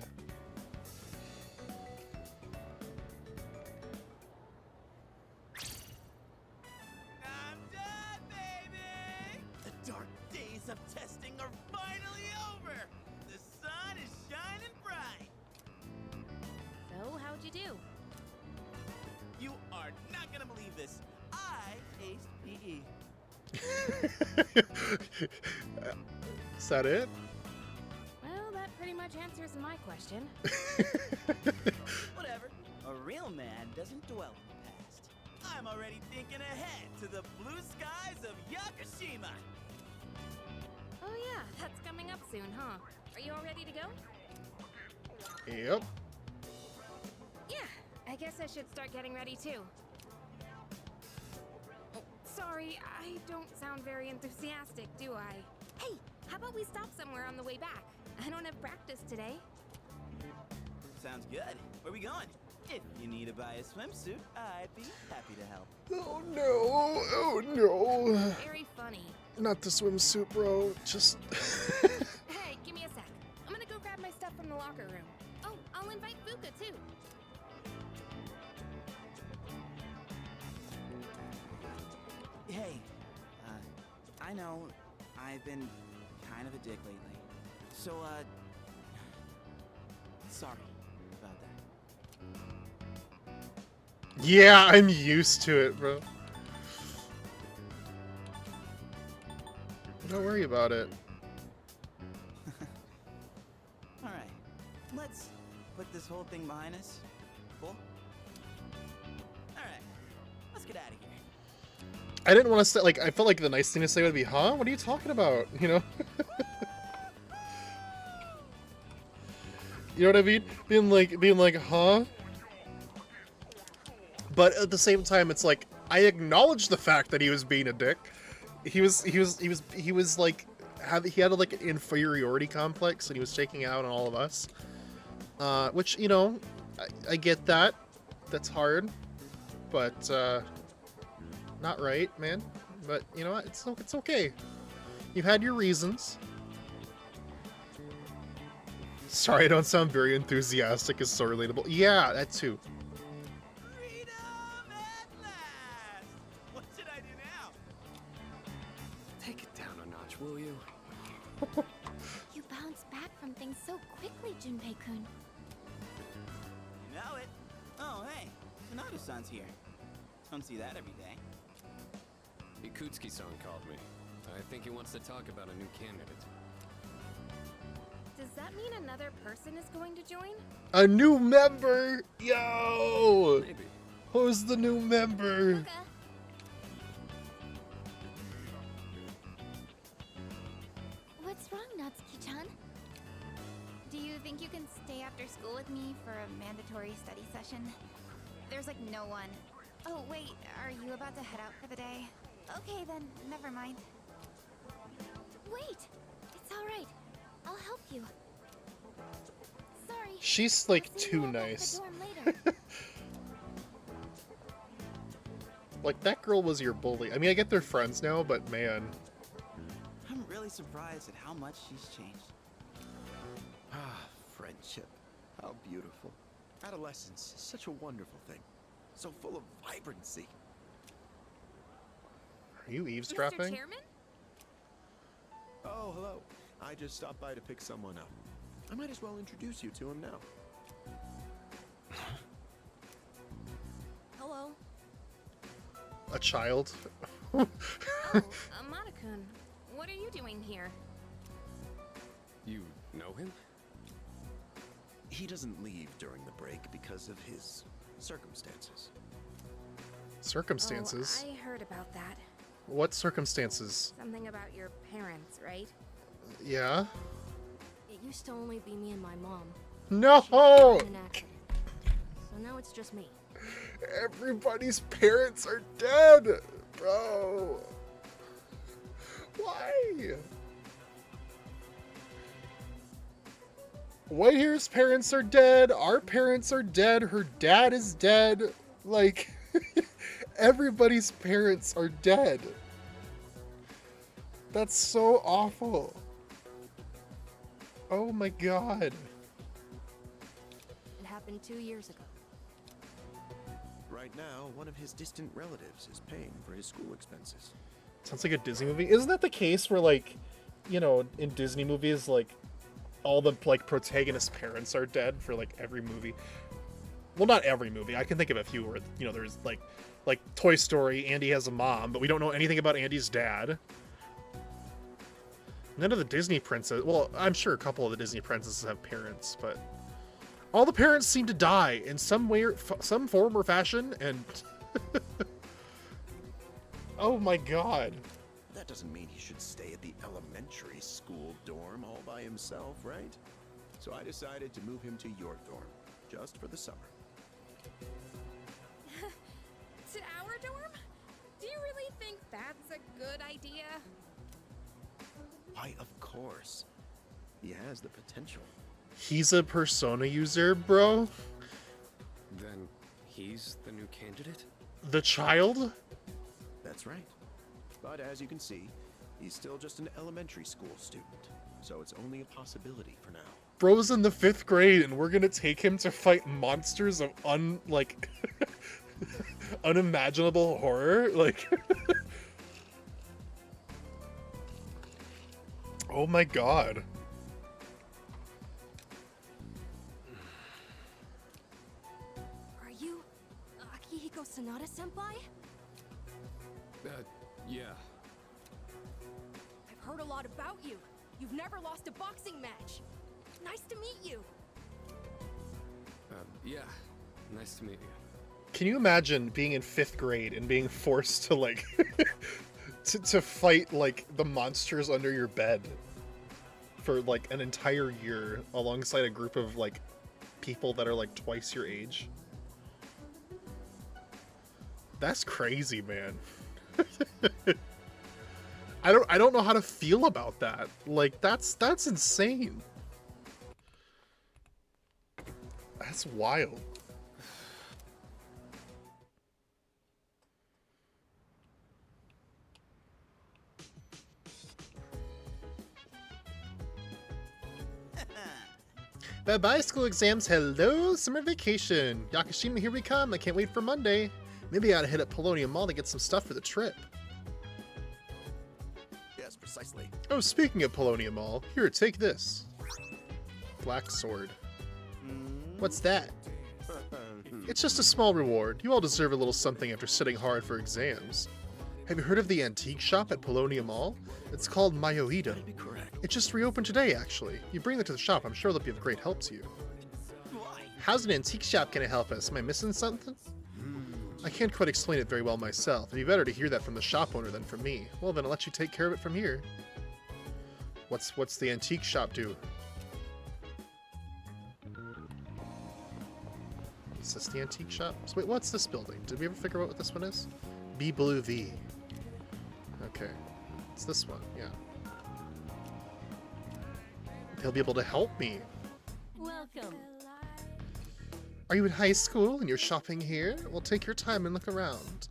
The dark days of testing are finally over! The sun is shining bright! So, how'd you do? You are not gonna believe this. I aced PE. Is that it? Well, that pretty much answers my question. Whatever. A real man doesn't dwell on the past. I'm already thinking ahead to the blue skies of Yakushima. Oh yeah, that's coming up soon, huh? Are you all ready to go? Yep. Yeah, I guess I should start getting ready too. Sorry, I don't sound very enthusiastic, do I? Hey, how about we stop somewhere on the way back? I don't have practice today. Sounds good. Where we going? If you need to buy a swimsuit, I'd be happy to help. Oh no! Oh no! Very funny. Not the swimsuit, bro. Just. Hey, give me a sec. I'm gonna go grab my stuff from the locker room. Oh, I'll invite Fuka too. Hey, I know I've been kind of a dick lately. So, sorry about that. Yeah, I'm used to it, bro. Don't worry about it. Alright, let's put this whole thing behind us. Cool? Alright, let's get out of here. I didn't want to say, like, I felt like the nice thing to say would be, huh? What are you talking about? You know? You know what I mean? Being like, huh? But at the same time, it's like, I acknowledge the fact that he was being a dick. He was like, he had like an inferiority complex, and he was taking out on all of us. Which, you know, I get that. That's hard. But, not right, man. But, you know what? It's okay. You've had your reasons. Sorry, I don't sound very enthusiastic. It's so relatable. Yeah, that too. What should I do now? Take it down a notch, will you? You bounce back from things so quickly, Junpei-kun. You know it. Oh, hey, Sanada-san's here. Don't see that every day. Ikutsuki-san called me. I think he wants to talk about a new candidate. Does that mean another person is going to join? A new member! Yo! Maybe. Who's the new member? Fuka. What's wrong, Natsuki-chan? Do you think you can stay after school with me for a mandatory study session? There's like no one. Oh, wait, are you about to head out for the day? Okay, then, never mind. Wait! It's alright. I'll help you. Sorry. She's like I'll see too you all back at the nice. dorm later. Like, that girl was your bully. I mean, I get they're friends now, but man. I'm really surprised at how much she's changed. Ah, friendship. How beautiful. Adolescence is such a wonderful thing. So full of vibrancy. Are you eavesdropping? Mr. Chairman? Oh, hello. I just stopped by to pick someone up. I might as well introduce you to him now. Hello. A child? Amada-kun, what are you doing here? You know him? He doesn't leave during the break because of his circumstances. Circumstances? Oh, I heard about that. What circumstances? Something about your parents, right? Yeah? It used to only be me and my mom. No! So now it's just me. Everybody's parents are dead! Bro! Why? Whitehair's parents are dead, our parents are dead, her dad is dead. Like, everybody's parents are dead. That's so awful. Oh my god. It happened 2 years ago. Right now, one of his distant relatives is paying for his school expenses. Sounds like a Disney movie. Isn't that the case where, like, you know, in Disney movies, like, all the, like, protagonist parents are dead for, like, every movie? Well, not every movie. I can think of a few where, you know, there's, like Toy Story, Andy has a mom, but we don't know anything about Andy's dad. None of the Disney princesses... Well, I'm sure a couple of the Disney princesses have parents, but... all the parents seem to die in some way, or some form or fashion, and... oh my god. That doesn't mean he should stay at the elementary school dorm all by himself, right? So I decided to move him to your dorm, just for the summer. To our dorm? Do you really think that's a good idea? Why, of course. He has the potential. He's a Persona user, bro? Then he's the new candidate? The child? That's right. But as you can see, he's still just an elementary school student. So it's only a possibility for now. Bro's in the 5th grade, and we're gonna take him to fight monsters of unimaginable horror? Like... oh my god. Are you Akihiko Sanada-senpai? Yeah. I've heard a lot about you. You've never lost a boxing match. Nice to meet you. Yeah. Nice to meet you. Can you imagine being in 5th grade and being forced to, like, to fight, like, the monsters under your bed for, like, an entire year alongside a group of, like, people that are, like, twice your age? That's crazy, man. I don't know how to feel about that. Like, that's insane. That's wild. Bye-bye, school exams. Hello, summer vacation. Yakashima, here we come. I can't wait for Monday. Maybe I ought to hit up Polonium Mall to get some stuff for the trip. Yes, precisely. Oh, speaking of Polonium Mall, here, take this. Black sword. What's that? It's just a small reward. You all deserve a little something after studying hard for exams. Have you heard of the antique shop at Polonium Mall? It's called Mayoido. It just reopened today, actually. You bring it to the shop, I'm sure they'll be of great help to you. How's an antique shop gonna help us? Am I missing something? I can't quite explain it very well myself. It'd be better to hear that from the shop owner than from me. Well, then I'll let you take care of it from here. What's the antique shop do? Is this the antique shop? So wait, what's this building? Did we ever figure out what this one is? B Blue V. Okay. It's this one, yeah. They'll be able to help me. Welcome. Are you in high school and you're shopping here? Well, take your time and look around.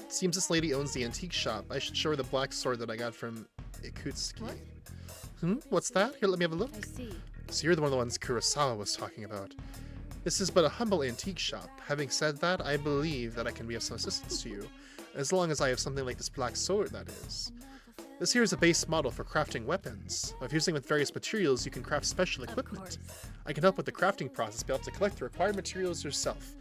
Seems this lady owns the antique shop. I should show her the black sword that I got from Ikutsuki. What's that? Here, let me have a look. I see. So you're the one of the ones Kurosawa was talking about. This is but a humble antique shop. Having said that, I believe that I can be of some assistance to you, as long as I have something like this black sword, that is. This here is a base model for crafting weapons. By fusing with various materials, you can craft special equipment. I can help with the crafting process, but you have to collect the required materials yourself.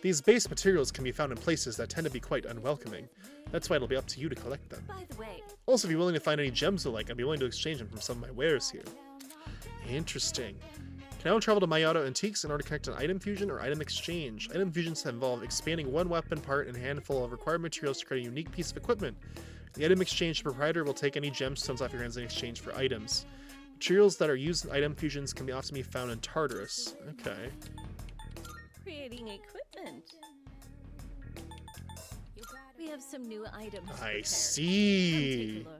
These base materials can be found in places that tend to be quite unwelcoming. That's why it'll be up to you to collect them. By the way, Also, if you're willing to find any gems you like, I'd be willing to exchange them from some of my wares here. Interesting. Can I travel to Mayato Antiques in order to connect an item fusion or item exchange? Item fusions involve expanding one weapon part and a handful of required materials to create a unique piece of equipment. The item exchange, the proprietor will take any gemstones off your hands in exchange for items. Materials that are used in item fusions can often be found in Tartarus. Okay. Creating equipment. We have some new items. I prepared. see. Come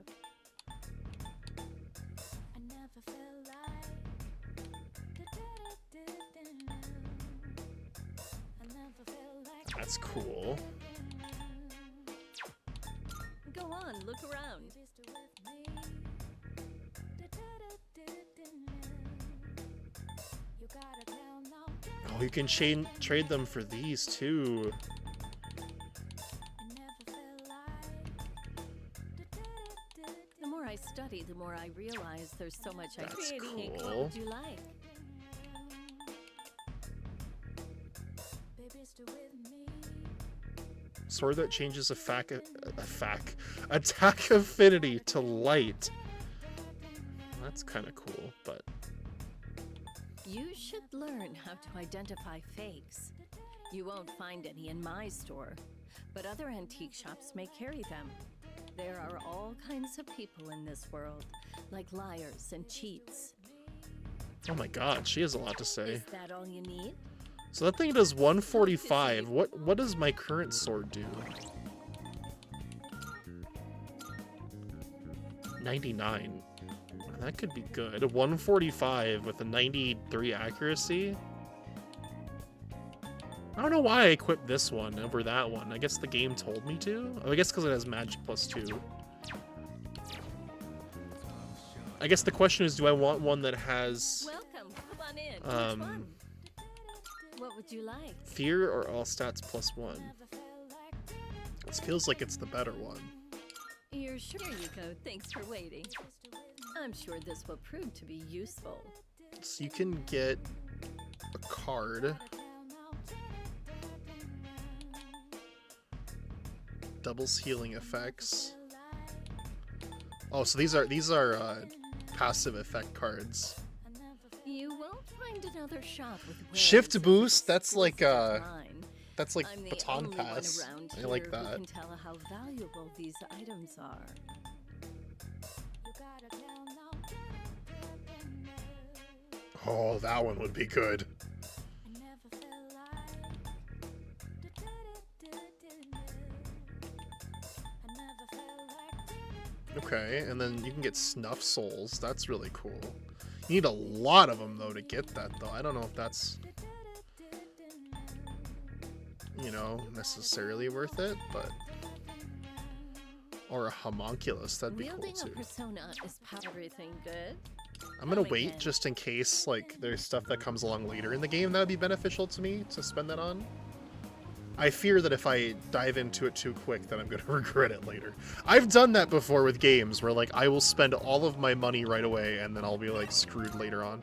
take a look. That's cool. Go on, look around. Oh, you can trade them for these too. The more I study, the more I realize there's so much That's I creating. What cool. would you like? Sword that changes attack affinity to light. That's kind of cool, but You should learn how to identify fakes. You won't find any in my store, but other antique shops may carry them. There are all kinds of people in this world, like liars and cheats. oh my god, she has a lot to say. Is that all you need? So that thing does 145. What does my current sword do? 99. That could be good. 145 with a 93 accuracy. I don't know why I equipped this one over that one. I guess the game told me to. Oh, I guess because it has magic +2. I guess the question is, do I want one that has Welcome. Come on in. Which one? What would you like? fear or all stats +1? This feels like it's the better one. You're sure you go. Thanks for waiting. I'm sure this will prove to be useful. So you can get a card. Doubles healing effects. Oh, so these are passive effect cards. You won't find another shop with Shift boost. That's like mine. that's like I'm the baton only one pass. around I like here that. Who can tell how valuable these items are. Oh, that one would be good. Okay, and then you can get snuff souls. That's really cool. You need a lot of them though to get that though. I don't know if that's, you know, necessarily worth it, but or a homunculus, that'd be cool Wielding too. a persona is everything good. I'm gonna wait just in case like there's stuff that comes along later in the game that would be beneficial to me to spend that on. I fear that if I dive into it too quick, then I'm gonna regret it later. I've done that before with games where like I will spend all of my money right away and then I'll be like screwed later on.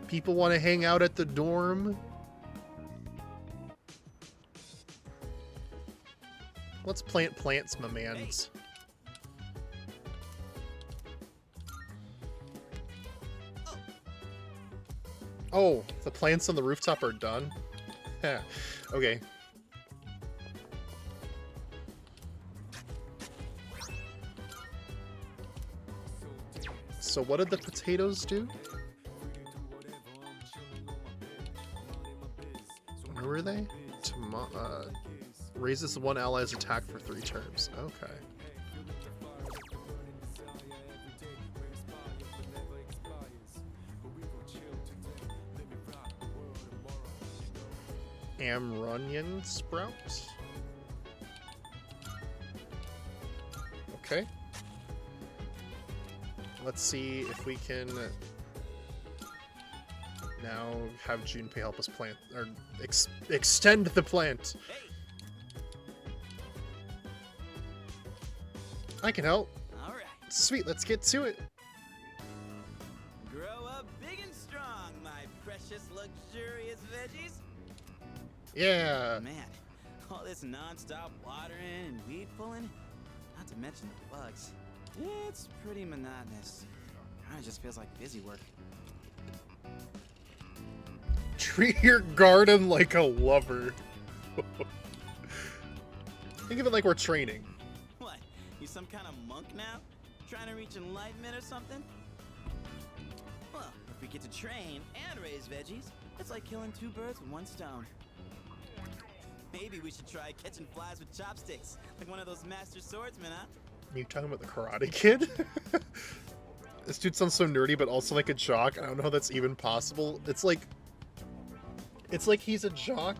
People want to hang out at the dorm. Let's plant plants, my mans. Oh, the plants on the rooftop are done? Yeah, okay. So what did the potatoes do? Where were they? Raises one ally's attack for 3 turns. Okay. Amrunion sprout. Okay. Let's see if we can now have Junpei help us plant, or extend the plant. I can help. All right. Sweet, let's get to it. Grow up big and strong, my precious luxurious veggies. Yeah. Man, all this non-stop watering and weed pulling, not to mention the bugs. It's pretty monotonous. Kinda just feels like busy work. Treat your garden like a lover. Think of it like we're training. What? You some kind of monk now? Trying to reach enlightenment or something? Well, if we get to train and raise veggies, it's like killing two birds with one stone. Maybe we should try catching flies with chopsticks, like one of those master swordsmen, huh? Are you talking about the Karate Kid? This dude sounds so nerdy, but also like a jock. I don't know how that's even possible. It's like he's a jock.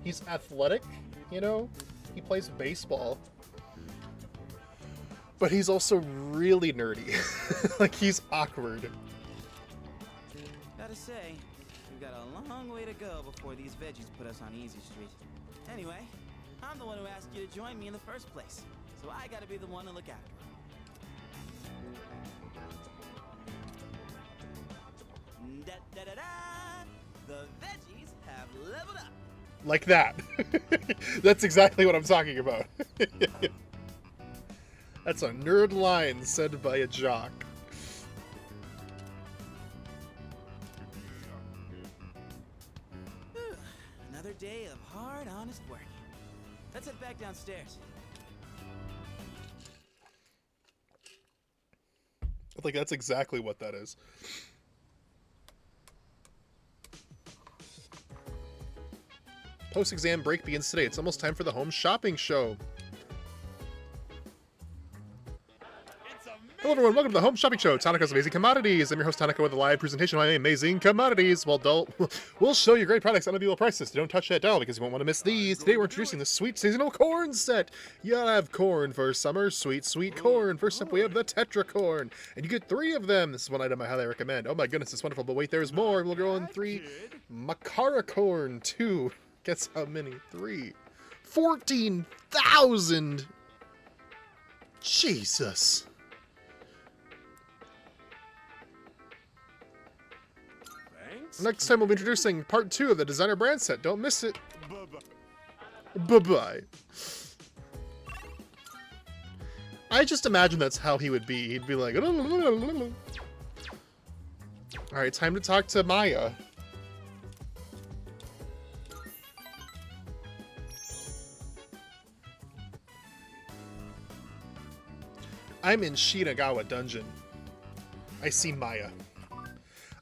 He's athletic, you know? He plays baseball. But he's also really nerdy. Like, he's awkward. Gotta say, we've got a long way to go before these veggies put us on easy street. Anyway, I'm the one who asked you to join me in the first place, so I gotta be the one to look after them. Da-da-da-da! The veggies have leveled up! Like that. That's exactly what I'm talking about. That's a nerd line said by a jock. Another day of hard, honest work. Let's head back downstairs. Like, that's exactly what that is. Post-exam break begins today. It's almost time for the home shopping show. Hello everyone, welcome to the Home Shopping Show, Tanaka's Amazing Commodities. I'm your host Tanaka with a live presentation of my amazing commodities. We'll show you great products at unbeatable prices. Don't touch that dial because you won't want to miss these. Today we're introducing the sweet seasonal corn set. You gotta have corn for summer, sweet, sweet corn. First up we have the Tetra corn, and you get 3 of them. This is one item I highly recommend. Oh my goodness, it's wonderful, but wait, there's more. We'll go on 3. Makara corn, 2. Guess how many? 3. 14,000! Jesus. Next time we'll be introducing part 2 of the designer brand set. Don't miss it. Bye-bye. I just imagine that's how he would be. He'd be like... Alright, time to talk to Maya. I'm in Shinagawa Dungeon. I see Maya.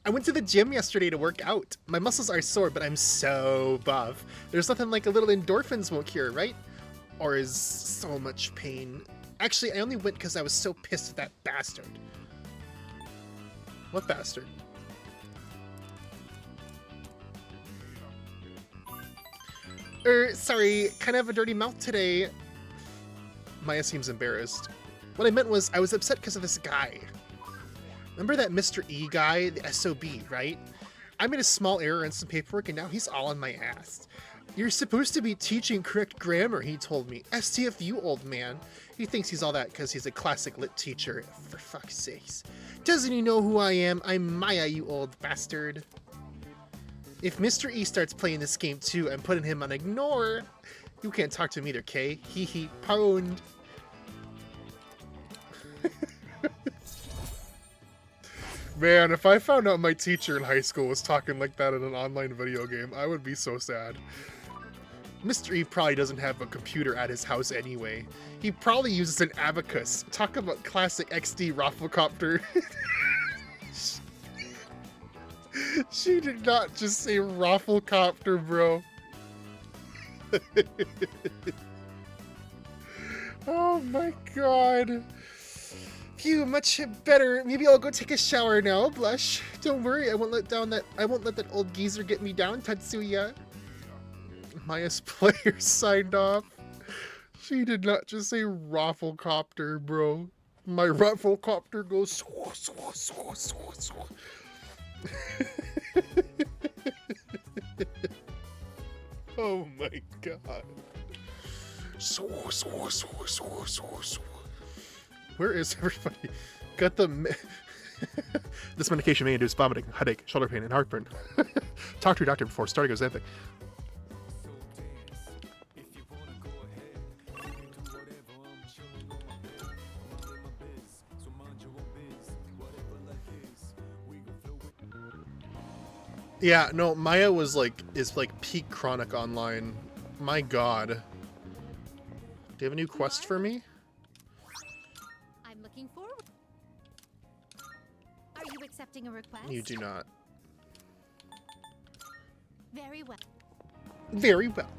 I went to the gym yesterday to work out. My muscles are sore, but I'm so buff. There's nothing like a little endorphins won't cure, right? Or is so much pain. Actually, I only went because I was so pissed at that bastard. What bastard? Sorry, kind of have a dirty mouth today. Maya seems embarrassed. What I meant was, I was upset because of this guy. Remember that Mr. E guy, the SOB, right? I made a small error in some paperwork and now he's all on my ass. You're supposed to be teaching correct grammar, he told me. STFU, old man. He thinks he's all that because he's a classic lit teacher. For fuck's sakes. Doesn't he know who I am? I'm Maya, you old bastard. If Mr. E starts playing this game too, I'm putting him on ignore. You can't talk to him either, Kay. Hee hee, pwned. Man, if I found out my teacher in high school was talking like that in an online video game, I would be so sad. Mr. E probably doesn't have a computer at his house anyway. He probably uses an abacus. Talk about classic XD Rafflecopter. She did not just say Rafflecopter, bro. Oh my god. Phew, much better. Maybe I'll go take a shower now. Blush. Don't worry, I won't let that old geezer get me down, Tatsuya. Maya's player signed off. She did not just say Rafflecopter, bro. My Rafflecopter goes. Oh my god. Where is everybody? Got the. This medication may induce vomiting, headache, shoulder pain, and heartburn. Talk to your doctor before starting Ozempic. Yeah, no, Maya was like, is like peak chronic online. My god. Do you have a new quest for me? I'm looking forward. Are you accepting a request? You do not. Very well. Very well.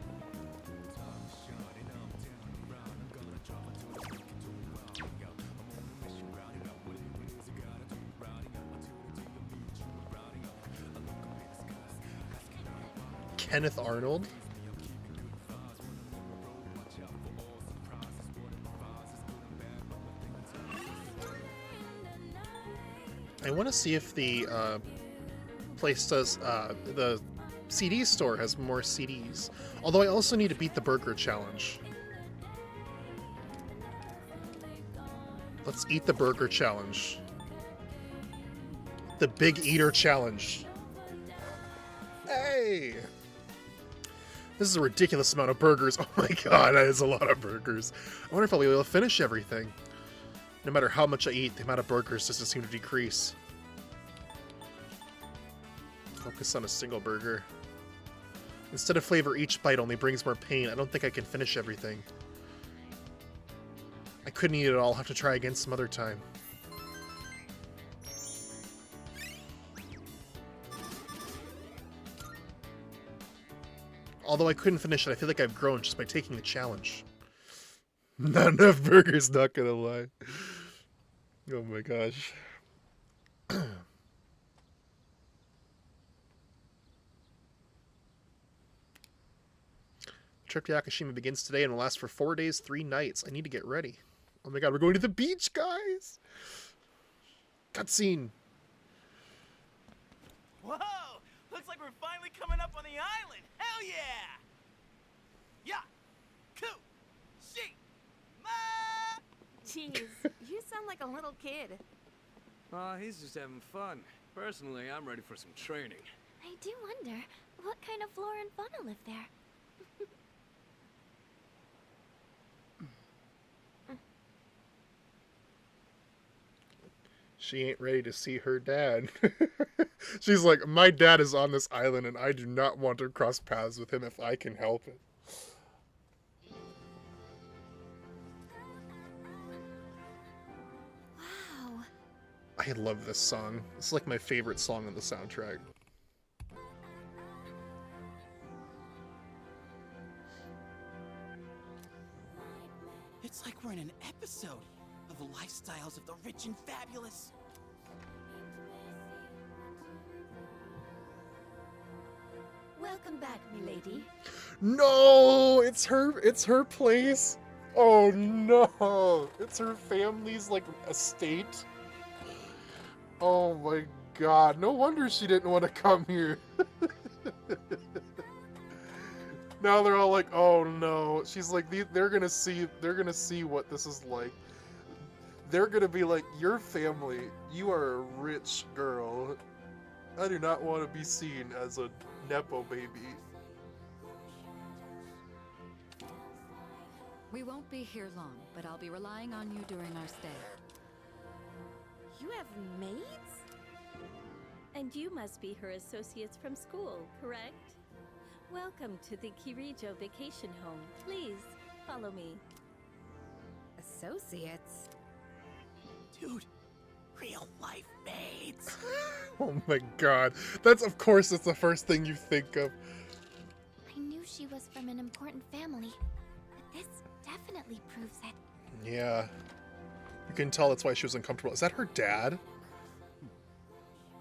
Kenneth Arnold? I want to see if the place does, the CD store has more CDs. Although I also need to beat the burger challenge. Let's eat the burger challenge. The Big Eater challenge. Hey! This is a ridiculous amount of burgers. Oh my god, that is a lot of burgers. I wonder if I'll be able to finish everything. No matter how much I eat, the amount of burgers doesn't seem to decrease. Focus on a single burger. Instead of flavor, each bite only brings more pain. I don't think I can finish everything. I couldn't eat it all. I'll have to try again some other time. Although I couldn't finish it, I feel like I've grown just by taking the challenge. Not enough burgers, not gonna lie. Oh my gosh. Trip to Yakushima begins today and will last for 4 days, 3 nights. I need to get ready. Oh my god, we're going to the beach, guys! Cutscene. Whoa! Looks like we're finally coming up on the island! Hell yeah! Yeah! Coo! She! Ma! Jeez, you sound like a little kid. Aw, he's just having fun. Personally, I'm ready for some training. I do wonder, what kind of flora and fauna live there? She ain't ready to see her dad. She's like, my dad is on this island and I do not want to cross paths with him if I can help it. Wow. I love this song. It's like my favorite song on the soundtrack. It's like we're in an episode of the lifestyles of the rich and fabulous. Welcome back, milady. No, it's her place. Oh no, it's her family's like estate. Oh my god, no wonder she didn't want to come here. Now they're all like, oh no. She's like, they're gonna see what this is like. They're gonna be like, your family, you are a rich girl. I do not want to be seen as a Nepo baby. We won't be here long, but I'll be relying on you during our stay. You have maids? And you must be her associates from school, correct? Welcome to the Kirijo Vacation Home. Please, follow me. Associates? Dude, real life maids. Oh my god. Of course it's the first thing you think of. I knew she was from an important family, but this definitely proves it. Yeah. You can tell that's why she was uncomfortable. Is that her dad?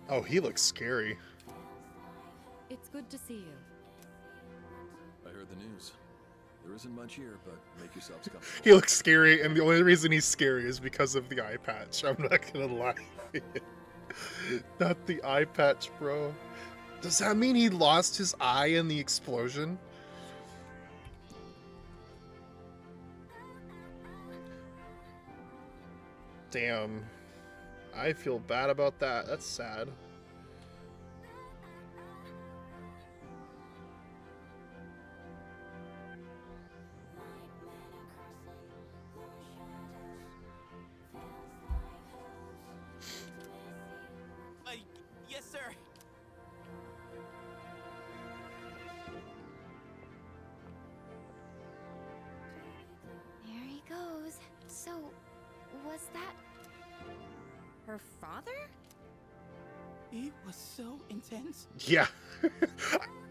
Oh, he looks scary. It's good to see you. I heard the news. There isn't much here, but make yourselves comfortable. He looks scary, and the only reason he's scary is because of the eye patch. I'm not gonna lie. Not the eye patch, bro. Does that mean he lost his eye in the explosion? Damn. I feel bad about that. That's sad. Yes, sir. There he goes. So, was that her father? It was so intense. Yeah.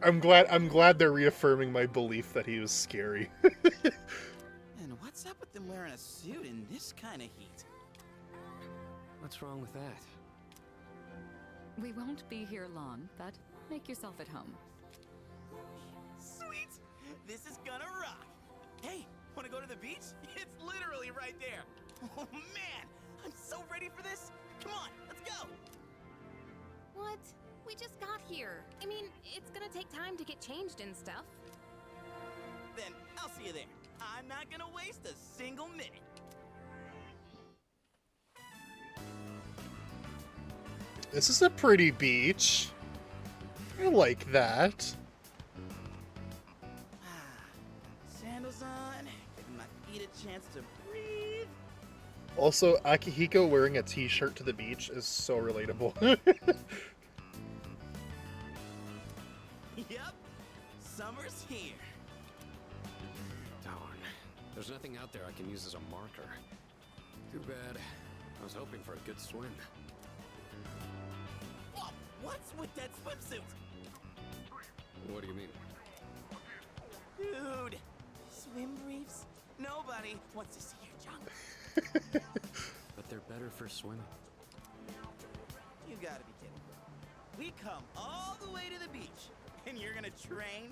I'm glad they're reaffirming my belief that he was scary. And what's up with them wearing a suit in this kind of heat? What's wrong with that? We won't be here long, but make yourself at home. Sweet! This is gonna rock! Hey, wanna go to the beach? It's literally right there! Oh man! I'm so ready for this! Come on, let's go! What? We just got here. I mean, it's gonna take time to get changed and stuff. Then I'll see you there. I'm not gonna waste a single minute. This is a pretty beach. I like that. Sandals on, giving my feet a chance to breathe. Also, Akihiko wearing a t-shirt to the beach is so relatable. Yep, summer's here. Darn. There's nothing out there I can use as a marker. Too bad. I was hoping for a good swim. Whoa, what's with that swimsuit? What do you mean? Dude, swim briefs? Nobody wants to see your junk. But they're better for swimming. You gotta be kidding. We come all the way to the beach, and you're gonna train?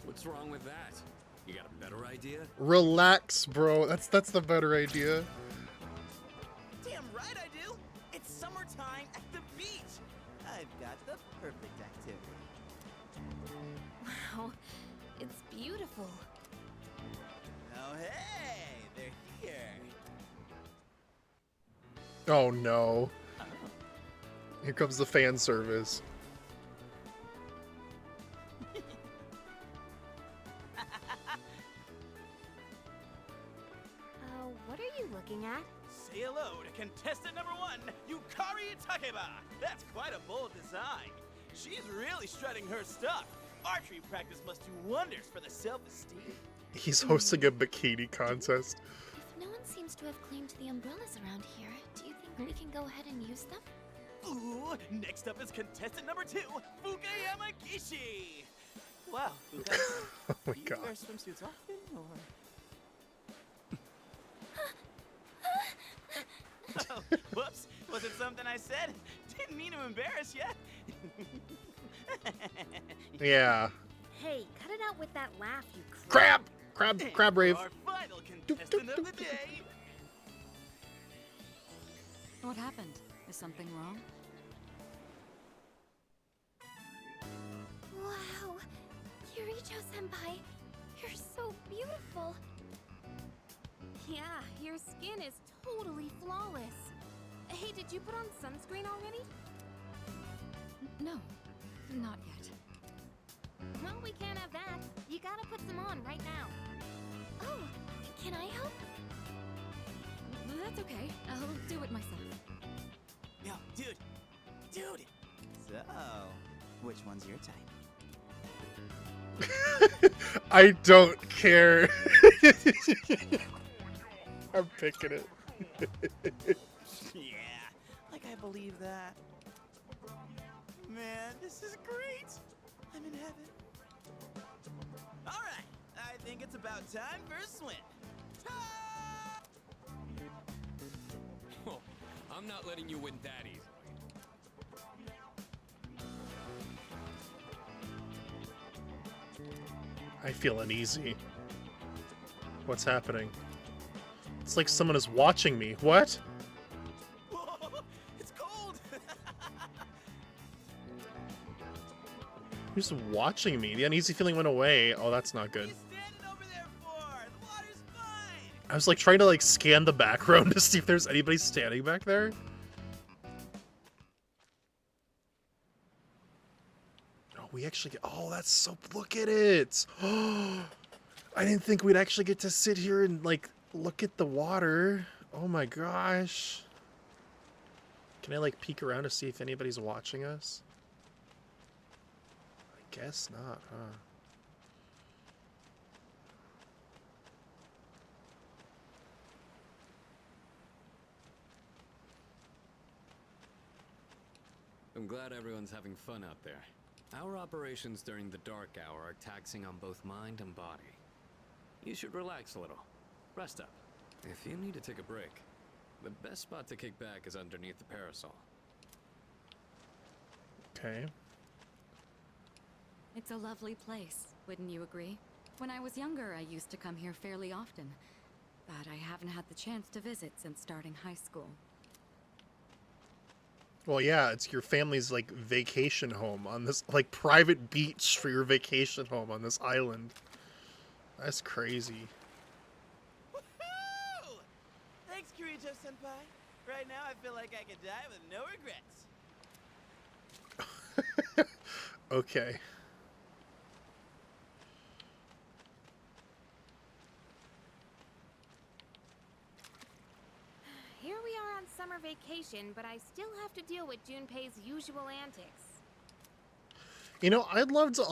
What's wrong with that? You got a better idea? Relax, bro. That's the better idea. Damn right I do! It's summertime at the beach! I've got the perfect activity. Wow, it's beautiful. Oh hey, they're here. Oh no. Here comes the fan service. What are you looking at? Say hello to contestant number 1, Yukari Takeba. That's quite a bold design. She's really strutting her stuff. Archery practice must do wonders for the self-esteem. He's hosting a bikini contest. If no one seems to have claimed the umbrellas around here, do you think we can go ahead and use them? Ooh, next up is contestant number 2, Fukayama Gishi. Wow, Fukayama. Oh my Do you god. wear swimsuits often, or? Oh, whoops, was it something I said? Didn't mean to embarrass you. Yeah. Hey, cut it out with that laugh, you Crab rave. Our final contestant of the day. What happened? Is something wrong? Wow, Yuricho-senpai, you're so beautiful. Yeah, your skin is totally flawless. Hey, did you put on sunscreen already? No, not yet. Well, we can't have that. You gotta put some on right now. Oh, can I help? That's okay. I'll do it myself. Yo, dude. So, which one's your type? I don't care. I'm picking it. Yeah, like I believe that. Man, this is great. I'm in heaven. All right, I think it's about time for a swim. Oh, I'm not letting you win that easy. I feel uneasy. What's happening? It's like someone is watching me. What? Whoa, it's cold. Who's watching me? The uneasy feeling went away. Oh, that's not good. I was like trying to like scan the background to see if there's anybody standing back there. Oh, we actually get, oh, that's so, look at it. Oh, I didn't think we'd actually get to sit here and like look at the water. Oh my gosh. Can I like peek around to see if anybody's watching us? I guess not, huh? I'm glad everyone's having fun out there. Our operations during the dark hour are taxing on both mind and body. You should relax a little. Rest up. If you need to take a break, the best spot to kick back is underneath the parasol. Okay. It's a lovely place, wouldn't you agree? When I was younger, I used to come here fairly often, but I haven't had the chance to visit since starting high school. Well, yeah, it's your family's like vacation home on this like private beach for your vacation home on this island. That's crazy. Woohoo! Thanks, Kirito-senpai. Right now, I feel like I could die with no regrets. Okay. Here we are on summer vacation, but I still have to deal with Junpei's usual antics. You know, I'd love to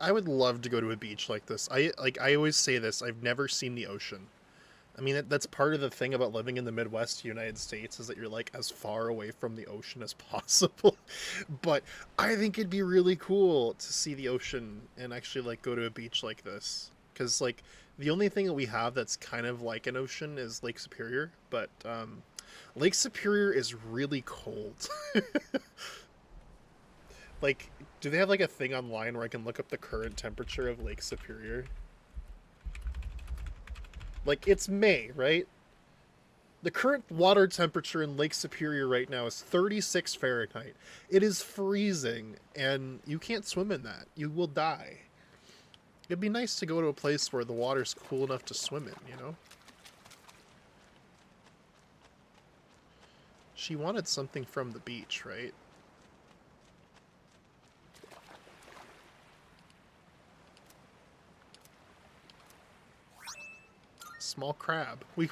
I would love to go to a beach like this. I always say this, I've never seen the ocean. I mean, that's part of the thing about living in the Midwest United States is that you're like as far away from the ocean as possible. But I think it'd be really cool to see the ocean and actually like go to a beach like this. Cause like the only thing that we have that's kind of like an ocean is Lake Superior, but Lake Superior is really cold. Like, do they have like a thing online where I can look up the current temperature of Lake Superior? Like, it's May, right? The current water temperature in Lake Superior right now is 36 Fahrenheit. It is freezing, and you can't swim in that. You will die. It'd be nice to go to a place where the water's cool enough to swim in, you know? She wanted something from the beach, right? Small crab. We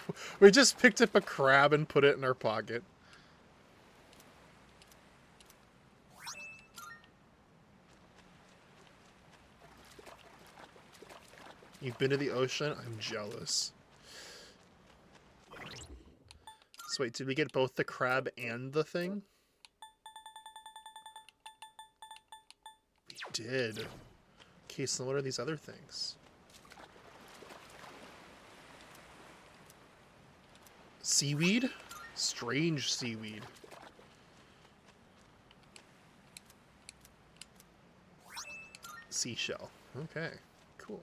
just picked up a crab and put it in our pocket. You've been to the ocean? I'm jealous. So wait, did we get both the crab and the thing? We did. Okay, so what are these other things? Seaweed? Strange seaweed. Seashell. Okay, cool.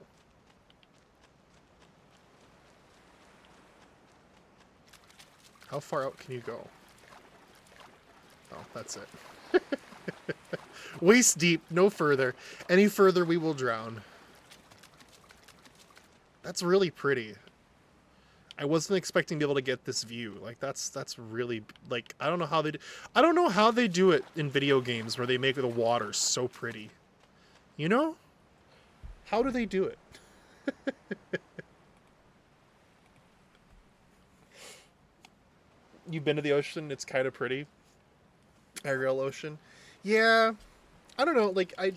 How far out can you go? Oh, that's it. Waist deep, no further. Any further, we will drown. That's really pretty. I wasn't expecting to be able to get this view. Like that's really like I don't know how they do it in video games where they make the water so pretty. You know? How do they do it? You've been to the ocean? It's kind of pretty. Ariel Ocean. Yeah. I don't know, like I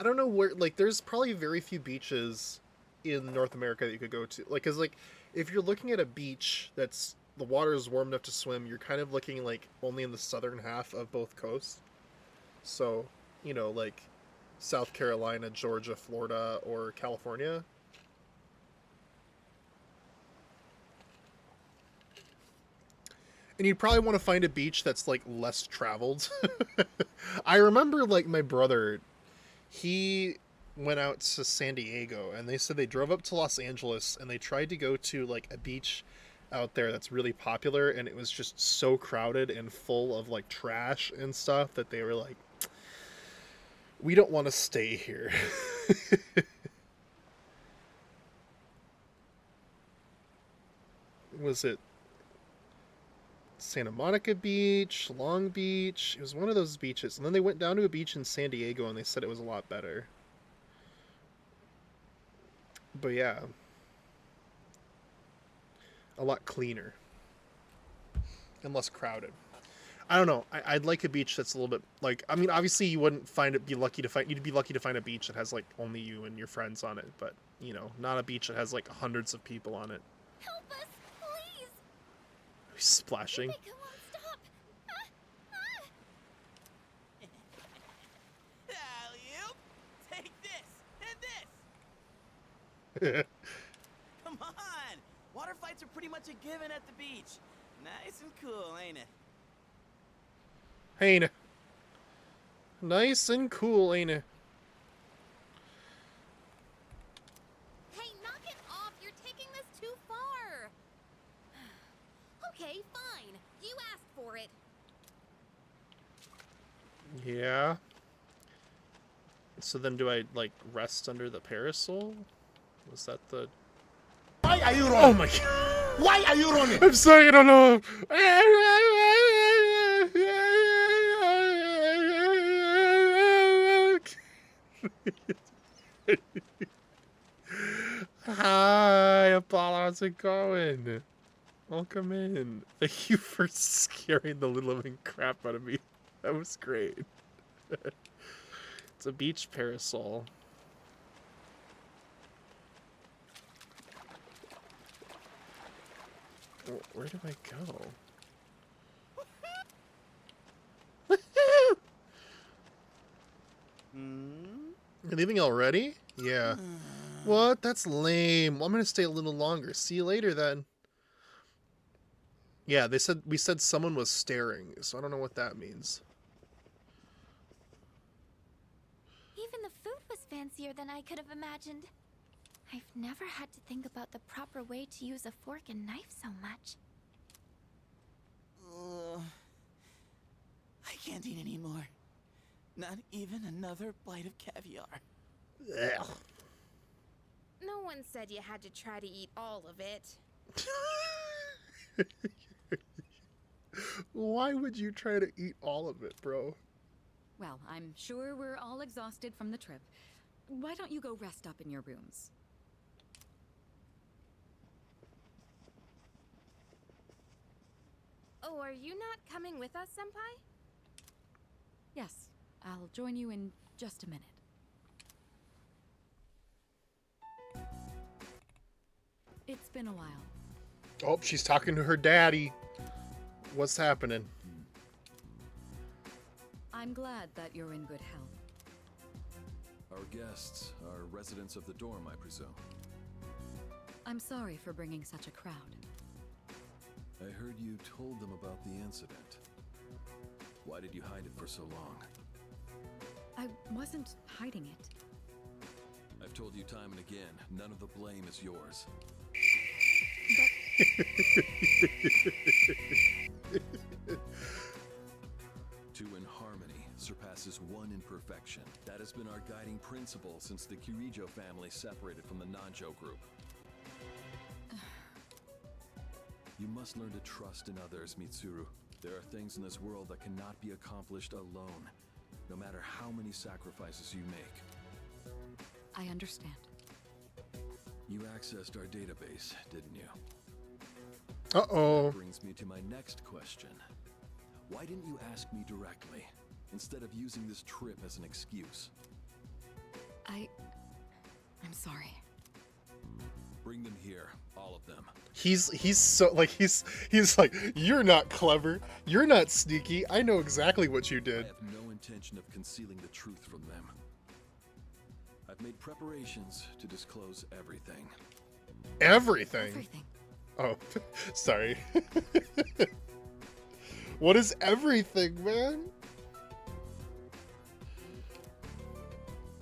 don't know where, like there's probably very few beaches in North America that you could go to. Like cuz like if you're looking at a beach that's the water is warm enough to swim, you're kind of looking like only in the southern half of both coasts. So, you know, like South Carolina, Georgia, Florida, or California. And you'd probably want to find a beach that's like less traveled. I remember like my brother, he went out to San Diego, and they said they drove up to Los Angeles and they tried to go to like a beach out there that's really popular, and it was just so crowded and full of like trash and stuff that they were like, we don't want to stay here. Was it Santa Monica Beach, Long Beach? It was one of those beaches. And then they went down to a beach in San Diego and they said it was a lot better. But yeah. A lot cleaner. And less crowded. I don't know. I'd like a beach that's a little bit like, I mean, obviously you wouldn't you'd be lucky to find a beach that has like only you and your friends on it, but you know, not a beach that has like hundreds of people on it. Help us, please! He's splashing. Come on, stop! Alley-oop! Take this and this. Come on! Water fights are pretty much a given at the beach. Nice and cool, ain't it? Ain't it? Nice and cool, ain't it? Hey, knock it off! You're taking this too far! Okay, fine. You asked for it. Yeah. So then do I, like, rest under the parasol? Was that the... Why are you running? Oh my god! Why are you running? I'm sorry, I don't know. Hi, Apollo, how's it going? Welcome in. Thank you for scaring the living crap out of me. That was great. It's a beach parasol. Where do I go? You're leaving already? Yeah. What? That's lame. Well, I'm gonna stay a little longer. See you later then. Yeah, we said someone was staring, so I don't know what that means. Even the food was fancier than I could have imagined. I've never had to think about the proper way to use a fork and knife so much. I can't eat anymore. Not even another bite of caviar. Ugh. No one said you had to try to eat all of it. Why would you try to eat all of it, bro? Well, I'm sure we're all exhausted from the trip. Why don't you go rest up in your rooms? Oh, are you not coming with us, Senpai? Yes, I'll join you in just a minute. It's been a while. Oh, she's talking to her daddy. What's happening? I'm glad that you're in good health. Our guests are residents of the dorm, I presume. I'm sorry for bringing such a crowd. I heard you told them about the incident. Why did you hide it for so long? I wasn't hiding it. I've told you time and again, none of the blame is yours. Two in harmony surpasses one in perfection. That has been our guiding principle since the Kirijo family separated from the Nanjo group. You must learn to trust in others, Mitsuru. There are things in this world that cannot be accomplished alone, no matter how many sacrifices you make. I understand. You accessed our database, didn't you? Uh-oh. That brings me to my next question. Why didn't you ask me directly, instead of using this trip as an excuse? I'm sorry. Bring them here, all of them. He's so like he's like, you're not clever, you're not sneaky, I know exactly what you did. I have no intention of concealing the truth from them. I've made preparations to disclose everything. Everything? Everything. Oh, sorry. What is everything, man?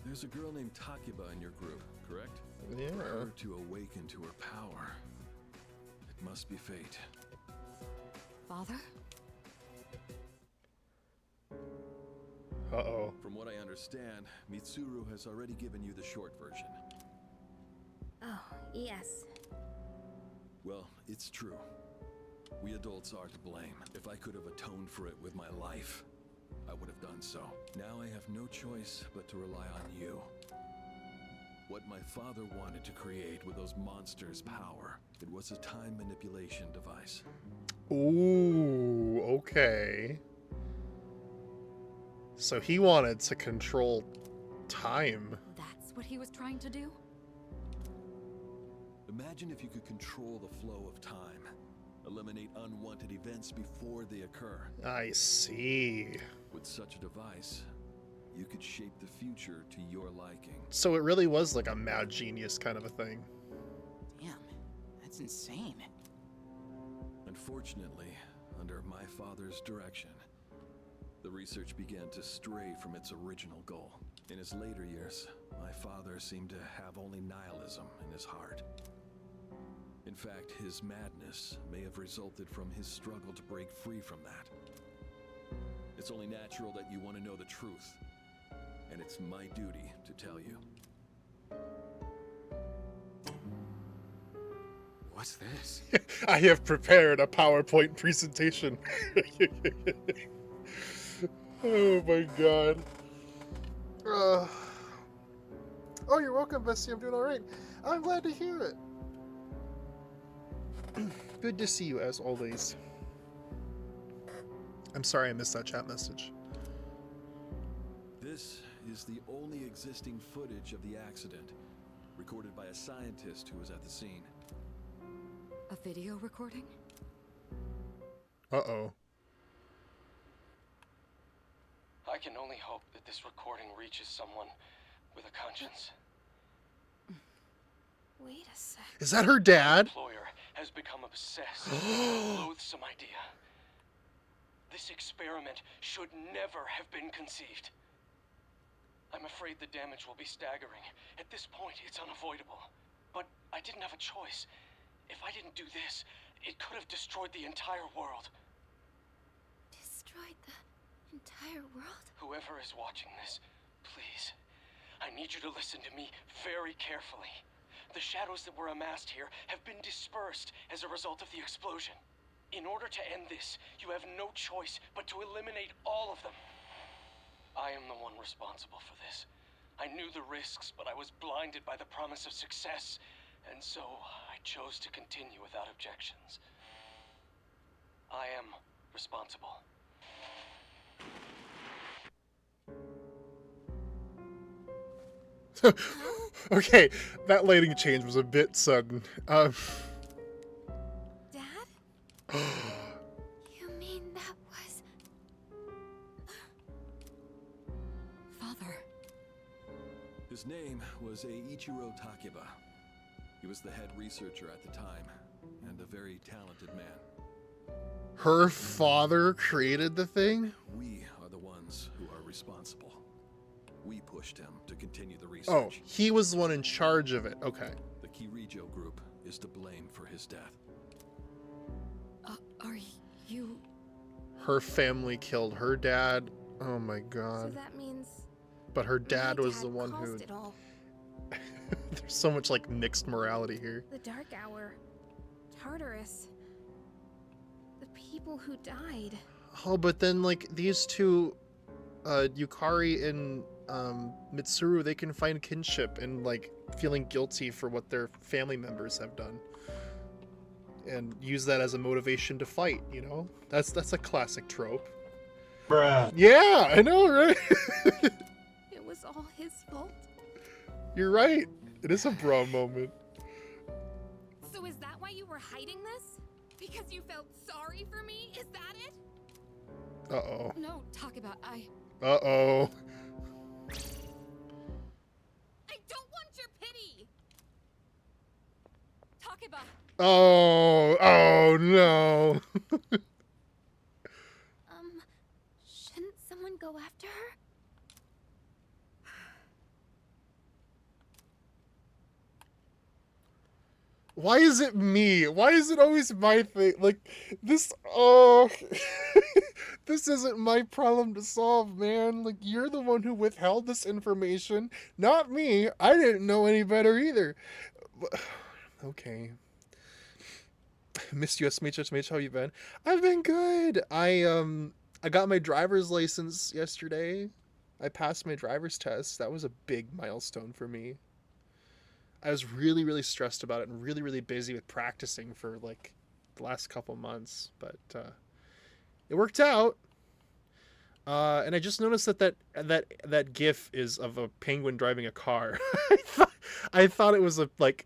There's There's a girl named Takiba in your group, correct? Yeah. For her to awaken to her power. It must be fate. Father? Uh-oh. From what I understand, Mitsuru has already given you the short version. Oh, yes. Well, it's true. We adults are to blame. If I could have atoned for it with my life, I would have done so. Now I have no choice but to rely on you. What my father wanted to create with those monsters' power, it was a time manipulation device. Ooh, okay. So he wanted to control time. That's what he was trying to do? Imagine if you could control the flow of time. Eliminate unwanted events before they occur. I see. With such a device, you could shape the future to your liking. So it really was like a mad genius kind of a thing. Damn, that's insane. Unfortunately, under my father's direction, the research began to stray from its original goal. In his later years, my father seemed to have only nihilism in his heart. In fact, his madness may have resulted from his struggle to break free from that. It's only natural that you want to know the truth, and it's my duty to tell you. What's this? I have prepared a PowerPoint presentation. Oh my god. Oh, you're welcome, Bessie. I'm doing alright. I'm glad to hear it. Good to see you, as always. I'm sorry I missed that chat message. This is the only existing footage of the accident, recorded by a scientist who was at the scene. A video recording? Uh-oh. I can only hope that this recording reaches someone with a conscience. Wait a sec. Is that her dad? Employer has become obsessed with a loathsome idea. This experiment should never have been conceived. I'm afraid the damage will be staggering. At this point, it's unavoidable. But I didn't have a choice. If I didn't do this, it could have destroyed the entire world. Destroyed the entire world? Whoever is watching this, please, I need you to listen to me very carefully. The shadows that were amassed here have been dispersed as a result of the explosion. In order to end this, you have no choice but to eliminate all of them. I am the one responsible for this. I knew the risks, but I was blinded by the promise of success, and so I chose to continue without objections. I am responsible. Okay, that lighting change was a bit sudden. Dad? You mean that was... Father. His name was Eiichiro Takiba. He was the head researcher at the time, and a very talented man. Her father created the thing? We are the ones who are responsible. We pushed him to continue the research. Oh, he was the one in charge of it. Okay. The Kirijo group is to blame for his death. Are you... Her family killed her dad. Oh my god. So that means... But her dad my was dad the one who... caused it all. There's so much like mixed morality here. The Dark Hour. Tartarus. The people who died. Oh, but then like these two, Yukari and Mitsuru, they can find kinship and like feeling guilty for what their family members have done. And use that as a motivation to fight, you know? That's a classic trope. Bruh. Yeah, I know, right? It was all his fault. You're right. It is a bra moment. So is that why you were hiding this? Because you felt sorry for me? Is that it? Uh-oh. No, talk about Uh-oh. I don't want your pity! Takiba! Oh no. Shouldn't someone go after her? Why is it me? Why is it always my thing? Like, this, oh, this isn't my problem to solve, man. Like, you're the one who withheld this information, not me. I didn't know any better either. Okay. Missed you, SMH. How you been? I've been good. I got my driver's license yesterday. I passed my driver's test. That was a big milestone for me. I was really, really stressed about it and really, really busy with practicing for like the last couple months, but it worked out. And I just noticed that GIF is of a penguin driving a car. I thought it was like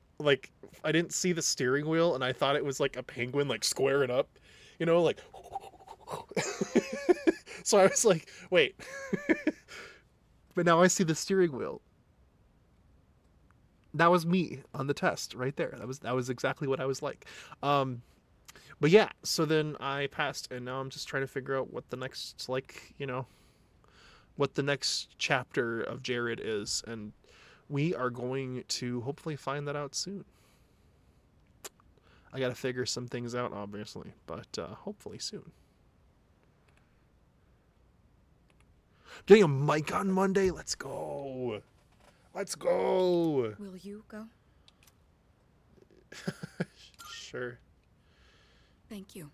I didn't see the steering wheel, and I thought it was like a penguin like squaring up, you know, like. So I was like, wait. But now I see the steering wheel. That was me on the test right there. That was exactly what I was like. But yeah, so then I passed, and now I'm just trying to figure out what the next, like, you know, what the next chapter of Jared is, and we are going to hopefully find that out soon. I gotta figure some things out, obviously, but hopefully soon. Getting a mic on Monday? Let's go. Let's go. Will you go? Sure. Thank you.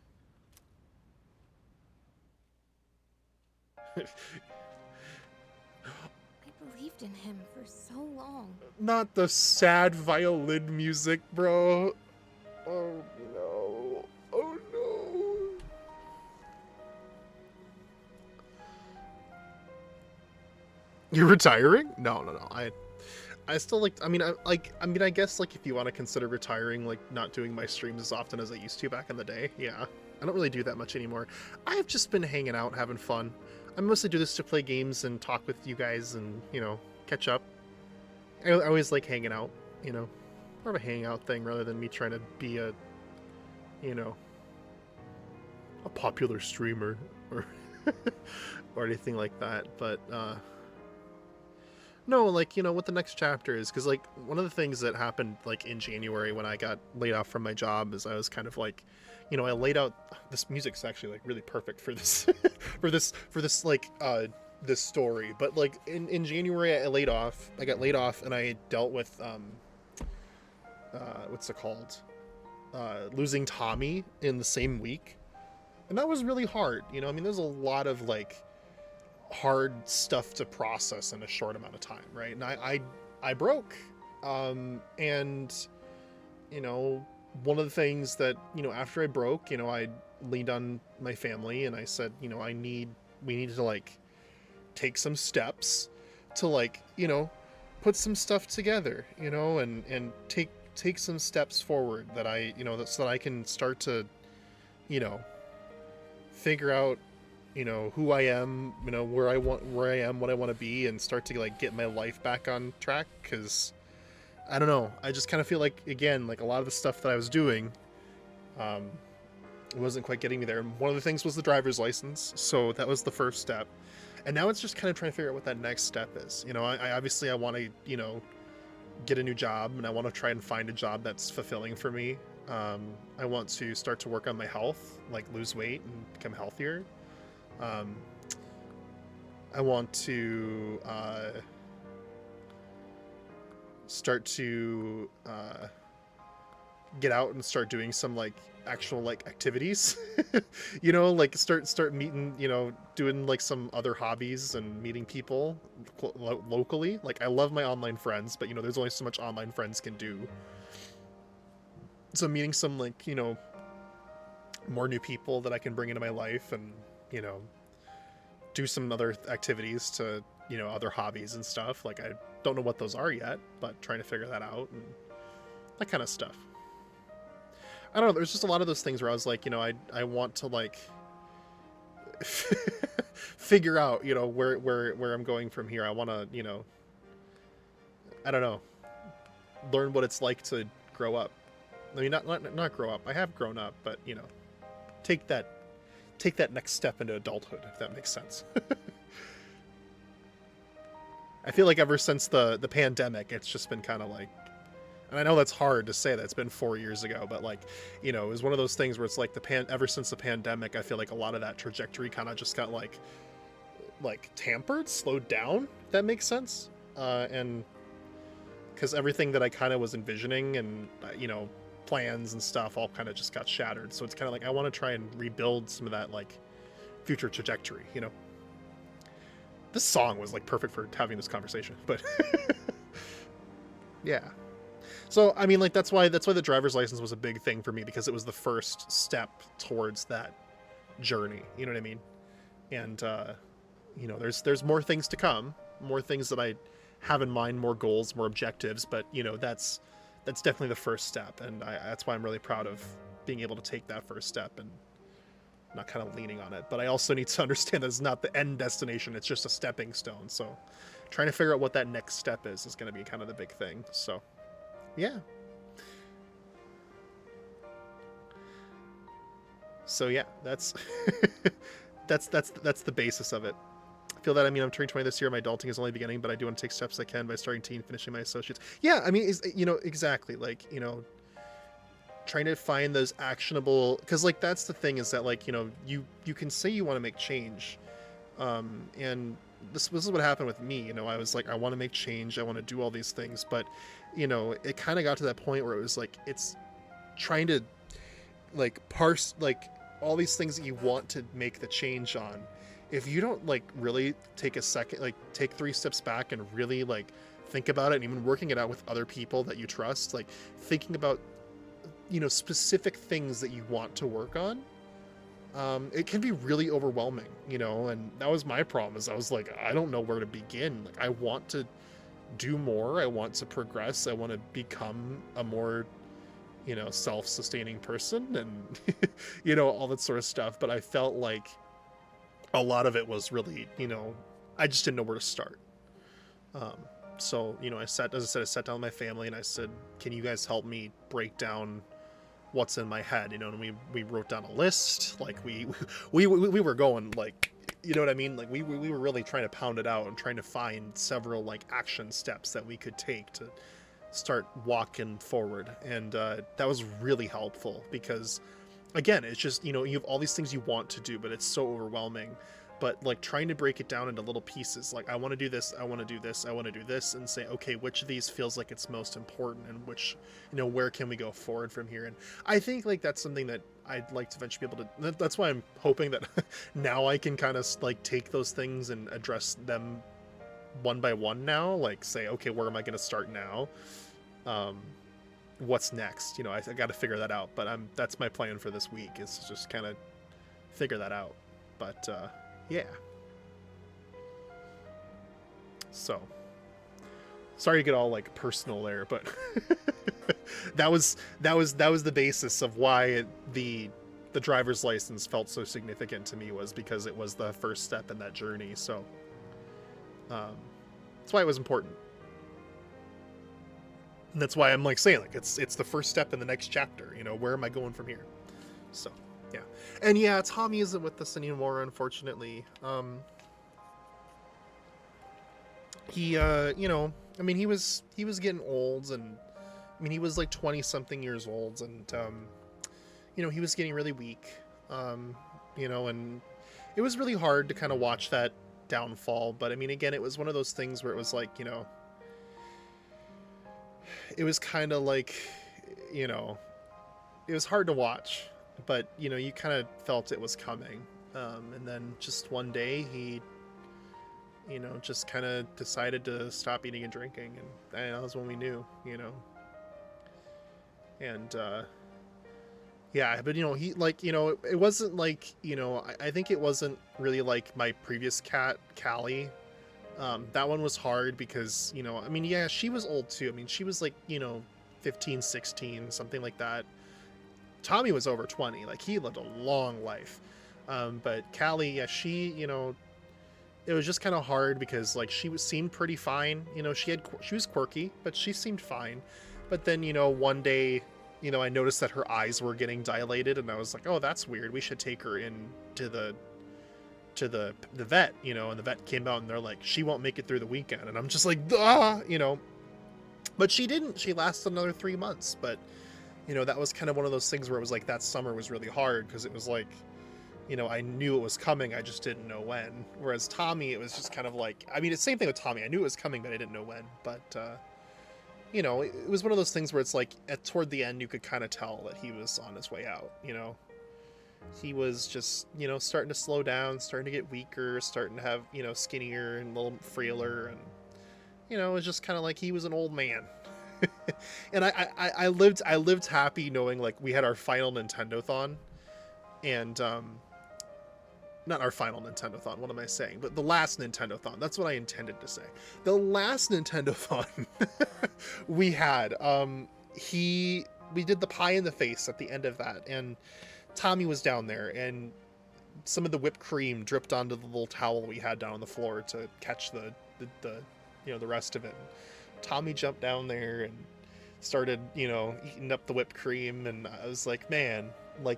I believed in him for so long. Not the sad violin music, bro. Oh no. Oh no. You're retiring? No. I still like. I guess like if you want to consider retiring, like not doing my streams as often as I used to back in the day. Yeah, I don't really do that much anymore. I've just been hanging out, having fun. I mostly do this to play games and talk with you guys and, you know, catch up. I always like hanging out, you know, more of a hangout thing rather than me trying to be a, you know, a popular streamer or or anything like that. But no, like, you know, what the next chapter is, because like one of the things that happened like in January when I got laid off from my job is I was kind of like, you know, I laid out this music's actually like really perfect for this for this like this story. But like in January I got laid off and I dealt with what's it called? Losing Tommy in the same week. And that was really hard, you know. I mean, there's a lot of like hard stuff to process in a short amount of time, right? And I broke, and you know, one of the things that, you know, after I broke, you know, I leaned on my family and I said, you know, we need to like take some steps to like, you know, put some stuff together, you know, and take some steps forward that I, you know, so that I can start to, you know, figure out, you know, who I am, you know, where I am, what I want to be, and start to like get my life back on track. Because I don't know, I just kind of feel like, again, like a lot of the stuff that I was doing wasn't quite getting me there. And one of the things was the driver's license, so that was the first step. And now it's just kind of trying to figure out what that next step is. You know, I obviously I want to, you know, get a new job, and I want to try and find a job that's fulfilling for me. I want to start to work on my health, like lose weight and become healthier. I want to start to get out and start doing some like actual like activities, you know, like start meeting, you know, doing like some other hobbies and meeting people locally. Like I love my online friends, but you know, there's only so much online friends can do. So meeting some like, you know, more new people that I can bring into my life and, you know, do some other activities to, you know, other hobbies and stuff. Like I don't know what those are yet, but trying to figure that out and that kind of stuff. I don't know, there's just a lot of those things where I was like, you know, I want to like figure out, you know, where I'm going from here. I want to, you know, I don't know, learn what it's like to grow up. I mean, not grow up. I have grown up, but you know, take that next step into adulthood, if that makes sense. I feel like ever since the pandemic, it's just been kind of like And I know that's hard to say, that's been 4 years ago, but like, you know, it was one of those things where it's like ever since the pandemic, I feel like a lot of that trajectory kind of just got like tampered, slowed down, if that makes sense. And because everything that I kind of was envisioning and, you know, plans and stuff all kind of just got shattered. So it's kind of like, I want to try and rebuild some of that like future trajectory, you know? This song was like perfect for having this conversation, but yeah. So, I mean, like, that's why the driver's license was a big thing for me, because it was the first step towards that journey. You know what I mean? And, you know, there's more things to come, more things that I have in mind, more goals, more objectives, but, you know, that's definitely the first step. And that's why I'm really proud of being able to take that first step and not kind of leaning on it. But I also need to understand that it's not the end destination. It's just a stepping stone. So trying to figure out what that next step is going to be kind of the big thing. So yeah. So yeah, that's that's the basis of it. I feel that, I mean, I'm turning 20 this year. My adulting is only beginning, but I do want to take steps I can by starting teen, finishing my associates. Yeah, I mean, you know, exactly. Like, you know, trying to find those actionable, because like that's the thing, is that like, you know, you can say you want to make change, and this is what happened with me. You know, I was like, I want to make change, I want to do all these things, but you know, it kind of got to that point where it was like, it's trying to like parse like all these things that you want to make the change on. If you don't like really take a second, like take 3 steps back and really like think about it, and even working it out with other people that you trust, like thinking about, you know, specific things that you want to work on, it can be really overwhelming, you know. And that was my problem, is I was like, I don't know where to begin. Like, I want to do more, I want to progress, I want to become a more, you know, self-sustaining person, and you know, all that sort of stuff. But I felt like a lot of it was really, you know, I just didn't know where to start. So, you know, I sat down with my family and I said, can you guys help me break down what's in my head? You know, and we wrote down a list. Like we were going, like, you know what I mean? Like we were really trying to pound it out and trying to find several like action steps that we could take to start walking forward. And that was really helpful, because again, it's just, you know, you have all these things you want to do, but it's so overwhelming. But like trying to break it down into little pieces, like I want to do this, I want to do this, I want to do this, and say, okay, which of these feels like it's most important, and which, you know, where can we go forward from here? And I think like that's something that I'd like to eventually be able to, that's why I'm hoping that now I can kind of like take those things and address them one by one now, like say, okay, where am I going to start now? What's next? You know, I got to figure that out, but that's my plan for this week, is to just kind of figure that out. But yeah. So, sorry to get all like personal there, but that was the basis of why the driver's license felt so significant to me, was because it was the first step in that journey. So, that's why it was important. And that's why I'm like saying, like, it's the first step in the next chapter, you know, where am I going from here? So, yeah. And yeah, Tommy isn't with us anymore, unfortunately. He, you know, I mean, he was getting old, and I mean, he was like 20 something years old, and, you know, he was getting really weak, you know, and it was really hard to kind of watch that downfall. But I mean, again, it was one of those things where it was like, you know, it was kind of like, you know, it was hard to watch, but, you know, you kind of felt it was coming. And then just one day he, you know, just kind of decided to stop eating and drinking. And that was when we knew, you know. And, yeah, but, you know, he, like, you know, it wasn't like, you know, I think it wasn't really like my previous cat, Callie. That one was hard because, you know, I mean, yeah, she was old too. I mean, she was like, you know, 15, 16, something like that. Tommy was over 20. Like, he lived a long life. But Callie, yeah, she, you know, it was just kind of hard because, like, seemed pretty fine. You know, she was quirky, but she seemed fine. But then, you know, one day, you know, I noticed that her eyes were getting dilated, and I was like, oh, that's weird. We should take her in to the vet, you know. And the vet came out and they're like, she won't make it through the weekend. And I'm just like, ah, you know. But she didn't. She lasted another 3 months. But, you know, that was kind of one of those things where it was like that summer was really hard because it was like, you know, I knew it was coming. I just didn't know when. Whereas Tommy, it was just kind of like, I mean, it's the same thing with Tommy. I knew it was coming, but I didn't know when. But, you know, it was one of those things where it's like toward the end, you could kind of tell that he was on his way out, you know. He was just, you know, starting to slow down, starting to get weaker, starting to have, you know, skinnier and a little frailer. And, you know, it was just kind of like he was an old man. And I lived happy knowing, like, we had our final Nintendo-thon. And, not our final Nintendo-thon, what am I saying? But the last Nintendo-thon, that's what I intended to say. The last Nintendo-thon we had, we did the pie in the face at the end of that, and Tommy was down there, and some of the whipped cream dripped onto the little towel we had down on the floor to catch the you know, the rest of it. Tommy jumped down there and started, you know, eating up the whipped cream, and I was like, man, like,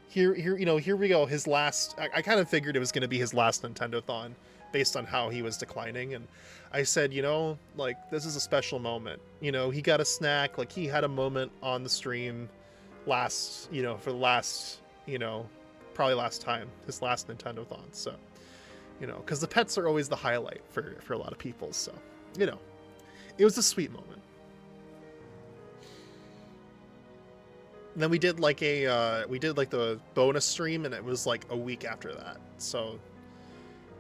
here, you know, here we go. His last, I kind of figured it was going to be his last Nintendo-thon based on how he was declining. And I said, you know, like, this is a special moment. You know, he got a snack. Like, he had a moment on the stream last, you know, for the last, you know, probably last time, his last Nintendo-thon. So, you know, because the pets are always the highlight for a lot of people. So, you know, it was a sweet moment. And then we did like the bonus stream, and it was like a week after that. So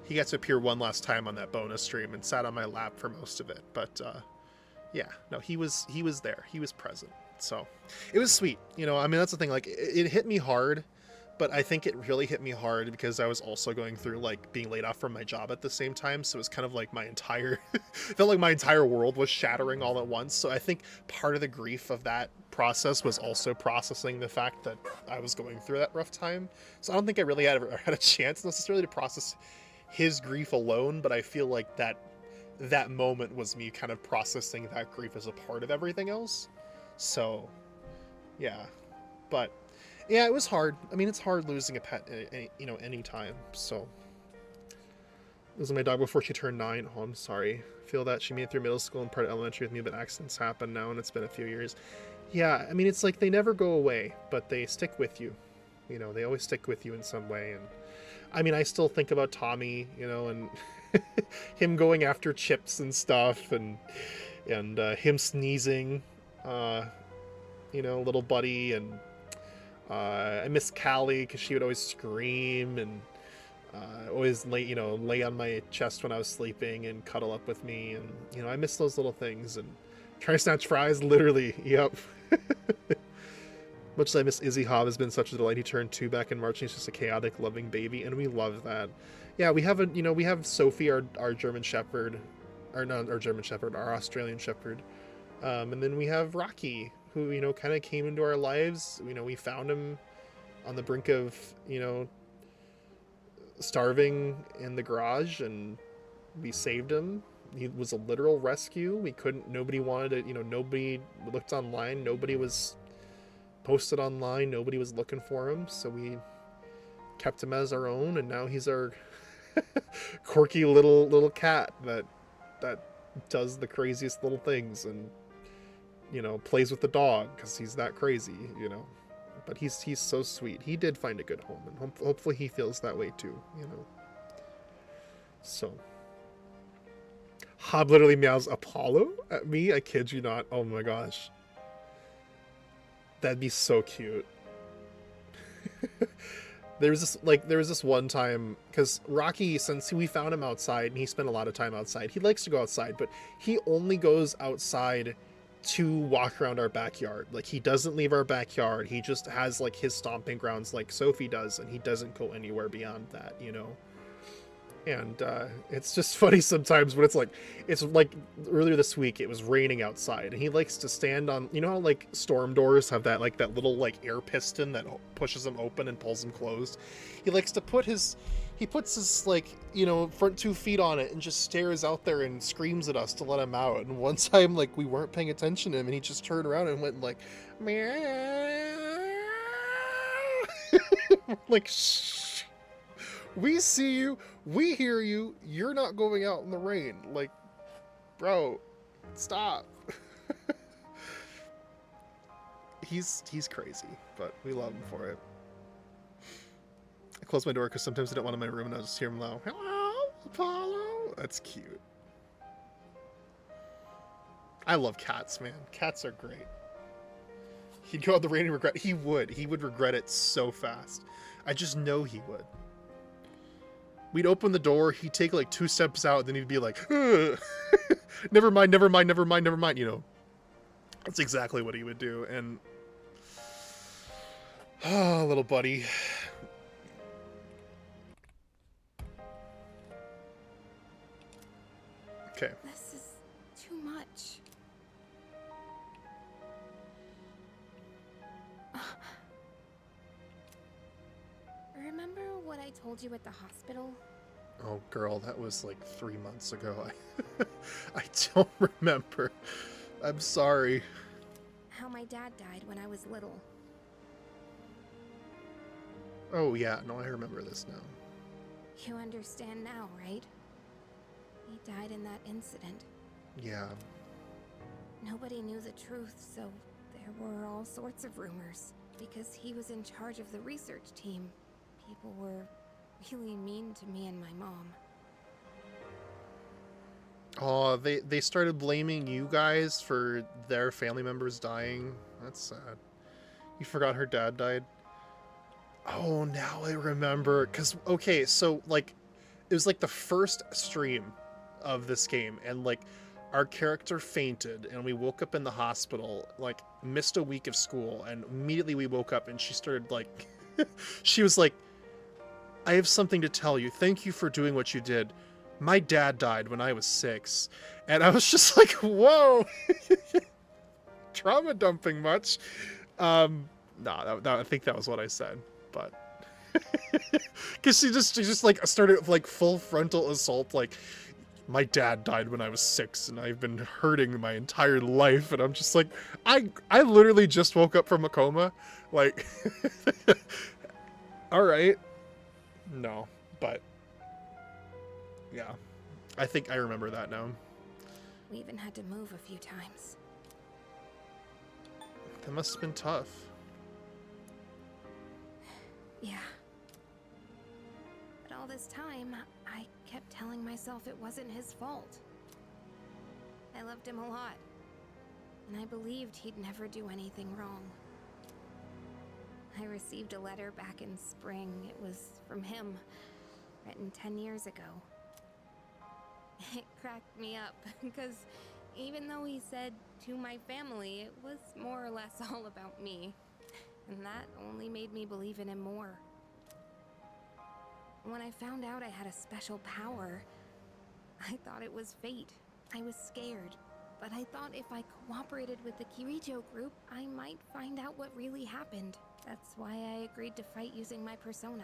he got to appear one last time on that bonus stream and sat on my lap for most of it. But yeah, no, he was there. He was present. So it was sweet. You know, I mean, that's the thing. Like, it hit me hard, but I think it really hit me hard because I was also going through like being laid off from my job at the same time. So it was kind of like my entire, felt like my entire world was shattering all at once. So I think part of the grief of that process was also processing the fact that I was going through that rough time. So I don't think I really had a chance necessarily to process his grief alone, but I feel like that moment was me kind of processing that grief as a part of everything else. So yeah, but yeah, it was hard. I mean, it's hard losing a pet at any time. So losing my dog before she turned 9. Oh, I'm sorry. I feel that she made it through middle school and part of elementary with me, but accidents happen now, and it's been a few years. Yeah, I mean, it's like they never go away, but they stick with you. You know, they always stick with you in some way. And I mean, I still think about Tommy, you know, and him going after chips and stuff, and him sneezing, you know, little buddy. And I miss Callie because she would always scream and always lay on my chest when I was sleeping and cuddle up with me. And, you know, I miss those little things. And try to snatch fries, literally, yep. Much as I miss Izzy, Hobb has been such a delight. He turned 2 back in March, and he's just a chaotic, loving baby, and we love that. Yeah, we have Sophie, our German Shepherd, or not our German Shepherd, our Australian Shepherd, and then we have Rocky, who, you know, kind of came into our lives. You know, we found him on the brink of, you know, starving in the garage, and we saved him. He was a literal rescue. Nobody wanted it, you know, nobody looked online, nobody was posted online, nobody was looking for him, so we kept him as our own, and now he's our quirky little cat that does the craziest little things, and, you know, plays with the dog because he's that crazy, you know. But he's so sweet. He did find a good home, and hopefully he feels that way too, you know. So Hobb literally meows Apollo at me. I kid you not. Oh my gosh. That'd be so cute. There was this one time, because Rocky, since we found him outside and he spent a lot of time outside, he likes to go outside, but he only goes outside to walk around our backyard. Like, he doesn't leave our backyard. He just has like his stomping grounds like Sophie does, and he doesn't go anywhere beyond that, you know. And it's just funny sometimes when it's like earlier this week it was raining outside, and he likes to stand on, you know how like storm doors have that little like air piston that pushes them open and pulls them closed. He likes to puts his like, you know, front 2 feet on it and just stares out there and screams at us to let him out. And one time, like, we weren't paying attention to him, and he just turned around and went like, meow. Like, shh. We see you, we hear you, you're not going out in the rain. Like, bro, stop. He's crazy, but we love him for it. I close my door because sometimes I don't want him in my room and I'll just hear him loud. Hello, Apollo. That's cute. I love cats, man. Cats are great. He'd go out the rain and regret. He would. He would regret it so fast. I just know he would. We'd open the door. He'd take like 2 steps out, then he'd be like, never mind, never mind, never mind, never mind. You know, that's exactly what he would do. And oh, little buddy. Okay. This is too much. Remember what I told you at the hospital? Oh, girl, that was like 3 months ago. I don't remember. I'm sorry. How my dad died when I was little. Oh, yeah. No, I remember this now. You understand now, right? He died in that incident. Yeah. Nobody knew the truth, so there were all sorts of rumors. Because he was in charge of the research team, people were really mean to me and my mom. Oh, they started blaming you guys for their family members dying. That's sad. You forgot her dad died? Oh, now I remember. Because, okay, so, like, it was, like, the first stream of this game, and, like, our character fainted, and we woke up in the hospital, like, missed a week of school, and immediately we woke up, and she started, like, she was like, I have something to tell you. Thank you for doing what you did. My dad died when I was 6. And I was just like, whoa. Trauma dumping much? No, I think that was what I said. But because she just like started like full frontal assault, like, my dad died when I was 6 and I've been hurting my entire life. And I'm just like, I literally just woke up from a coma. Like, all right. No, but yeah, I think I remember that now. We even had to move a few times. That must have been tough. Yeah. But all this time, I kept telling myself it wasn't his fault. I loved him a lot, and I believed he'd never do anything wrong. I received a letter back in spring. It was from him, written 10 years ago. It cracked me up, because even though he said to my family, it was more or less all about me. And that only made me believe in him more. When I found out I had a special power, I thought it was fate. I was scared, but I thought if I cooperated with the Kirijo group, I might find out what really happened. That's why I agreed to fight using my persona.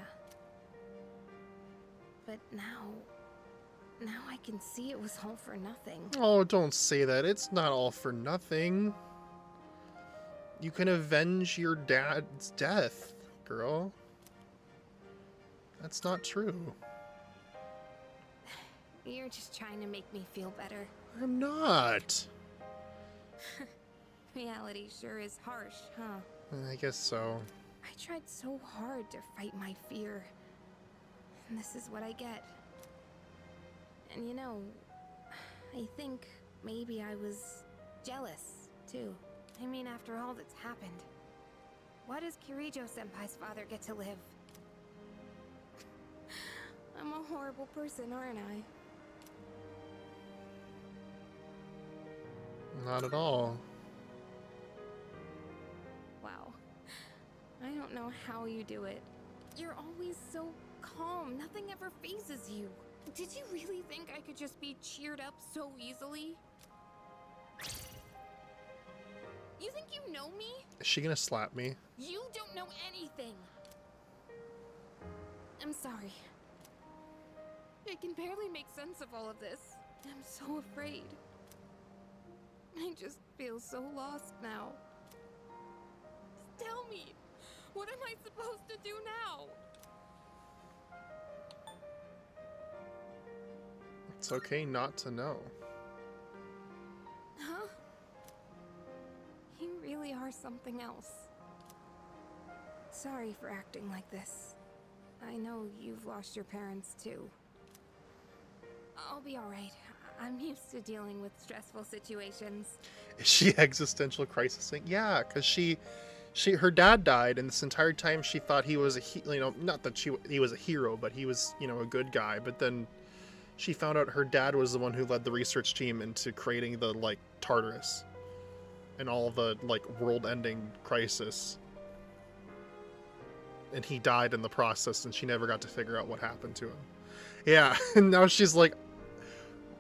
But now I can see it was all for nothing. Oh, don't say that. It's not all for nothing. You can avenge your dad's death, girl. That's not true. You're just trying to make me feel better. I'm not. Reality sure is harsh, huh? I guess so. I tried so hard to fight my fear. And this is what I get. And you know, I think maybe I was jealous, too. I mean, after all that's happened, why does Kirijo-senpai's father get to live? I'm a horrible person, aren't I? Not at all. Wow. I don't know how you do it. You're always so calm. Nothing ever phases you. Did you really think I could just be cheered up so easily? You think you know me? Is she gonna slap me? You don't know anything. I'm sorry. I can barely make sense of all of this. I'm so afraid. I just feel so lost now. Tell me, what am I supposed to do now? It's okay not to know. Huh? You really are are something else. Sorry for acting like this. I know you've lost your parents too. I'll be alright. I'm used to dealing with stressful situations. Is she existential crisising? Yeah, because her dad died, and this entire time she thought he was not that he was a hero, but he was, a good guy. But then she found out her dad was the one who led the research team into creating the, Tartarus and all the, world-ending crisis. And he died in the process, and she never got to figure out what happened to him. Yeah, and now she's like,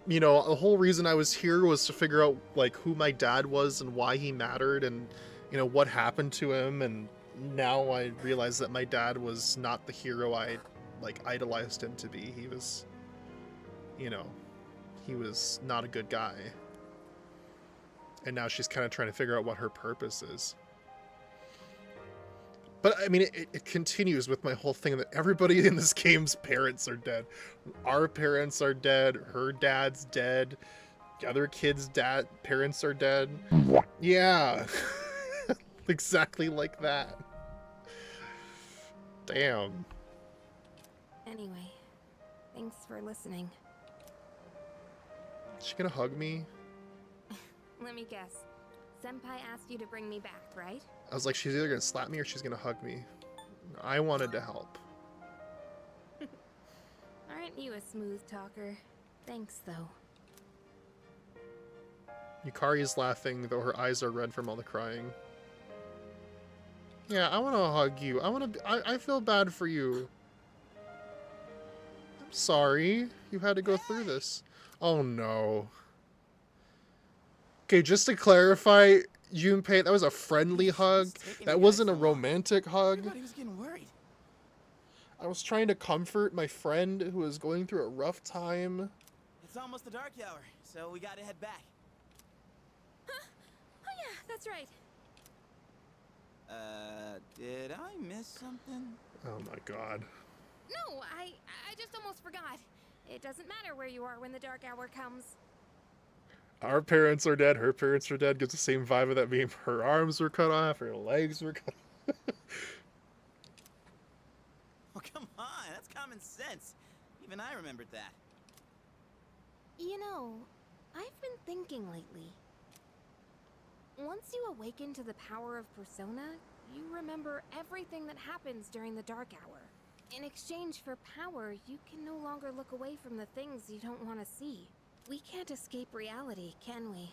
the whole reason I was here was to figure out, who my dad was and why he mattered and, what happened to him. And now I realize that my dad was not the hero I, idolized him to be. He was, he was not a good guy. And now she's kind of trying to figure out what her purpose is. But, I mean, it continues with my whole thing that everybody in this game's parents are dead. Our parents are dead. Her dad's dead. The other kid's parents are dead. Yeah. Exactly like that. Damn. Anyway, thanks for listening. Is she gonna hug me? Let me guess. Senpai asked you to bring me back, right? I was like, she's either gonna slap me or she's gonna hug me. I wanted to help. Aren't you a smooth talker? Thanks, though. Yukari's laughing, though her eyes are red from all the crying. Yeah, I want to hug you. I feel bad for you. I'm sorry you had to go through this. Oh no. Okay, just to clarify, Junpei, that was a friendly hug. That wasn't a romantic hug. Everybody was getting worried. I was trying to comfort my friend who was going through a rough time. It's almost the dark hour, so we gotta head back. Huh? Oh yeah, that's right. Did I miss something? Oh my god. No, I just almost forgot. It doesn't matter where you are when the dark hour comes. Our parents are dead, her parents are dead, gives the same vibe of that meme. Her arms were cut off, her legs were cut off. Oh, come on, that's common sense. Even I remembered that. You know, I've been thinking lately. Once you awaken to the power of Persona, you remember everything that happens during the dark hour. In exchange for power, you can no longer look away from the things you don't want to see. We can't escape reality, can we?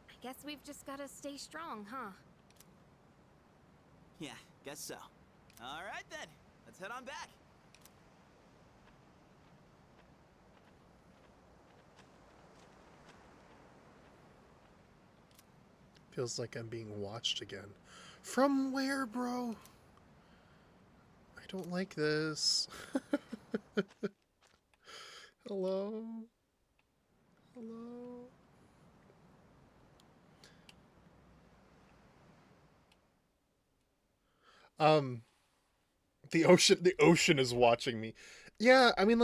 I guess we've just gotta stay strong, huh? Yeah, guess so. All right then, let's head on back. Feels like I'm being watched again. From where, bro? I don't like this. Hello? Hello? The ocean is watching me. Yeah, I mean,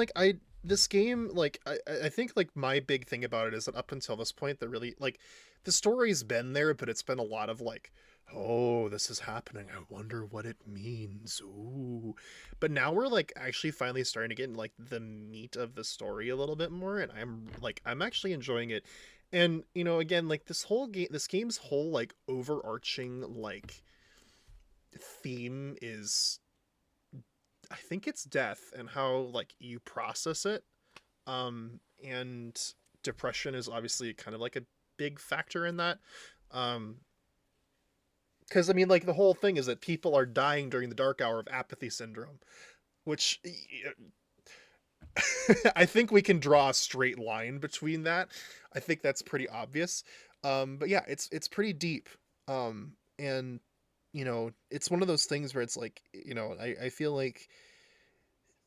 this game, I think, my big thing about it is that up until this point, the story's been there, but it's been a lot of, oh, this is happening. I wonder what it means. Ooh. But now we're, actually finally starting to get in, the meat of the story a little bit more, and I'm actually enjoying it. And, again, this game's whole, overarching, theme is, I think it's death and how you process it, and depression is obviously kind of a big factor in that, because I mean, the whole thing is that people are dying during the dark hour of apathy syndrome, which I think we can draw a straight line between that. I think that's pretty obvious, but yeah, it's pretty deep, and it's one of those things where it's I feel like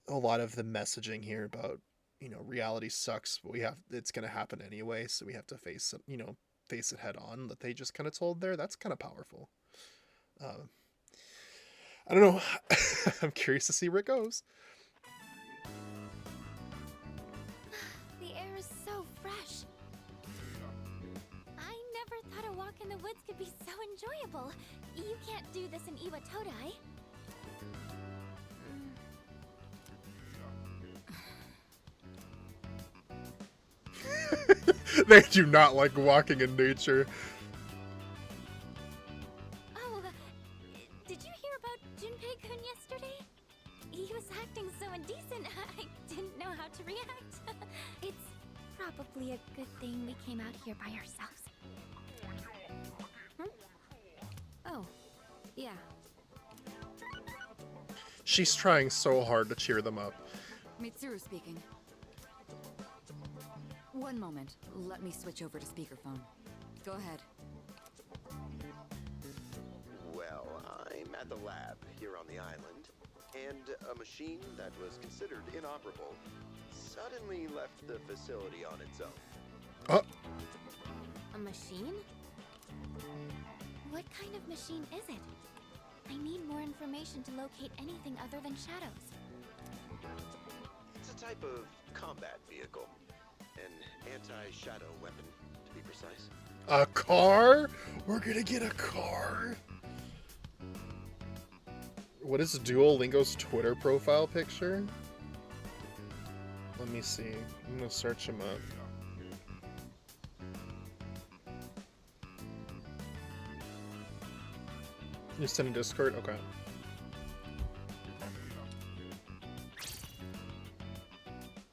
a lot of the messaging here about, reality sucks, but it's going to happen anyway. So we have to face it head on, that they just kind of told there. That's kind of powerful. I don't know. I'm curious to see where it goes. The air is so fresh. enjoyable. You can't do this in Iwatodai. They do not like walking in nature. Oh, did you hear about Junpei-kun yesterday? He was acting so indecent, I didn't know how to react. It's probably a good thing we came out here by ourselves. Oh, yeah. She's trying so hard to cheer them up. Mitsuru speaking. One moment. Let me switch over to speakerphone. Go ahead. Well, I'm at the lab here on the island, and a machine that was considered inoperable suddenly left the facility on its own. A machine? What kind of machine is it? I need more information to locate anything other than shadows. It's a type of combat vehicle. An anti-shadow weapon, to be precise. A car? We're gonna get a car? What is Duolingo's Twitter profile picture? Let me see. I'm gonna search him up. You send a Discord? Okay.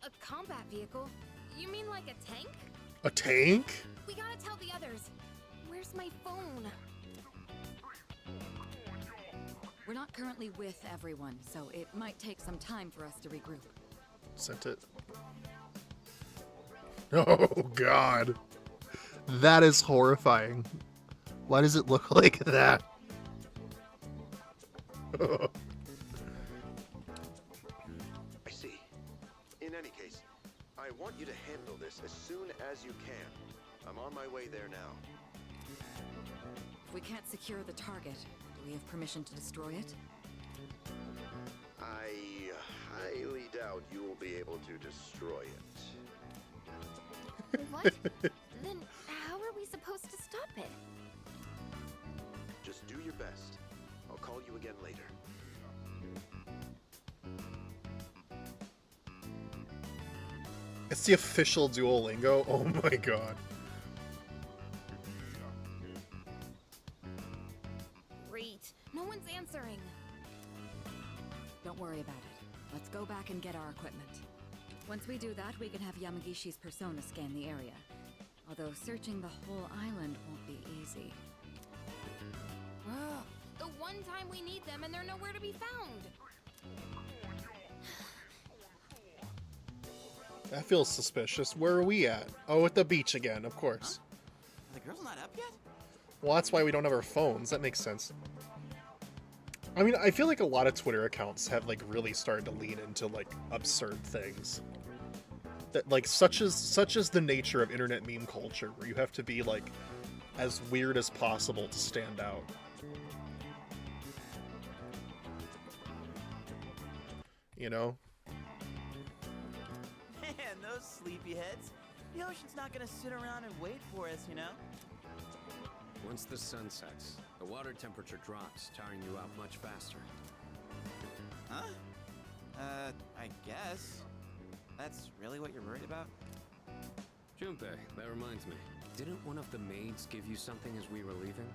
A combat vehicle? You mean like a tank? A tank? We gotta tell the others. Where's my phone? We're not currently with everyone, so it might take some time for us to regroup. Sent it. Oh, God. That is horrifying. Why does it look like that? I see. In any case, I want you to handle this as soon as you can. I'm on my way there now. If we can't secure the target, do we have permission to destroy it? I highly doubt you will be able to destroy it. What? Then how are we supposed to stop it? Just do your best. I'll call you again later. It's the official Duolingo? Oh my god. Great. No one's answering. Don't worry about it. Let's go back and get our equipment. Once we do that, we can have Yamagishi's persona scan the area. Although searching the whole island won't be easy. Ugh, the one time we need them and they're nowhere to be found. That feels suspicious. Where are we at? Oh, at the beach again, of course. The girl's not up yet? Well, that's why we don't have our phones. That makes sense. I mean, I feel like a lot of Twitter accounts have like really started to lean into like absurd things. That like such is the nature of internet meme culture, where you have to be like as weird as possible to stand out. You know? Man, those sleepyheads. The ocean's not gonna sit around and wait for us, you know? Once the sun sets, the water temperature drops, tiring you out much faster. Huh? I guess. That's really what you're worried about? Junpei, that reminds me. Didn't one of the maids give you something as we were leaving?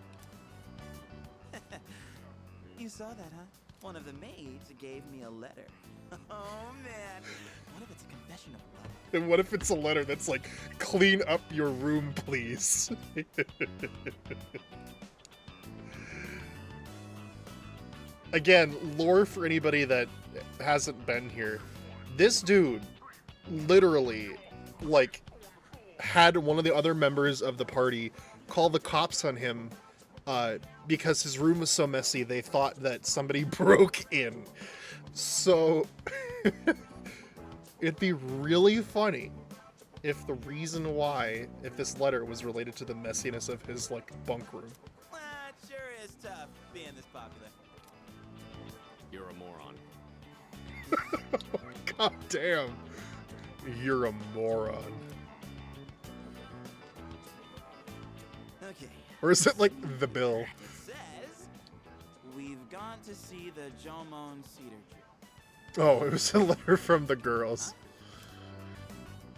You saw that, huh? One of the maids gave me a letter. Oh, man. What if it's a confession of love? And what if it's a letter that's like, clean up your room, please? Again, lore for anybody that hasn't been here. This dude literally, like, had one of the other members of the party call the cops on him because his room was so messy they thought that somebody broke in. So it'd be really funny if the reason why, if this letter was related to the messiness of his like bunk room. Well, it sure is tough being this popular. You're a moron. God damn. You're a moron. Okay. Or is it like the bill? It says we've gone to see the Jomon Cedar Tree. Oh, it was a letter from the girls.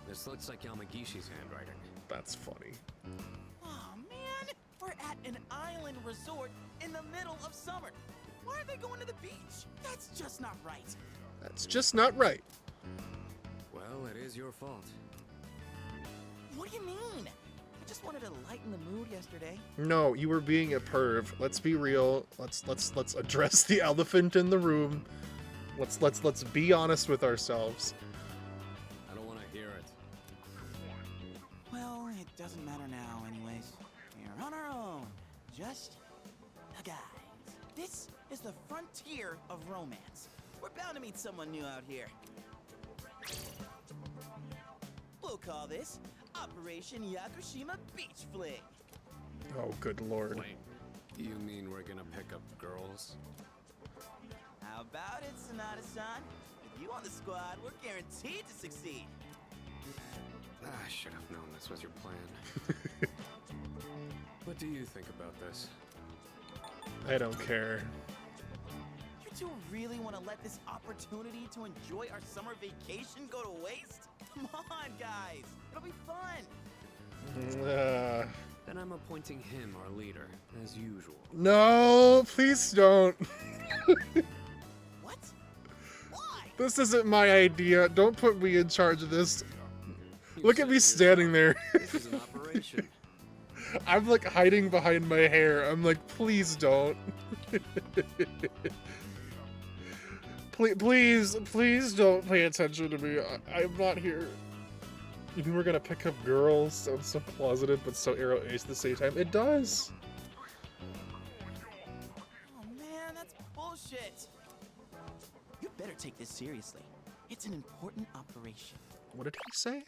This looks like Yamagishi's handwriting. That's funny. Oh man, we're at an island resort in the middle of summer. Why are they going to the beach? That's just not right. That's just not right. Well, it is your fault. What do you mean? I just wanted to lighten the mood yesterday. No, you were being a perv. Let's be real. Let's address the elephant in the room. Let's be honest with ourselves. I don't want to hear it. Well, it doesn't matter now anyways. We're on our own. Just the guys. This is the frontier of romance. We're bound to meet someone new out here. We'll call this Operation Yakushima Beach Fling. Oh, good lord. Wait, you mean we're gonna pick up girls? How about it, Sonata-san? With you on the squad, we're guaranteed to succeed. I should have known this was your plan. What do you think about this? I don't care. You two really want to let this opportunity to enjoy our summer vacation go to waste? Come on, guys. It'll be fun. Then I'm appointing him our leader, as usual. No, please don't. What? Why? This isn't my idea. Don't put me in charge of this. Look at me standing there. This is an operation. I'm like hiding behind my hair. I'm like, please don't. Please don't pay attention to me. I'm not here. You mean we're gonna pick up girls? Sounds so closeted, but so Arrow Ace at the same time. It does. Oh man, that's bullshit. You better take this seriously. It's an important operation. What did he say?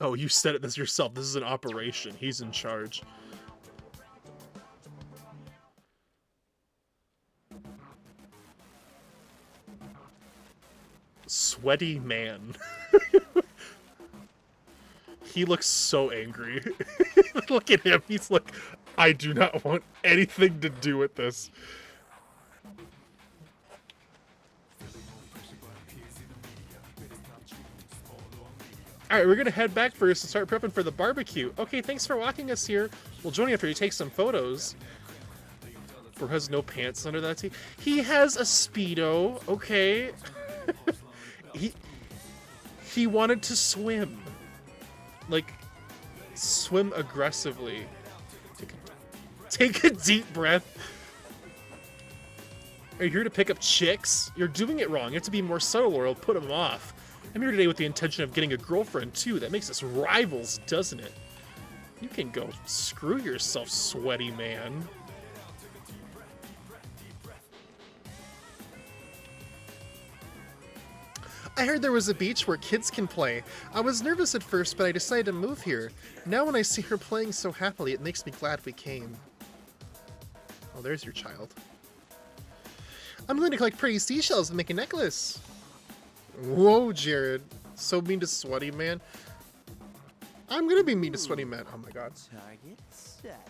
Oh, you said it this yourself. This is an operation. He's in charge. Sweaty man. He looks so angry. Look at him. He's like, I do not want anything to do with this. Alright, we're gonna head back first and start prepping for the barbecue. Okay, thanks for walking us here. We'll join you after you take some photos. Bro has no pants under that tee. He has a Speedo, okay. He wanted to swim. Like, swim aggressively. Take a deep breath. Are you here to pick up chicks? You're doing it wrong. You have to be more subtle or it'll put them off. I'm here today with the intention of getting a girlfriend, too. That makes us rivals, doesn't it? You can go screw yourself, sweaty man. I heard there was a beach where kids can play. I was nervous at first, but I decided to move here. Now when I see her playing so happily, it makes me glad we came. Oh, there's your child. I'm going to collect pretty seashells and make a necklace. Whoa, Jared. So mean to Sweaty Man. I'm gonna be mean to Sweaty Man. Oh my god. Target set.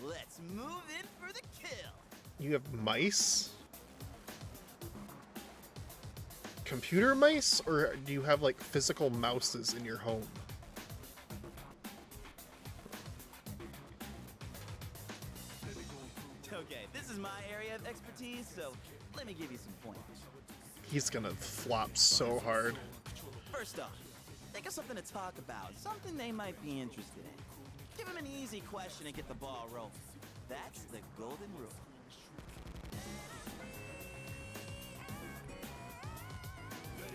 Let's move in for the kill. You have mice? Computer mice? Or do you have like physical mouses in your home? Okay, this is my area of expertise, so let me give you some pointers. He's gonna flop so hard. First off, think of something to talk about, something they might be interested in. Give them an easy question and get the ball rolling. That's the golden rule.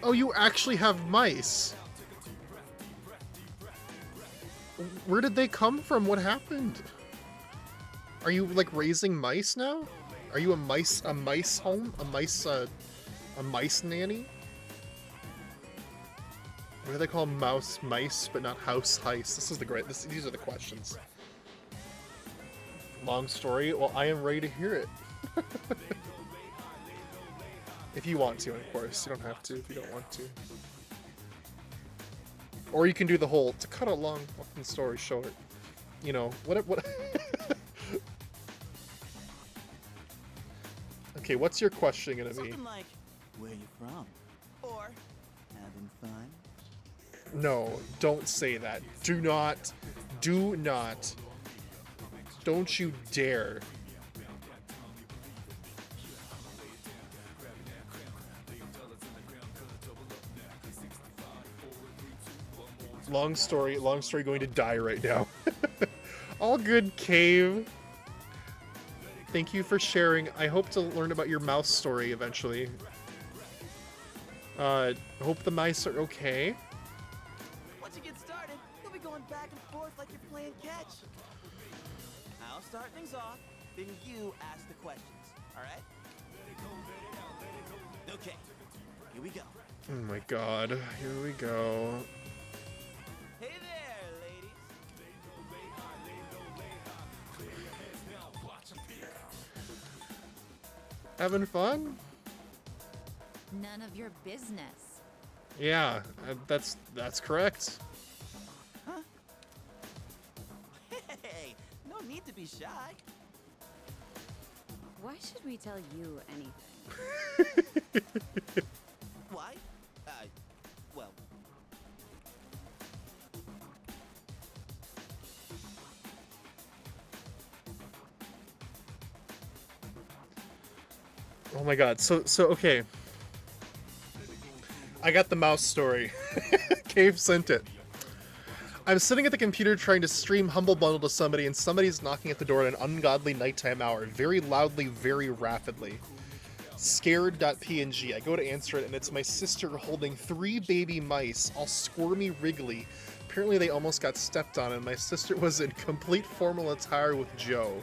Oh, you actually have mice. Where did they come from? What happened? Are you like raising mice now? Are you a mice home? A mice nanny? What do they call mice, but not house heist? This is these are the questions. Long story? Well, I am ready to hear it. If you want to, of course. You don't have to if you don't want to. Or you can do the whole, to cut a long fucking story short. You know, what... Okay, what's your question gonna be? Something like, where you from? Or, having fun? No, don't say that. Do not. Do not. Don't you dare. Long story going to die right now. All good, Cave. Thank you for sharing. I hope to learn about your mouse story eventually. Hope the mice are okay. Once you get started, you'll be going back and forth like you're playing catch. I'll start things off, then you ask the questions, alright? Okay, here we go. Oh my god, here we go. Hey there, ladies. Having fun? None of your business. Yeah, that's correct. Huh? Hey, no need to be shy. Why should we tell you anything? Why? Well. Oh my god, so okay. I got the mouse story. Cave sent it. I'm sitting at the computer trying to stream Humble Bundle to somebody, and somebody's knocking at the door at an ungodly nighttime hour, very loudly, very rapidly. Scared.png. I go to answer it, and it's my sister holding 3 baby mice, all squirmy wriggly. Apparently they almost got stepped on, and my sister was in complete formal attire with Joe.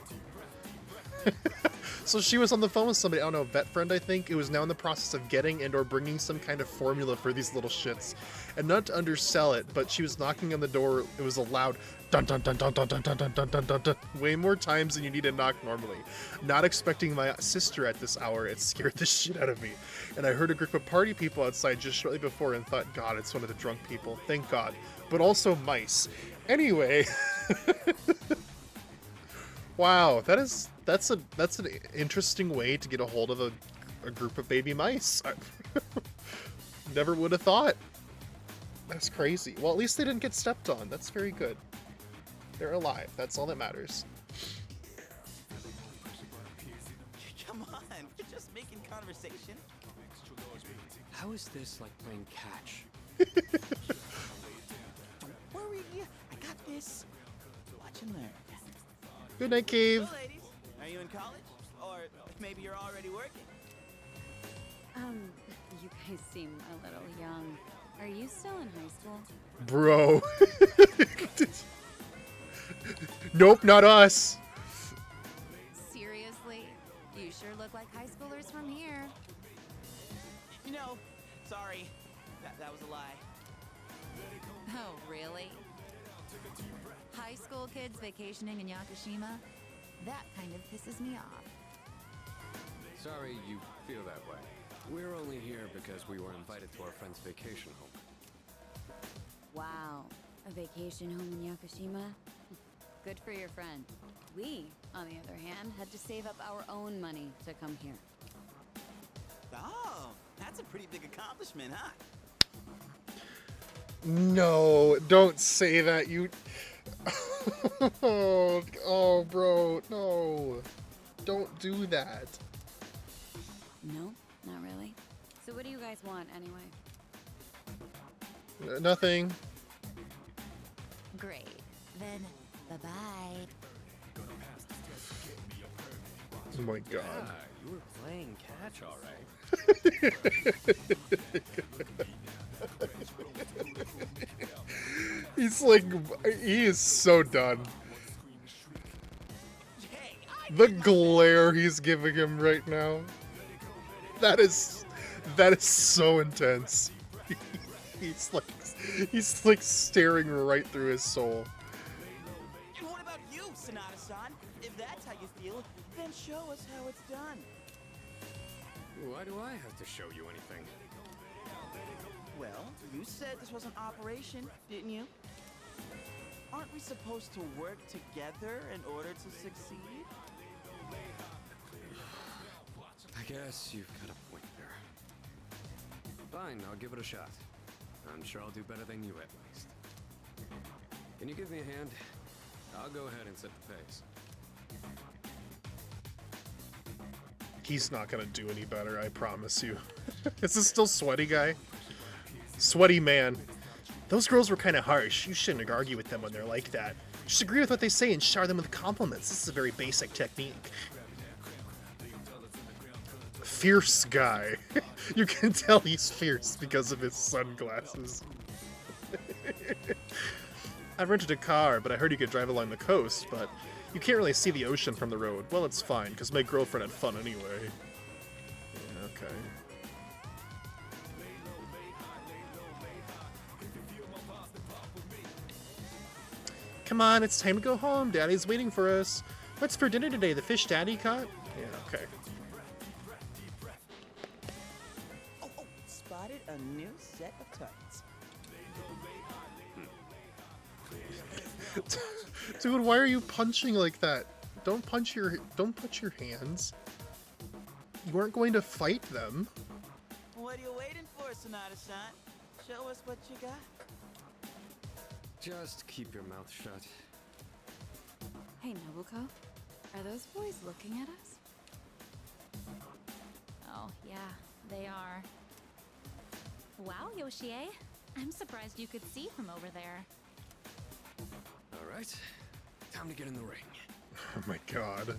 So she was on the phone with somebody, I don't know, a vet friend I think, who was now in the process of getting and or bringing some kind of formula for these little shits. And not to undersell it, but she was knocking on the door, it was a loud dun dun dun dun dun dun dun dun dun dun dun dun, way more times than you need to knock normally. Not expecting my sister at this hour, it scared the shit out of me. And I heard a group of party people outside just shortly before and thought, God, it's one of the drunk people, thank God. But also mice. Anyway. Wow, that's an interesting way to get a hold of a group of baby mice. Never would have thought. That's crazy. Well, at least they didn't get stepped on. That's very good. They're alive. That's all that matters. Come on, we're just making conversation. How is this like playing catch? Don't worry, I got this. Watch and learn. Good night, Cave. So, ladies, are you in college? Or maybe you're already working? You guys seem a little young. Are you still in high school? Bro. Nope, not us. Seriously? You sure look like high schoolers from here. You know, sorry. That was a lie. Oh, really? High school kids vacationing in Yakushima? That kind of pisses me off. Sorry you feel that way. We're only here because we were invited to our friend's vacation home. Wow, a vacation home in Yakushima? Good for your friend. We, on the other hand, had to save up our own money to come here. Oh, that's a pretty big accomplishment, huh? No, don't say that. You... Oh, bro, no. Don't do that. No, not really. So what do you guys want, anyway? Nothing. Great. Then, bye-bye. Oh my god. Ah, you were playing catch, all right. He's like, he is so done. The glare he's giving him right now. That is so intense. He's like staring right through his soul. And what about you, Sanada-san? If that's how you feel, then show us how it's done. Why do I have to show you anything? Well, you said this was an operation, didn't you? Aren't we supposed to work together in order to succeed? I guess you've got a point there. Fine, I'll give it a shot. I'm sure I'll do better than you at least. Can you give me a hand? I'll go ahead and set the pace. He's not gonna do any better, I promise you. Is this still Sweaty Guy? Sweaty Man. Those girls were kind of harsh. You shouldn't argue with them when they're like that. Just agree with what they say and shower them with compliments. This is a very basic technique. Fierce Guy. You can tell he's fierce because of his sunglasses. I've rented a car, but I heard you could drive along the coast, but you can't really see the ocean from the road. Well, it's fine, because my girlfriend had fun anyway. Yeah, okay. Come on, it's time to go home. Daddy's waiting for us. What's for dinner today? The fish Daddy caught? Yeah, okay. Oh, spotted a new set of targets. Dude, why are you punching like that? Don't punch your hands. You aren't going to fight them. What are you waiting for, Sonata-san? Show us what you got. Just keep your mouth shut. Hey, Nobuko. Are those boys looking at us? Oh, yeah, they are. Wow, Yoshie. I'm surprised you could see from over there. All right, time to get in the ring. Oh my god.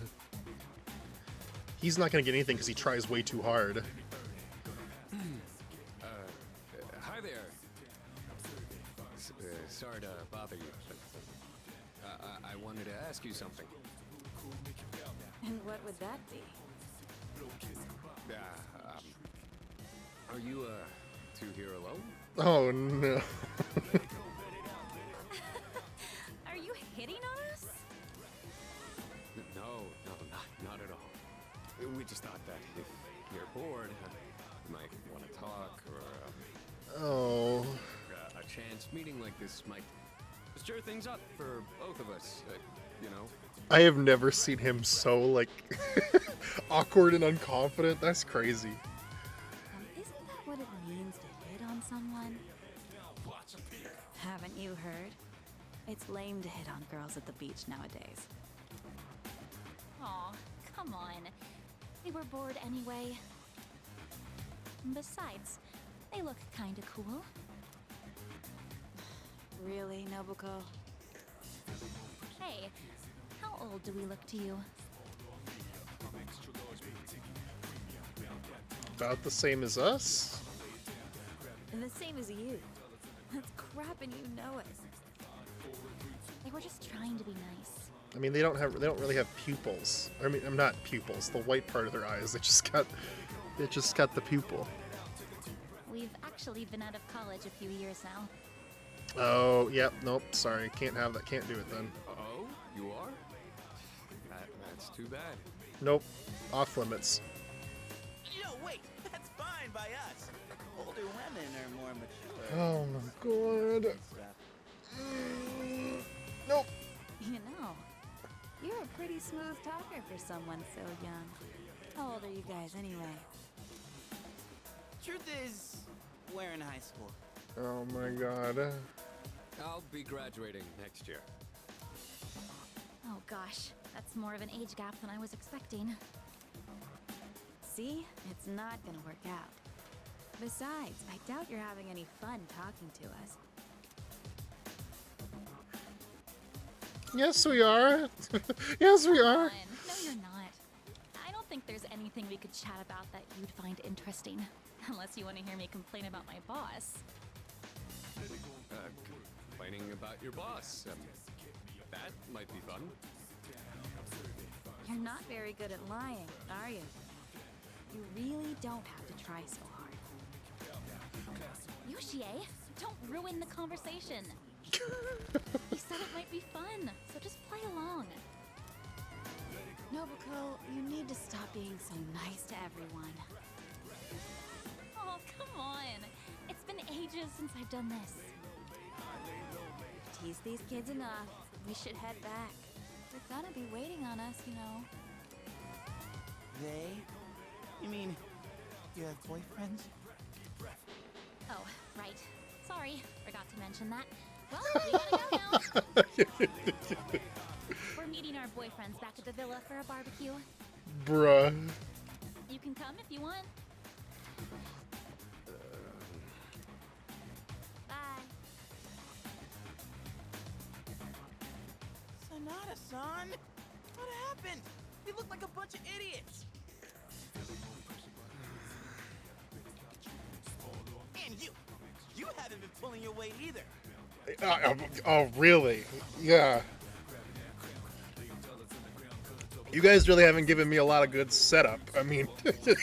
He's not gonna get anything because he tries way too hard. Hi there. Sorry to bother you, but I wanted to ask you something. And what would that be? Are you two here alone? Oh no. Are you hitting on us? No, not at all. We just thought that if you're bored, you might want to talk, or Oh. a chance meeting like this might stir things up for both of us, you know? I have never seen him so, like, awkward and unconfident. That's crazy. Isn't that what it means to hit on someone? Haven't you heard? It's lame to hit on girls at the beach nowadays. Aw, come on. They were bored anyway. Besides, they look kinda cool. Really, Nobuko? Hey, how old do we look to you? About the same as us? And the same as you. That's crap and you know it. They were just trying to be nice. I mean, they don't really have pupils. I mean, I'm not pupils. The white part of their eyes. They just got the pupil. We've actually been out of college a few years now. Oh, yep. Nope. Sorry, can't have that. Can't do it then. Oh, you are? That's too bad. Nope. Off limits. No, wait, that's fine by us. Older women are more mature. Oh my god. Nope. You know, you're a pretty smooth talker for someone so young. How old are you guys anyway? Truth is, we're in high school. Oh my god. I'll be graduating next year. Oh gosh, that's more of an age gap than I was expecting. See? It's not gonna work out. Besides, I doubt you're having any fun talking to us. Yes, we are. Yes, we are. No, you're not. I don't think there's anything we could chat about that you'd find interesting. Unless you want to hear me complain about my boss. Complaining about your boss. That might be fun. You're not very good at lying, are you? You really don't have to try so hard. Yoshie, don't ruin the conversation. You said it might be fun, so just play along. Nobuko, you need to stop being so nice to everyone. Oh, come on. It's been been ages since I've done this. Tease these kids enough. We should head back. They're gonna be waiting on us, you know. They? You mean you have boyfriends? Oh, right. Sorry, forgot to mention that. Well, we gotta go now. We're meeting our boyfriends back at the villa for a barbecue. Bruh. You can come if you want. Bye. Sonata-san? What happened? You look like a bunch of idiots. And you haven't been pulling your weight either. Oh, really? Yeah. You guys really haven't given me a lot of good setup. I mean... Gotta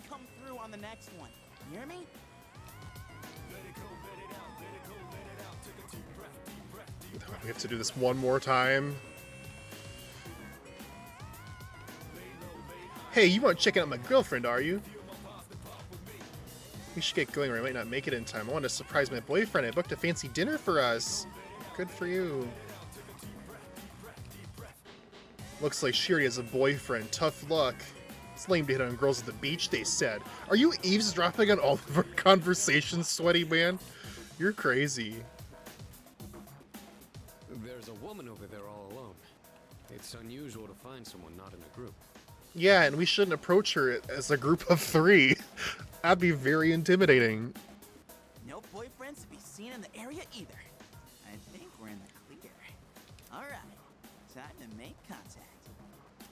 come through on the next one. You hear me? We have to do this one more time. Hey, you weren't checking out my girlfriend, are you? We should get going or I might not make it in time. I want to surprise my boyfriend. I booked a fancy dinner for us. Good for you. Looks like she already has a boyfriend. Tough luck. It's lame to hit on girls at the beach, they said. Are you eavesdropping on all of our conversations, sweaty man? You're crazy. There's a woman over there all alone. It's unusual to find someone not in a group. Yeah, and we shouldn't approach her as a group of 3. That'd be very intimidating. No boyfriends to be seen in the area either. I think we're in the clear. All right, time to make contact.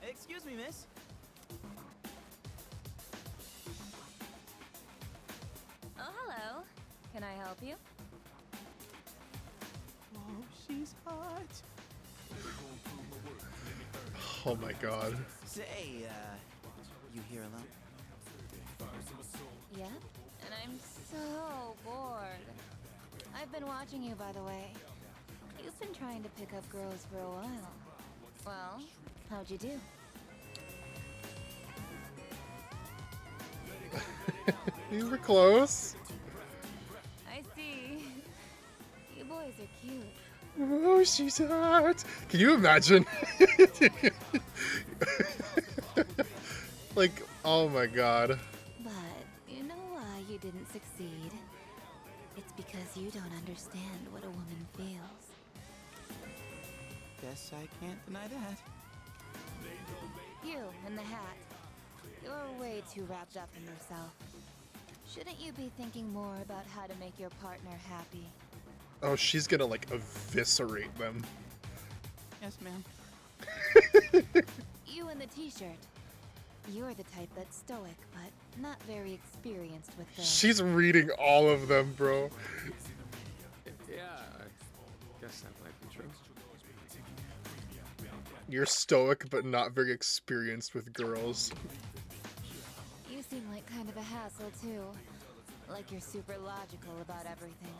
Excuse me, miss. Oh, hello. Can I help you? Oh, she's hot. Oh my god. Say, you here alone? Yeah? And I'm so bored. I've been watching you, by the way. You've been trying to pick up girls for a while. Well, how'd you do? You were close. I see. You boys are cute. Oh, she's hot. Can you imagine? Like, oh my god. But you know why you didn't succeed? It's because you don't understand what a woman feels. Guess I can't deny that. You in the hat. You're way too wrapped up in yourself. Shouldn't you be thinking more about how to make your partner happy? Oh, she's gonna like eviscerate them. Yes, ma'am. You in the t-shirt. You're the type that's stoic, but not very experienced with girls. She's reading all of them, bro. Yeah, I guess that might be true. You're stoic, but not very experienced with girls. You seem like kind of a hassle, too. Like you're super logical about everything.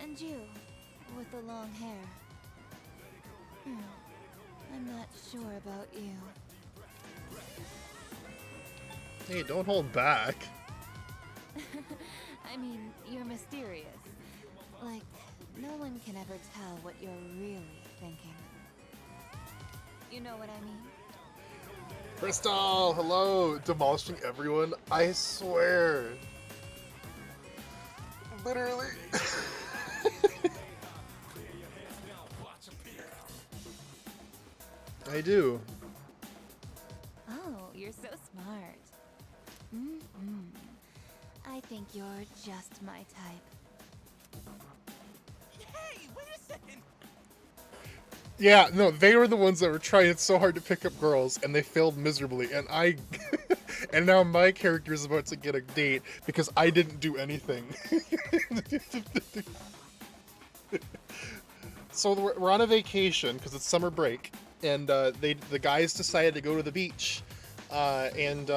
And you, with the long hair. I'm not sure about you. Hey, don't hold back. I mean, you're mysterious. Like, no one can ever tell what you're really thinking. You know what I mean? Crystal, hello. Demolishing everyone. I swear. Literally. I do. Oh, you're so smart. I think you're just my type. Hey, wait a second. Yeah, no, they were the ones that were trying so hard to pick up girls, and they failed miserably. And I, and now my character is about to get a date because I didn't do anything. So we're on a vacation because it's summer break, and the guys decided to go to the beach, and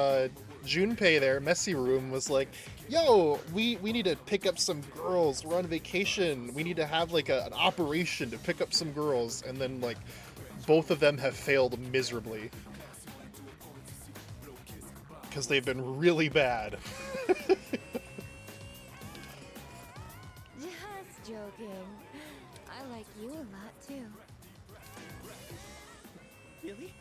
Junpei there, Messy Room, was like, yo, we need to pick up some girls. We're on vacation. We need to have like an operation to pick up some girls. And then like both of them have failed miserably. because they've been really bad. Just joking. I like you a lot too. Really?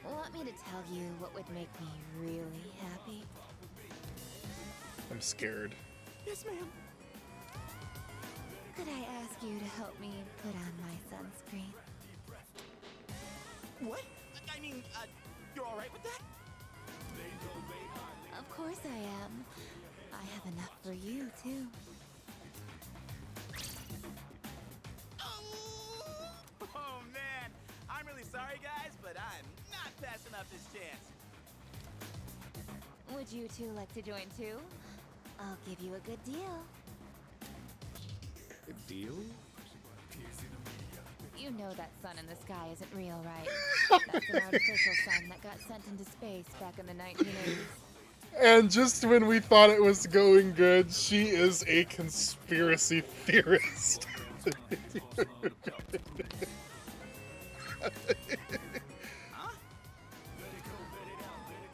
Want me to tell you what would make me really happy? I'm scared. Yes, ma'am. Could I ask you to help me put on my sunscreen? What? I mean, you're all right with that? Of course I am. I have enough for you too. Oh man, I'm really sorry, guys, but I'm not passing up this chance. Would you two like to join too? I'll give you a good deal. A deal? You know that sun in the sky isn't real, right? That's an artificial sun that got sent into space back in the 1980s. And just when we thought it was going good, she is a conspiracy theorist.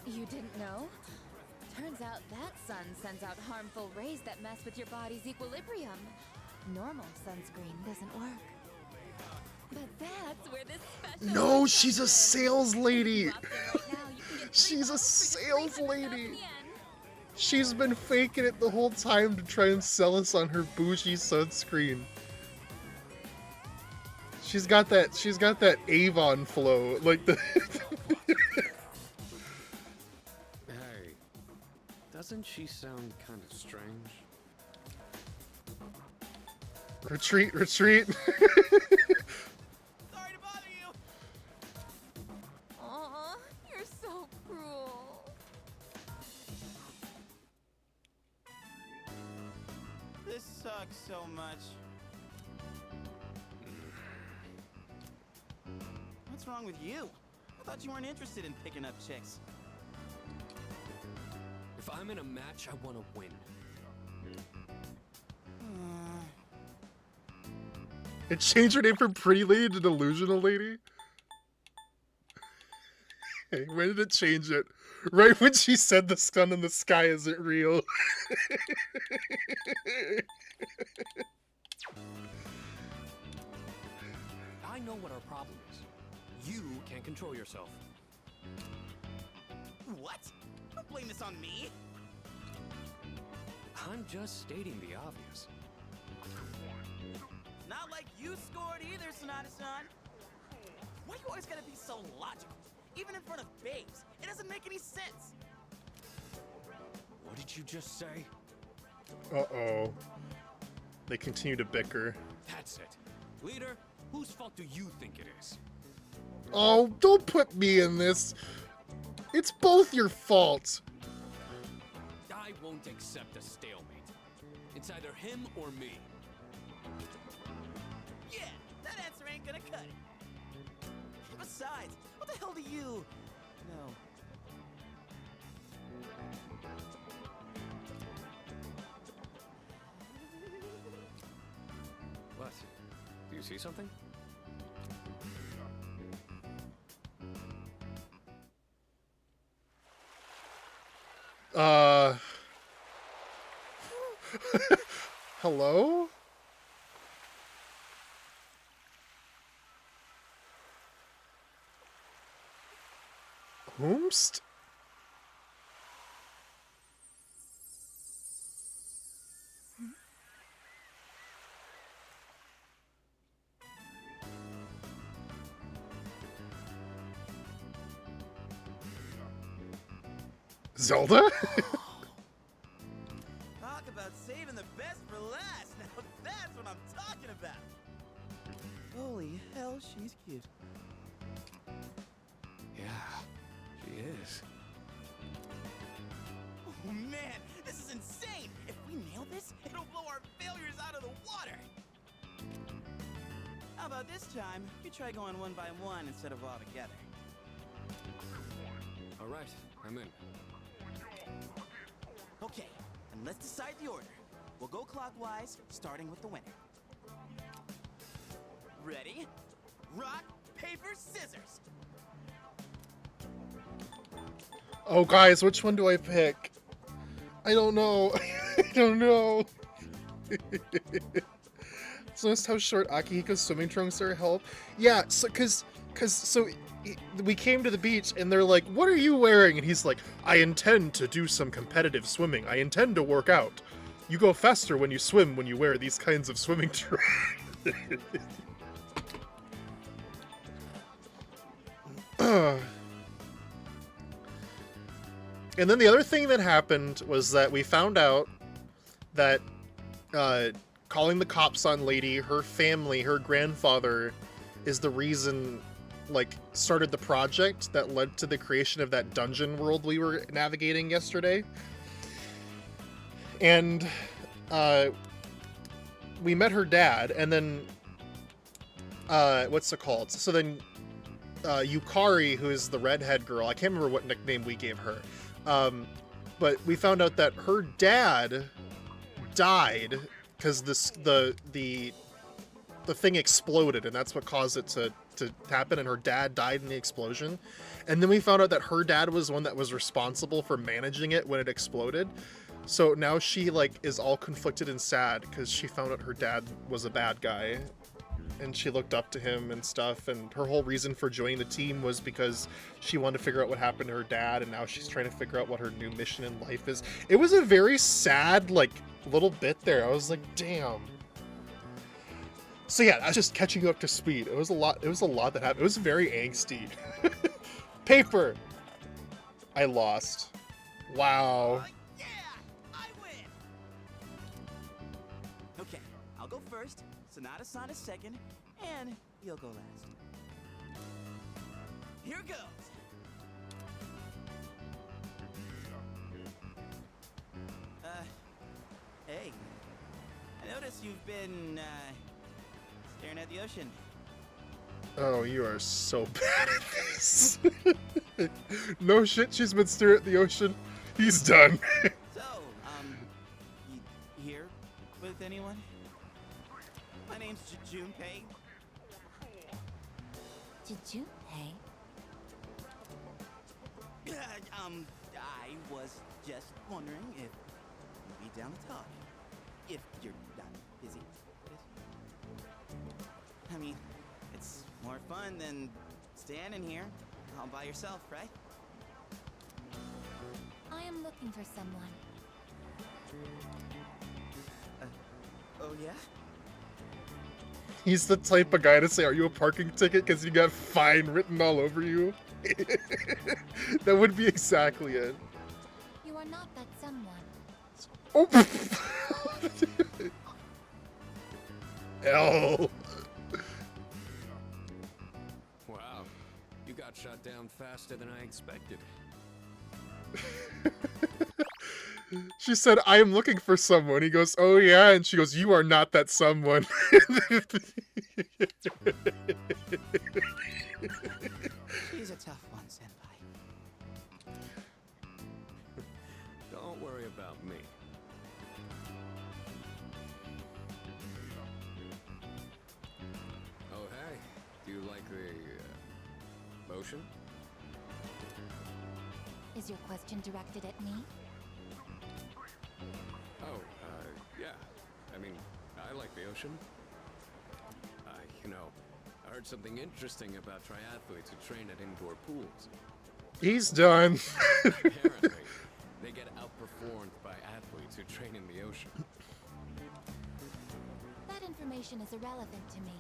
You didn't know? Turns out that sun sends out harmful rays that mess with your body's equilibrium. Normal sunscreen doesn't work. But that's where this special... No, she's a sales lady. She's a sales lady. She's been faking it the whole time to try and sell us on her bougie sunscreen. She's got that Avon flow, like the Hey, doesn't she sound kind of strange? Retreat, retreat. Aw, you're so cruel. This sucks so much. What's wrong with you? I thought you weren't interested in picking up chicks. If I'm in a match, I want to win. It changed her name from Pretty Lady to Delusional Lady? Hey, when did it change it? Right when she said the sun in the sky isn't real. I know what our problem is. You can't control yourself. What? Don't blame this on me. I'm just stating the obvious. Not like you scored either, Sonata-san. Why you always gotta be so logical? Even in front of babes. It doesn't make any sense. What did you just say? Uh-oh. They continue to bicker. That's it. Leader, whose fault do you think it is? Oh, don't put me in this. It's both your fault. I won't accept a stalemate. It's either him or me. Yeah, that answer ain't gonna cut it. Besides, what the hell do you know? What? Do you see something? Hello? Whomst? Zelda? Talk about saving the best for last. Now that's what I'm talking about. Holy hell, she's cute. Yeah, she is. Oh man, this is insane! If we nail this, it'll blow our failures out of the water! How about this time, we try going one by one instead of all together? Alright, I'm in. Okay, and let's decide the order. We'll go clockwise, starting with the winner. Ready? Rock, paper, scissors! Oh, guys, which one do I pick? I don't know. I don't know. So notice how short Akihiko's swimming trunks are. Help. Yeah, so we came to the beach and they're like, "What are you wearing?" And he's like, "I intend to do some competitive swimming. I intend to work out. You go faster when you swim when you wear these kinds of swimming trunks." And then the other thing that happened was that we found out that calling the cops on Lady, her family, her grandfather, is the reason, like, started the project that led to the creation of that dungeon world we were navigating yesterday. And we met her dad, and then what's it called? So then Yukari, who is the redhead girl, I can't remember what nickname we gave her, but we found out that her dad died because the thing exploded, and that's what caused it to happen, and her dad died in the explosion. And then we found out that her dad was one that was responsible for managing it when it exploded. So now she, like, is all conflicted and sad because she found out her dad was a bad guy, and she looked up to him and stuff, and her whole reason for joining the team was because she wanted to figure out what happened to her dad, and now she's trying to figure out what her new mission in life is. It was a very sad, like, little bit there. I was like, damn. So yeah, I was just catching you up to speed. It was a lot that happened. It was very angsty. Paper! I lost. Wow. Okay, I'll go first, Sonata second, and you'll go last. Here goes! Hey. I noticed you've been, staring at the ocean. Oh, you are so bad at this. No shit, she's been staring at the ocean. He's done. So, you here with anyone? My name's Junpei. Junpei? I was just wondering if you'd be down to talk. If you're not busy. I mean, it's more fun than standing here all by yourself, right? I am looking for someone. Oh yeah? He's the type of guy to say, "Are you a parking ticket?" because you got fine written all over you. That would be exactly it. You are not that someone. Oh. L. Wow, you got shot down faster than I expected. She said, "I am looking for someone." He goes, "Oh yeah," and she goes, "You are not that someone." She's a tough one, Senpai. Don't worry about me. Oh, hey. Do you like the ocean? Is your question directed at me? Oh, yeah. I mean, I like the ocean. I heard something interesting about triathletes who train at indoor pools. He's done. Apparently, they get outperformed by athletes who train in the ocean. That information is irrelevant to me.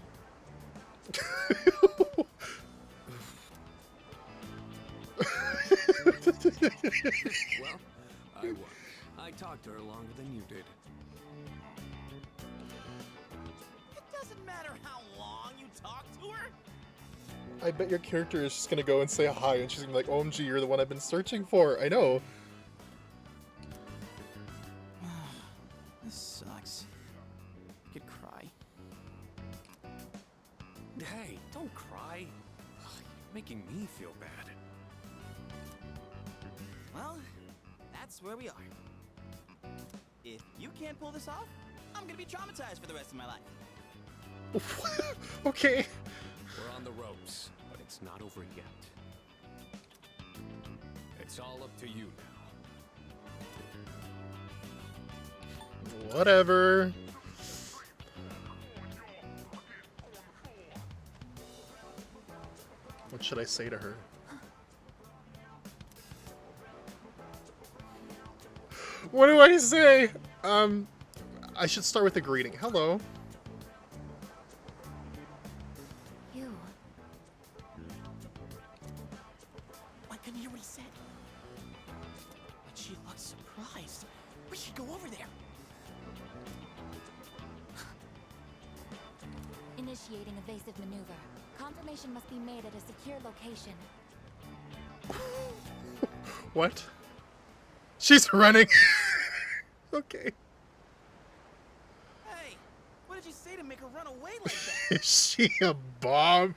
Well, I won. I talked to her longer than you did. It doesn't matter how long you talk to her. I bet your character is just gonna go and say hi, and she's gonna be like, "OMG, you're the one I've been searching for." I know. This sucks. I could cry. Hey, don't cry. You're making me feel bad. Well, that's where we are. If you can't pull this off, I'm gonna be traumatized for the rest of my life. Okay. We're on the ropes, but it's not over yet. It's It's all up to you now. Whatever. What should I say to her? What do I say? I should start with a greeting. Hello. You. I couldn't hear what he said. But she looked surprised. We should go over there. Initiating evasive maneuver. Confirmation must be made at a secure location. What? She's running. Okay. Hey, what did you say to make her run away like that? Is she a bomb?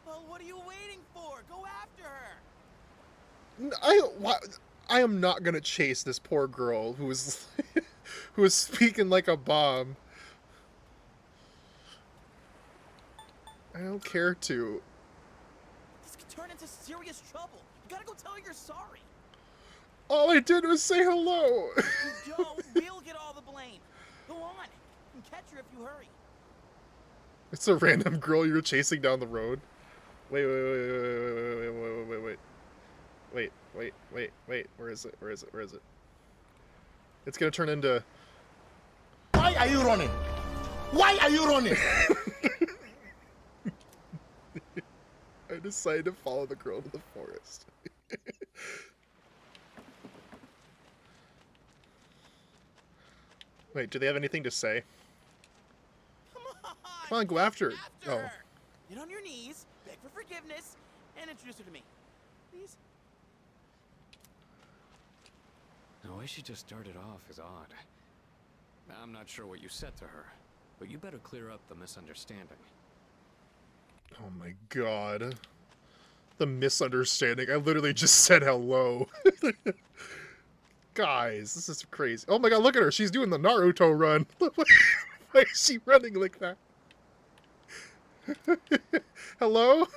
Well, what are you waiting for? Go after her. I am not gonna chase this poor girl who is who is speaking like a bomb. I don't care to. This could turn into serious trouble. You gotta go tell her you're sorry. All I did was say hello. You don't. We'll get all the blame. Go on. You can catch her if you hurry. It's a random girl you're chasing down the road. Wait. Where is it? It's gonna turn into... Why are you running? Why are you running? I decided to follow the girl to the forest. Wait, do they have anything to say? Come on, go after her. Oh. Get on your knees, beg for forgiveness, and introduce her to me. Please? The way she just started off is odd. I'm not sure what you said to her, but you better clear up the misunderstanding. Oh my god. The misunderstanding. I literally just said hello. Guys, this is crazy. Oh my god, look at her. She's doing the Naruto run. Why is she running like that? Hello?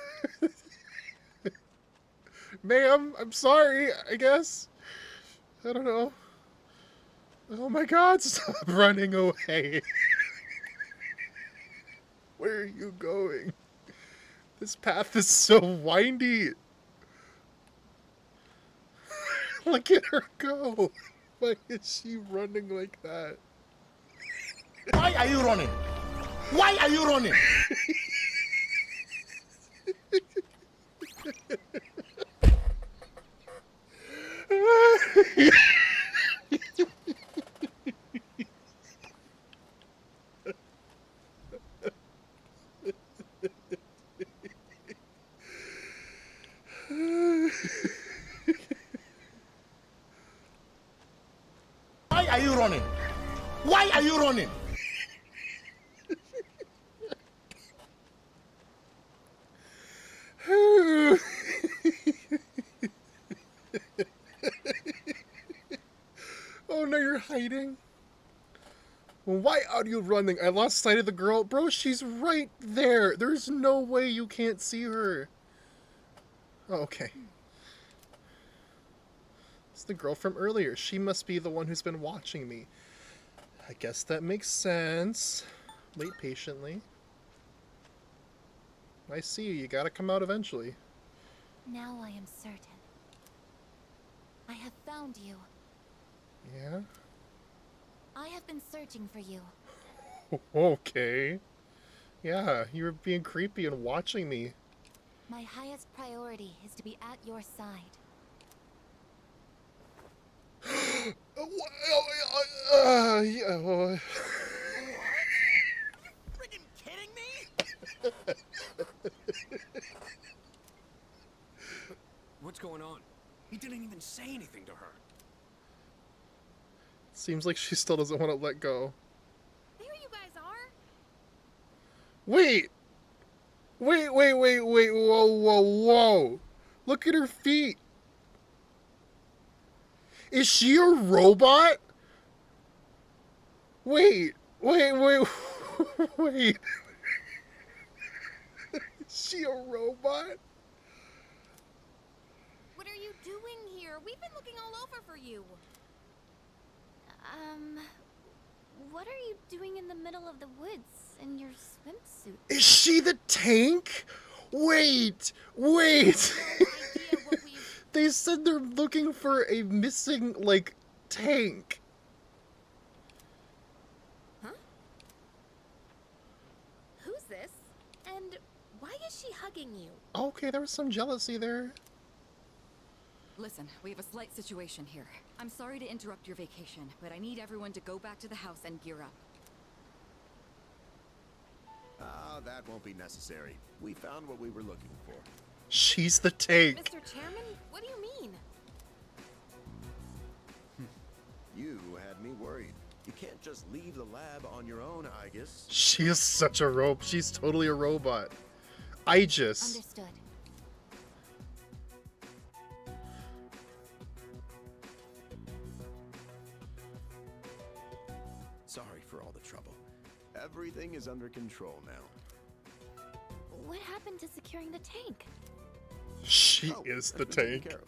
Ma'am, I'm sorry, I guess. I don't know. Oh my god, stop running away. Where are you going? This path is so windy. Look at her go. Why is she running like that? Why are you running? Why are you running? Why are you running? Why are you running? Oh no, you're hiding. Why are you running? I lost sight of the girl. Bro, she's right there. There's no way you can't see her. Oh, okay. It's the girl from earlier. She must be the one who's been watching me. I guess that makes sense. Wait patiently. I see you. You gotta come out eventually. Now I am certain. I have found you. Yeah? I have been searching for you. Okay. Yeah, you were being creepy and watching me. My highest priority is to be at your side. Yeah, well, Friggin' kidding me? What's going on? He didn't even say anything to her. seems like she still doesn't want to let go. There you guys are. Wait! Wait, whoa. Look at her feet. Is she a robot? Wait. She a robot? What are you doing here? We've been looking all over for you. What are you doing in the middle of the woods in your swimsuit? Is she the tank? Wait. They said they're looking for a missing, like, tank. Huh? Who's this? And why is she hugging you? Okay, there was some jealousy there. Listen, we have a slight situation here. I'm sorry to interrupt your vacation, but I need everyone to go back to the house and gear up. Ah, that won't be necessary. We found what we were looking for. She's the tank. Mr. Chairman, what do you mean? You had me worried. You can't just leave the lab on your own, Aegis. She is such a rope. She's totally a robot. Aegis. Understood. Sorry for all the trouble. Everything is under control now. What happened to securing the tank? She is the that's been taken tank. care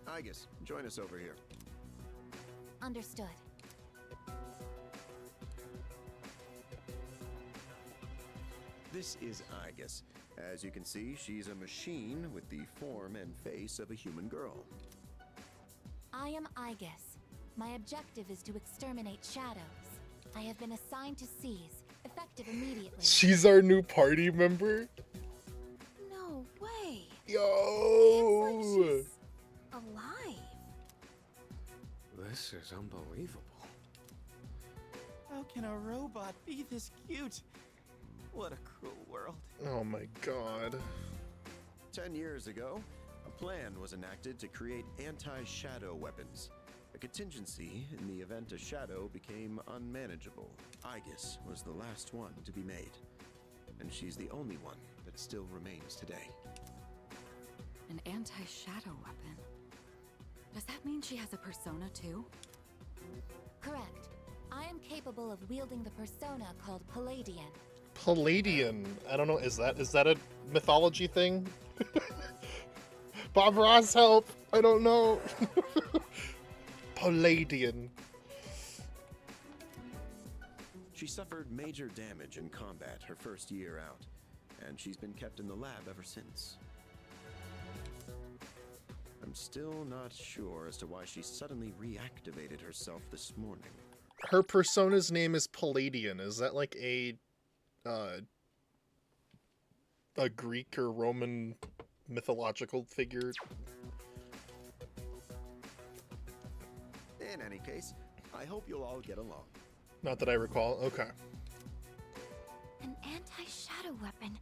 of. Aegis, join us over here. Understood. This is Aegis. As you can see, she's a machine with the form and face of a human girl. I am Aegis. My objective is to exterminate shadows. I have been assigned to seize, effective immediately. She's our new party member. No way. Yo. It's like she's alive. This is unbelievable. How can a robot be this cute? What a cruel world. Oh my god. 10 years ago, a plan was enacted to create anti-shadow weapons. A contingency in the event a shadow became unmanageable. Aegis was the last one to be made. And she's the only one that still remains today. An anti-shadow weapon? Does that mean she has a persona too? Correct. I am capable of wielding the persona called Palladian. Palladian. I don't know. Is that a mythology thing? Bob Ross, help! I don't know. Palladian. She suffered major damage in combat her first year out, and she's been kept in the lab ever since. I'm still not sure as to why she suddenly reactivated herself this morning. Her persona's name is Palladian. Is that like a Greek or Roman mythological figure? In any case, I hope you'll all get along. Not that I recall. Okay. An anti-shadow weapon,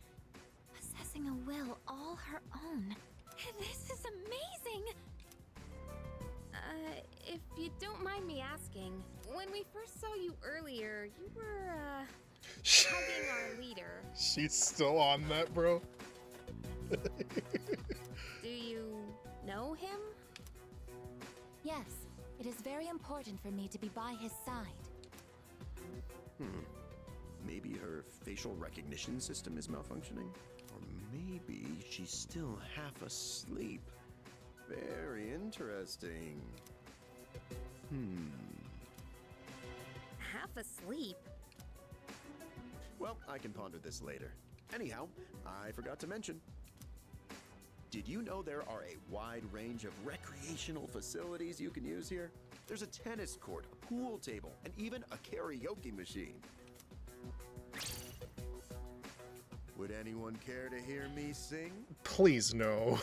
possessing a will all her own. This is amazing! If you don't mind me asking, when we first saw you earlier, you were, hugging our leader. She's still on that, bro. Do you know him? Yes, it is very important for me to be by his side. Maybe her facial recognition system is malfunctioning? Or maybe she's still half asleep. Very interesting. Half asleep? Well, I can ponder this later. Anyhow, I forgot to mention. Did you know there are a wide range of recreational facilities you can use here? There's a tennis court, a pool table, and even a karaoke machine. Would anyone care to hear me sing? Please no.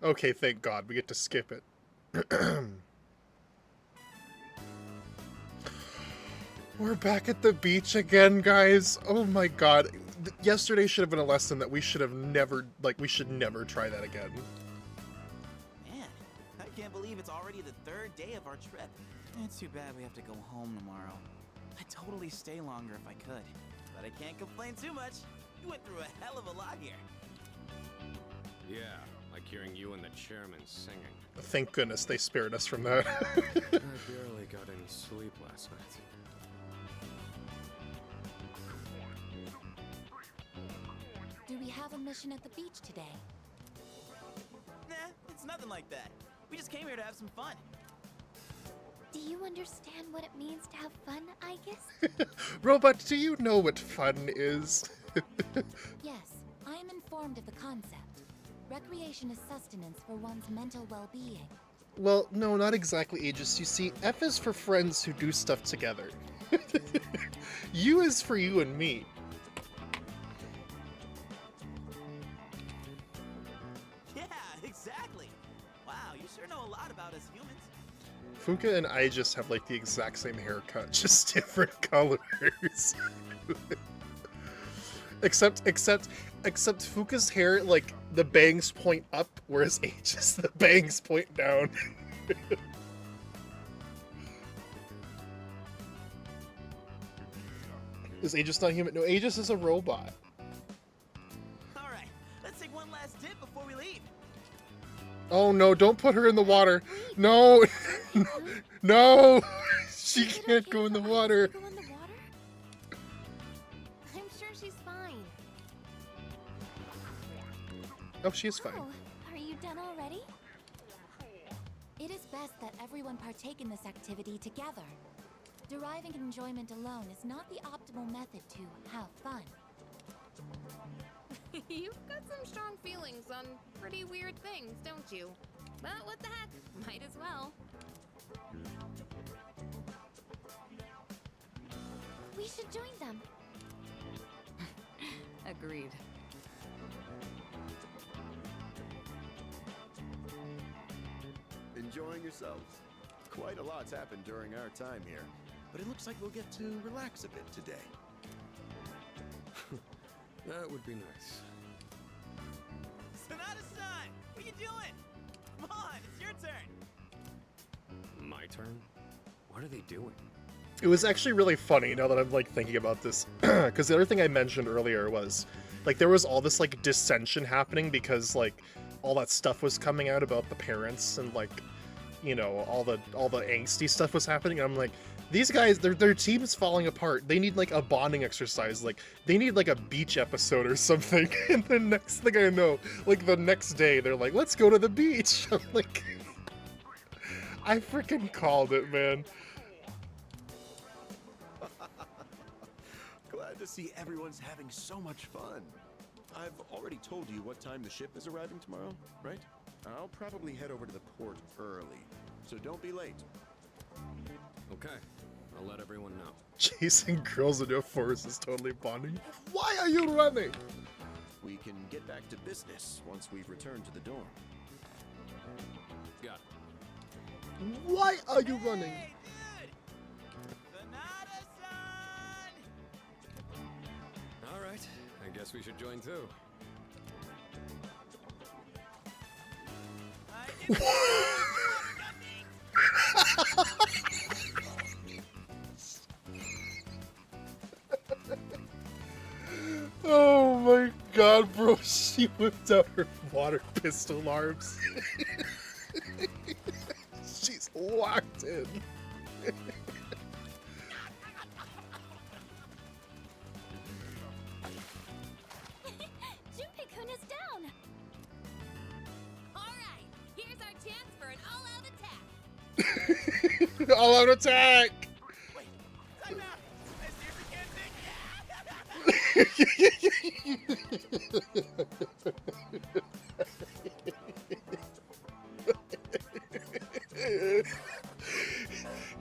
Okay, thank God. We get to skip it. We're back at the beach again, guys. Oh my God. Yesterday should have been a lesson that we should have never, we should never try that again. Man, I can't believe it's already the third day of our trip. It's too bad we have to go home tomorrow. I'd totally stay longer if I could, but I can't complain too much. You went through a hell of a lot here. Yeah, I like hearing you and the chairman singing. Thank goodness they spared us from that. I barely got any sleep last night. Do we have a mission at the beach today? Nah, it's nothing like that. We just came here to have some fun. Do you understand what it means to have fun, I guess? Robot, do you know what fun is? Yes, I am informed of the concept. Recreation is sustenance for one's mental well-being. Well, no, not exactly, Aegis. You see, F is for friends who do stuff together. U is for you and me. Yeah, exactly. Wow, you sure know a lot about us humans. Fuka and I just have like the exact same haircut, just different colors. except Fuka's hair, like, the bangs point up, whereas Aegis, the bangs point down. Is Aegis not human? No, Aegis is a robot. Alright, let's take one last dip before we leave. Oh no, don't put her in the water. No! No! She can't go in the water. I'm sure she's fine. Oh, she is fine. Oh, are you done already? It is best that everyone partake in this activity together. Deriving enjoyment alone is not the optimal method to have fun. You've got some strong feelings on pretty weird things, don't you? But what the heck? Might as well. We should join them. Agreed. Enjoying yourselves? Quite a lot's happened during our time here, but it looks like we'll get to relax a bit today. That would be nice. Sonata-san, what you doing? Come on, it's your turn. My turn? What are they doing? It was actually really funny now that I'm like thinking about this, because the other thing I mentioned earlier was like there was all this like dissension happening because like all that stuff was coming out about the parents and like, you know, all the angsty stuff was happening. And I'm like, these guys, their team is falling apart. They need like a bonding exercise. Like they need like a beach episode or something. And the next thing I know, like the next day, they're like, let's go to the beach. I'm like, I freaking called it, man. Glad to see everyone's having so much fun. I've already told you what time the ship is arriving tomorrow, right? I'll probably head over to the port early, so don't be late. Okay, I'll let everyone know. Chasing girls into a forest is totally bonding. Why are you running? We can get back to business once we've returned to the dorm. Got it. Why are you running? All right, I guess we should join too. Oh my god, bro, she whipped out her water pistol arms. She's locked in. Junpei-kun is down. Alright, here's our chance for an all-out attack. All out attack!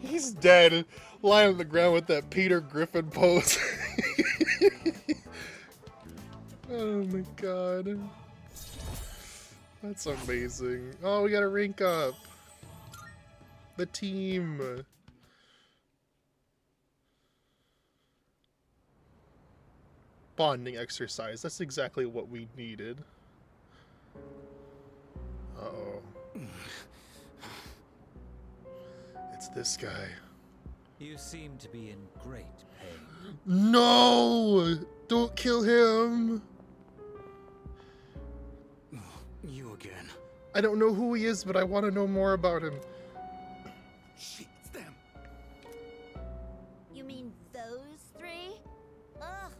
He's dead, lying on the ground with that Peter Griffin pose. Oh my god. That's amazing. Oh, we got a rank up. The team. Bonding exercise. That's exactly what we needed. Uh-oh. It's this guy. You seem to be in great pain. No! Don't kill him! You again. I don't know who he is, but I want to know more about him. Shit, it's them. You mean those three? Ugh,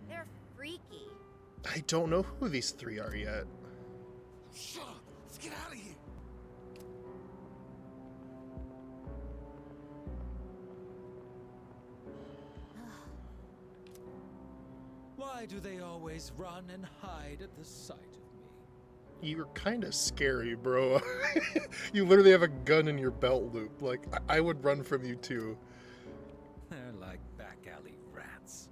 they're freaky. I don't know who these three are yet. Shut up. Let's get out of here. Why do they always run and hide at the sight of me? You're kind of scary, bro. You literally have a gun in your belt loop. Like, I would run from you too. They're like back alley rats.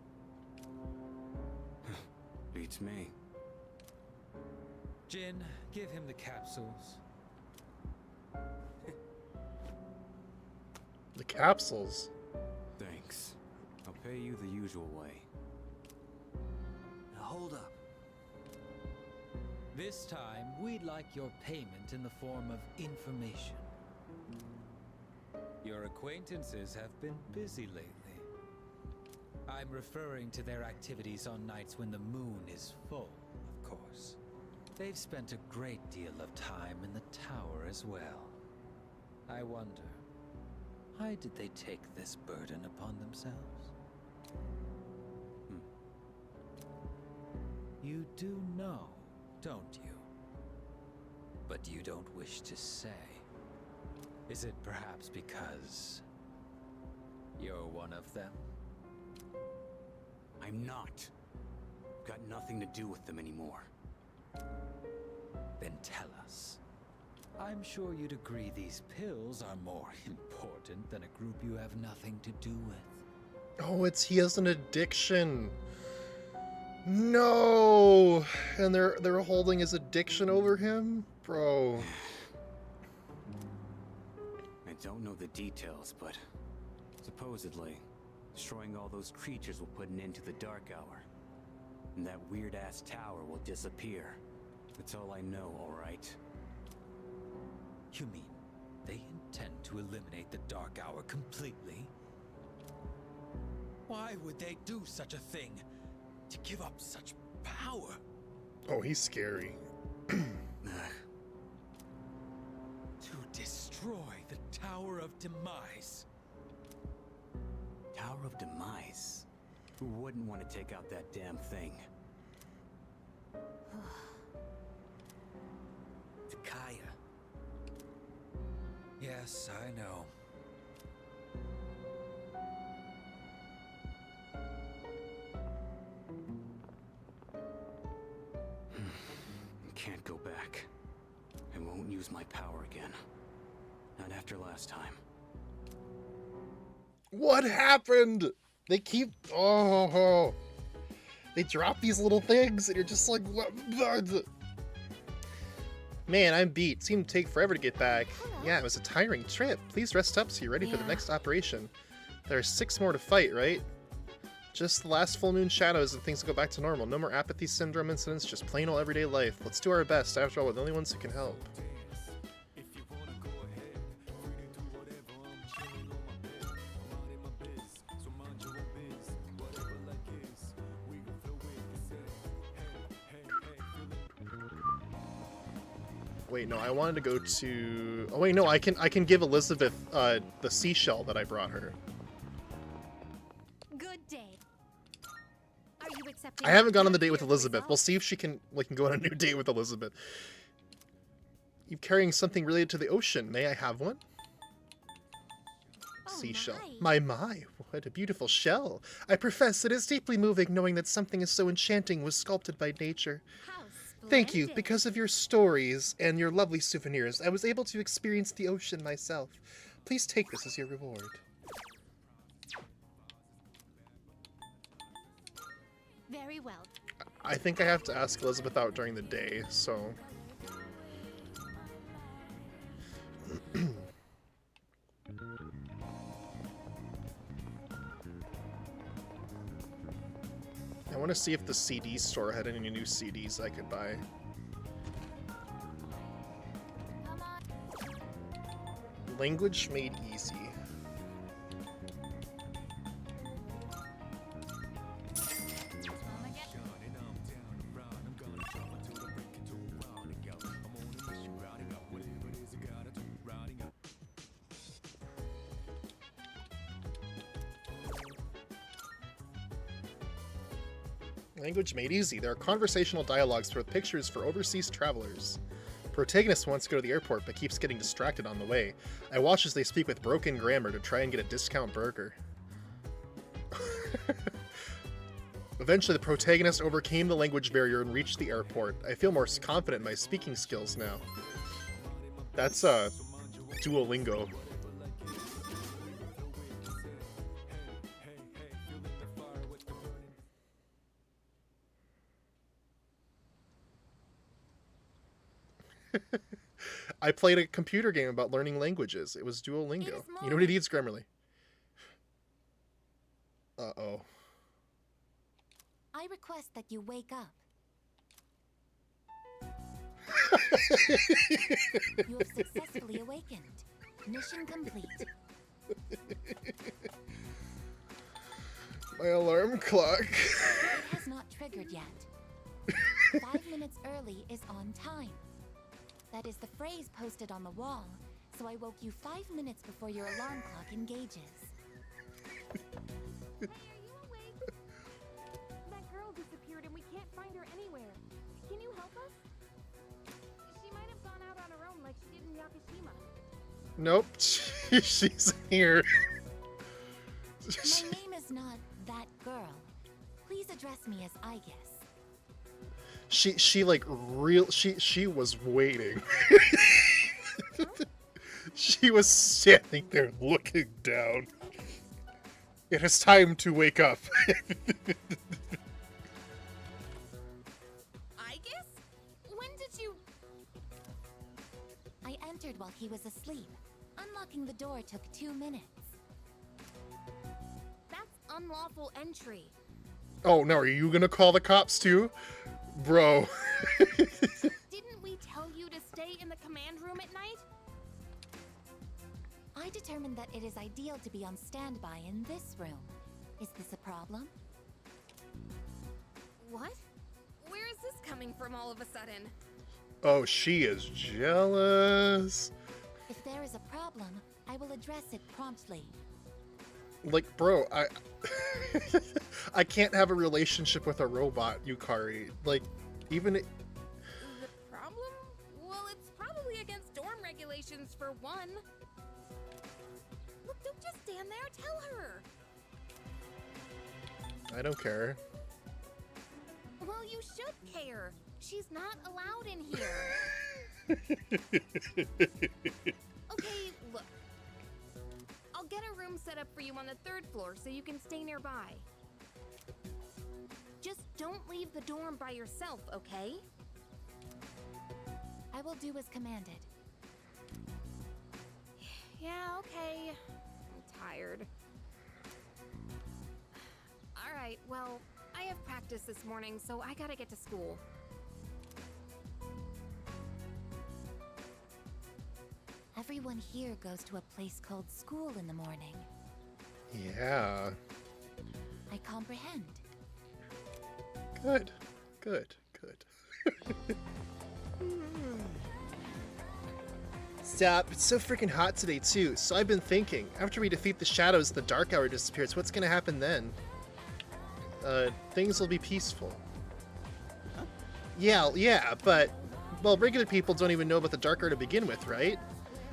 Beats me. Jin, give him the capsules. The capsules? Thanks. I'll pay you the usual way. Now hold up. This time, we'd like your payment in the form of information. Your acquaintances have been busy lately. I'm referring to their activities on nights when the moon is full, of course. They've spent a great deal of time in the tower as well. I wonder, why did they take this burden upon themselves? You do know, don't you? But you don't wish to say. Is it perhaps because you're one of them? I'm not. Got nothing to do with them anymore. Then tell us. I'm sure you'd agree these pills are more important than a group you have nothing to do with. Oh, he has an addiction. No! And they're holding his addiction over him? Bro. I don't know the details, but supposedly, destroying all those creatures will put an end to the Dark Hour. And that weird-ass tower will disappear. That's all I know, alright? You mean they intend to eliminate the Dark Hour completely? Why would they do such a thing? To give up such power? Oh, he's scary. To destroy the Tower of Demise. Tower of Demise? Who wouldn't want to take out that damn thing? Takaya. Yes, I know. Can't go back. I won't use my power again. Not after last time. What happened? They keep... Oh. They drop these little things and you're just like... What? Man, I'm beat. Seemed to take forever to get back. Yeah, it was a tiring trip. Please rest up so you're ready for the next operation. There are 6 more to fight, right? Just the last full moon shadows and things will go back to normal. No more apathy syndrome incidents, just plain old everyday life. Let's do our best. After all, we're the only ones who can help. Wait, no, I wanted to go to... Oh wait, no, I can give Elizabeth the seashell that I brought her. Good day. Are you accepting? I haven't gone on the date with Elizabeth. We'll see if we can go on a new date with Elizabeth. You're carrying something related to the ocean. May I have one? Seashell. My, what a beautiful shell. I profess it is deeply moving knowing that something is so enchanting was sculpted by nature. Thank you. Because of your stories and your lovely souvenirs, I was able to experience the ocean myself. Please take this as your reward. Very well. I think I have to ask Elizabeth out during the day, so... I want to see if the CD store had any new CDs I could buy. Language made easy. Language made easy. There are conversational dialogues with pictures for overseas travelers. Protagonist wants to go to the airport but keeps getting distracted on the way. I watch as they speak with broken grammar to try and get a discount burger. Eventually, the protagonist overcame the language barrier and reached the airport. I feel more confident in my speaking skills now. That's, Duolingo. I played a computer game about learning languages. It was Duolingo. You know what it needs, Grammarly? Uh-oh. I request that you wake up. You have successfully awakened. Mission complete. My alarm clock. It has not triggered yet. 5 minutes early is on time. That is the phrase posted on the wall, so I woke you 5 minutes before your alarm clock engages. Hey, are you awake? That girl disappeared and we can't find her anywhere. Can you help us? She might have gone out on her own like she did in Yakushima. Nope. She's here. My name is not that girl. Please address me as I guess. She was waiting. She was standing there looking down. It is time to wake up. I guess? When did you... I entered while he was asleep. Unlocking the door took 2 minutes. That's unlawful entry. Oh, no, are you gonna call the cops too? Bro. Didn't we tell you to stay in the command room at night? I determined that it is ideal to be on standby in this room. Is this a problem? What? Where is this coming from all of a sudden? Oh, she is jealous. If there is a problem, I will address it promptly. Like, bro, I can't have a relationship with a robot, Yukari. Like, even The problem? Well, it's probably against dorm regulations for one. Look, don't just stand there. Tell her. I don't care. Well, you should care. She's not allowed in here. Okay, look. I'll get a room set up for you on the 3rd floor so you can stay nearby. Just don't leave the dorm by yourself, okay? I will do as commanded. Yeah, okay. I'm tired. Alright, well, I have practice this morning, so I gotta get to school. Everyone here goes to a place called school in the morning. Yeah. I comprehend. Good. Good. Stop. It's so freaking hot today, too. So I've been thinking, after we defeat the shadows, the dark hour disappears. What's gonna happen then? Things will be peaceful. Huh? Yeah, but... Well, regular people don't even know about the dark hour to begin with, right?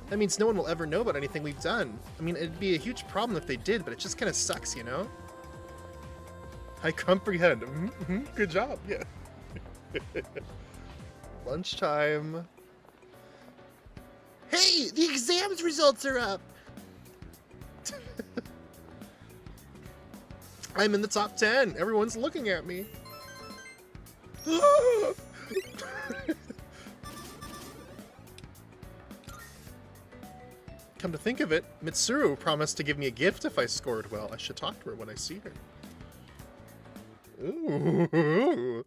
That means no one will ever know about anything we've done. I mean, it'd be a huge problem if they did, but it just kind of sucks, you know? I comprehend. Mm-hmm. Good job, yeah. Lunchtime. Hey, the exams results are up! I'm in the top 10. Everyone's looking at me. Come to think of it, Mitsuru promised to give me a gift if I scored well. I should talk to her when I see her. Ooh.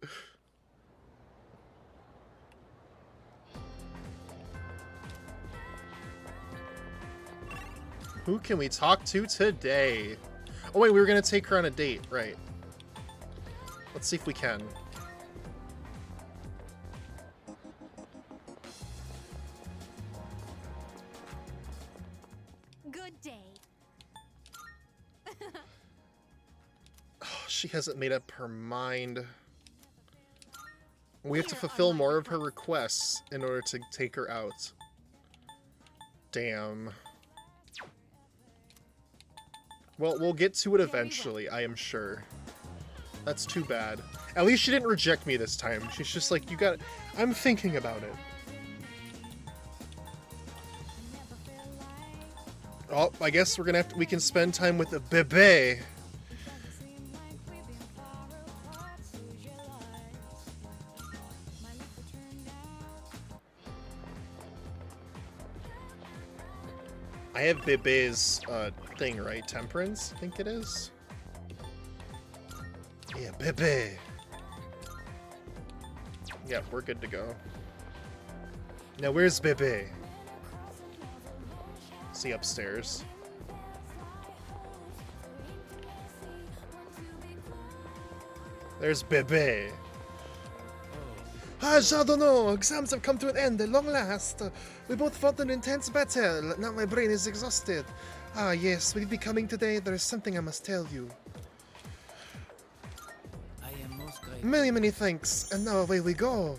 Who can we talk to today? Oh wait, we were gonna take her on a date, right? Let's see if we can. Good day. Oh, she hasn't made up her mind. We have to fulfill more of her requests in order to take her out. Damn. Well, we'll get to it eventually, I am sure. That's too bad. At least she didn't reject me this time. She's just like, you got it. I'm thinking about it. Oh, I guess we're gonna have to, we can spend time with a bebe. I have Bebe's thing, right? Temperance, I think it is. Yeah, Bebe. Yeah, we're good to go. Now, where's Bebe? See upstairs. There's Bebe. Ah, Chardonnay! Exams have come to an end at long last. We both fought an intense battle. Now my brain is exhausted. Ah, yes, will you be coming today? There is something I must tell you. I am most grateful. Many, many thanks. And now away we go.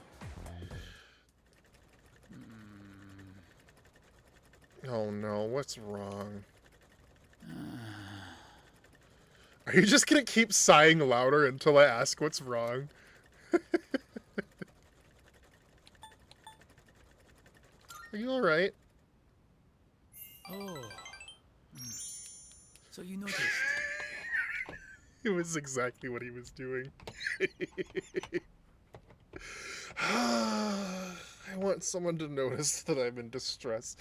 Oh no, what's wrong? Are you just gonna keep sighing louder until I ask what's wrong? Are you alright? Oh. So you noticed. It was exactly what he was doing. I want someone to notice that I'm in distress.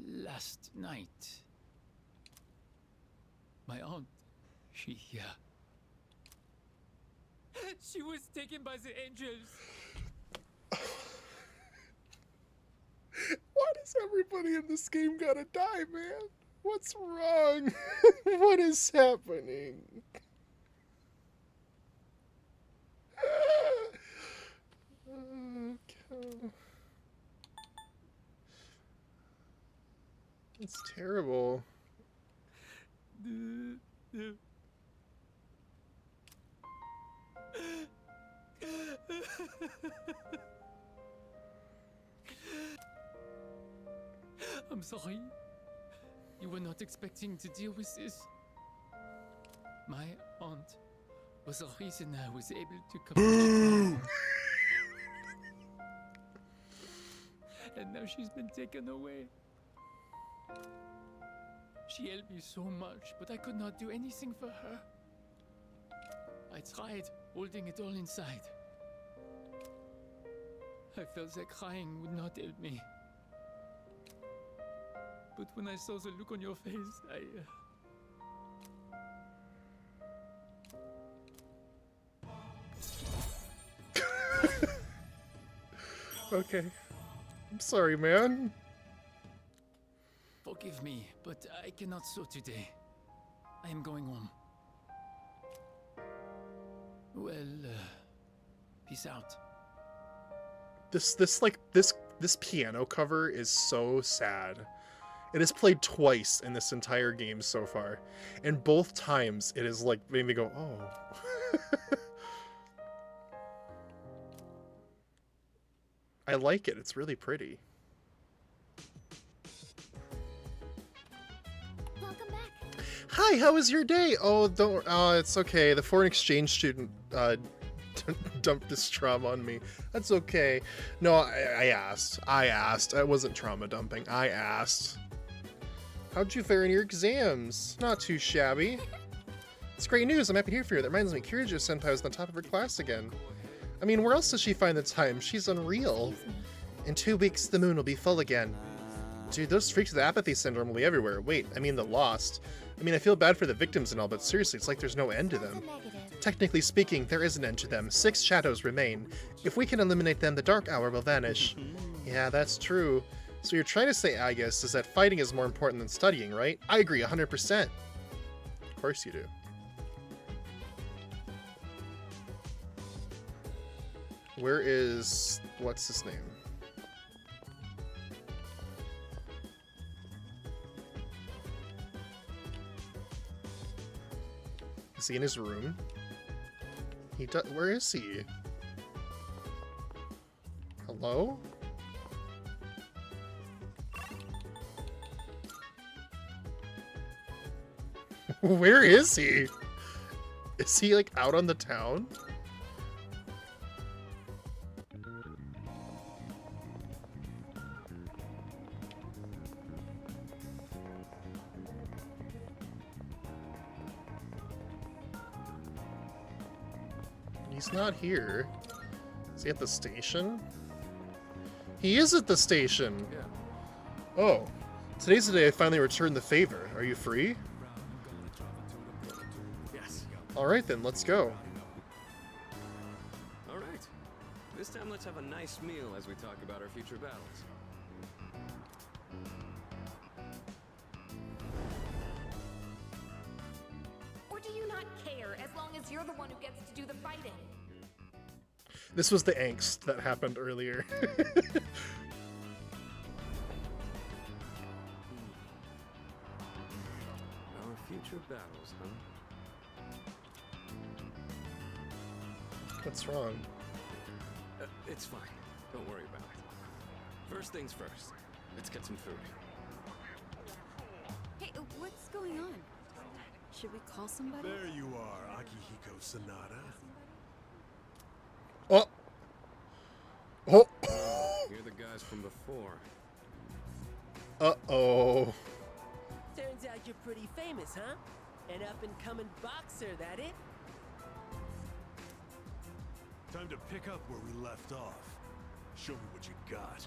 Last night, my aunt, she was taken by the angels. Why does everybody in this game gotta die, man? What's wrong? What is happening? Okay. It's terrible. I'm sorry. You were not expecting to deal with this. My aunt was the reason I was able to come to Japan. And now she's been taken away. She helped me so much, but I could not do anything for her. I tried holding it all inside. I felt that crying would not help me. But when I saw the look on your face, Okay. I'm sorry, man. Forgive me, but I cannot sew today. I am going home. Well, peace out. This piano cover is so sad. It is played twice in this entire game so far, and both times it is like made me go, oh. I like it. It's really pretty. Welcome back. Hi, how was your day? Oh, don't. It's okay. The foreign exchange student dumped this trauma on me. That's okay. No, I asked. I wasn't trauma dumping. I asked. How'd you fare in your exams? Not too shabby. It's great news. I'm happy to hear for you. That reminds me, Kirijo-senpai was on top of her class again. I mean, where else does she find the time? She's unreal. In 2 weeks, the moon will be full again. Dude, those freaks with apathy syndrome will be everywhere. Wait, I mean the lost. I mean, I feel bad for the victims and all, but seriously, it's like there's no end to them. Technically speaking, there is an end to them. 6 shadows remain. If we can eliminate them, the dark hour will vanish. Yeah, that's true. So you're trying to say, I guess, is that fighting is more important than studying, right? I agree, 100%. Of course you do. Where is... what's his name? Is he in his room? Where is he? Hello? Where is he? Is he like out on the town? He's not here. Is he at the station? He is at the station! Yeah. Oh. Today's the day I finally returned the favor. Are you free? Yes. Alright then, let's go. Alright. This time let's have a nice meal as we talk about our future battles. Or do you not care as long as you're the one who gets to do the fighting? This was the angst that happened earlier. Our future battles, huh? What's wrong? It's fine. Don't worry about it. First things first. Let's get some food. Hey, what's going on? Should we call somebody? There you are, Akihiko Sanada. Oh! Oh! You're the guys from before. Uh-oh. Turns out you're pretty famous, huh? An up-and-coming boxer, that it? Time to pick up where we left off. Show me what you got.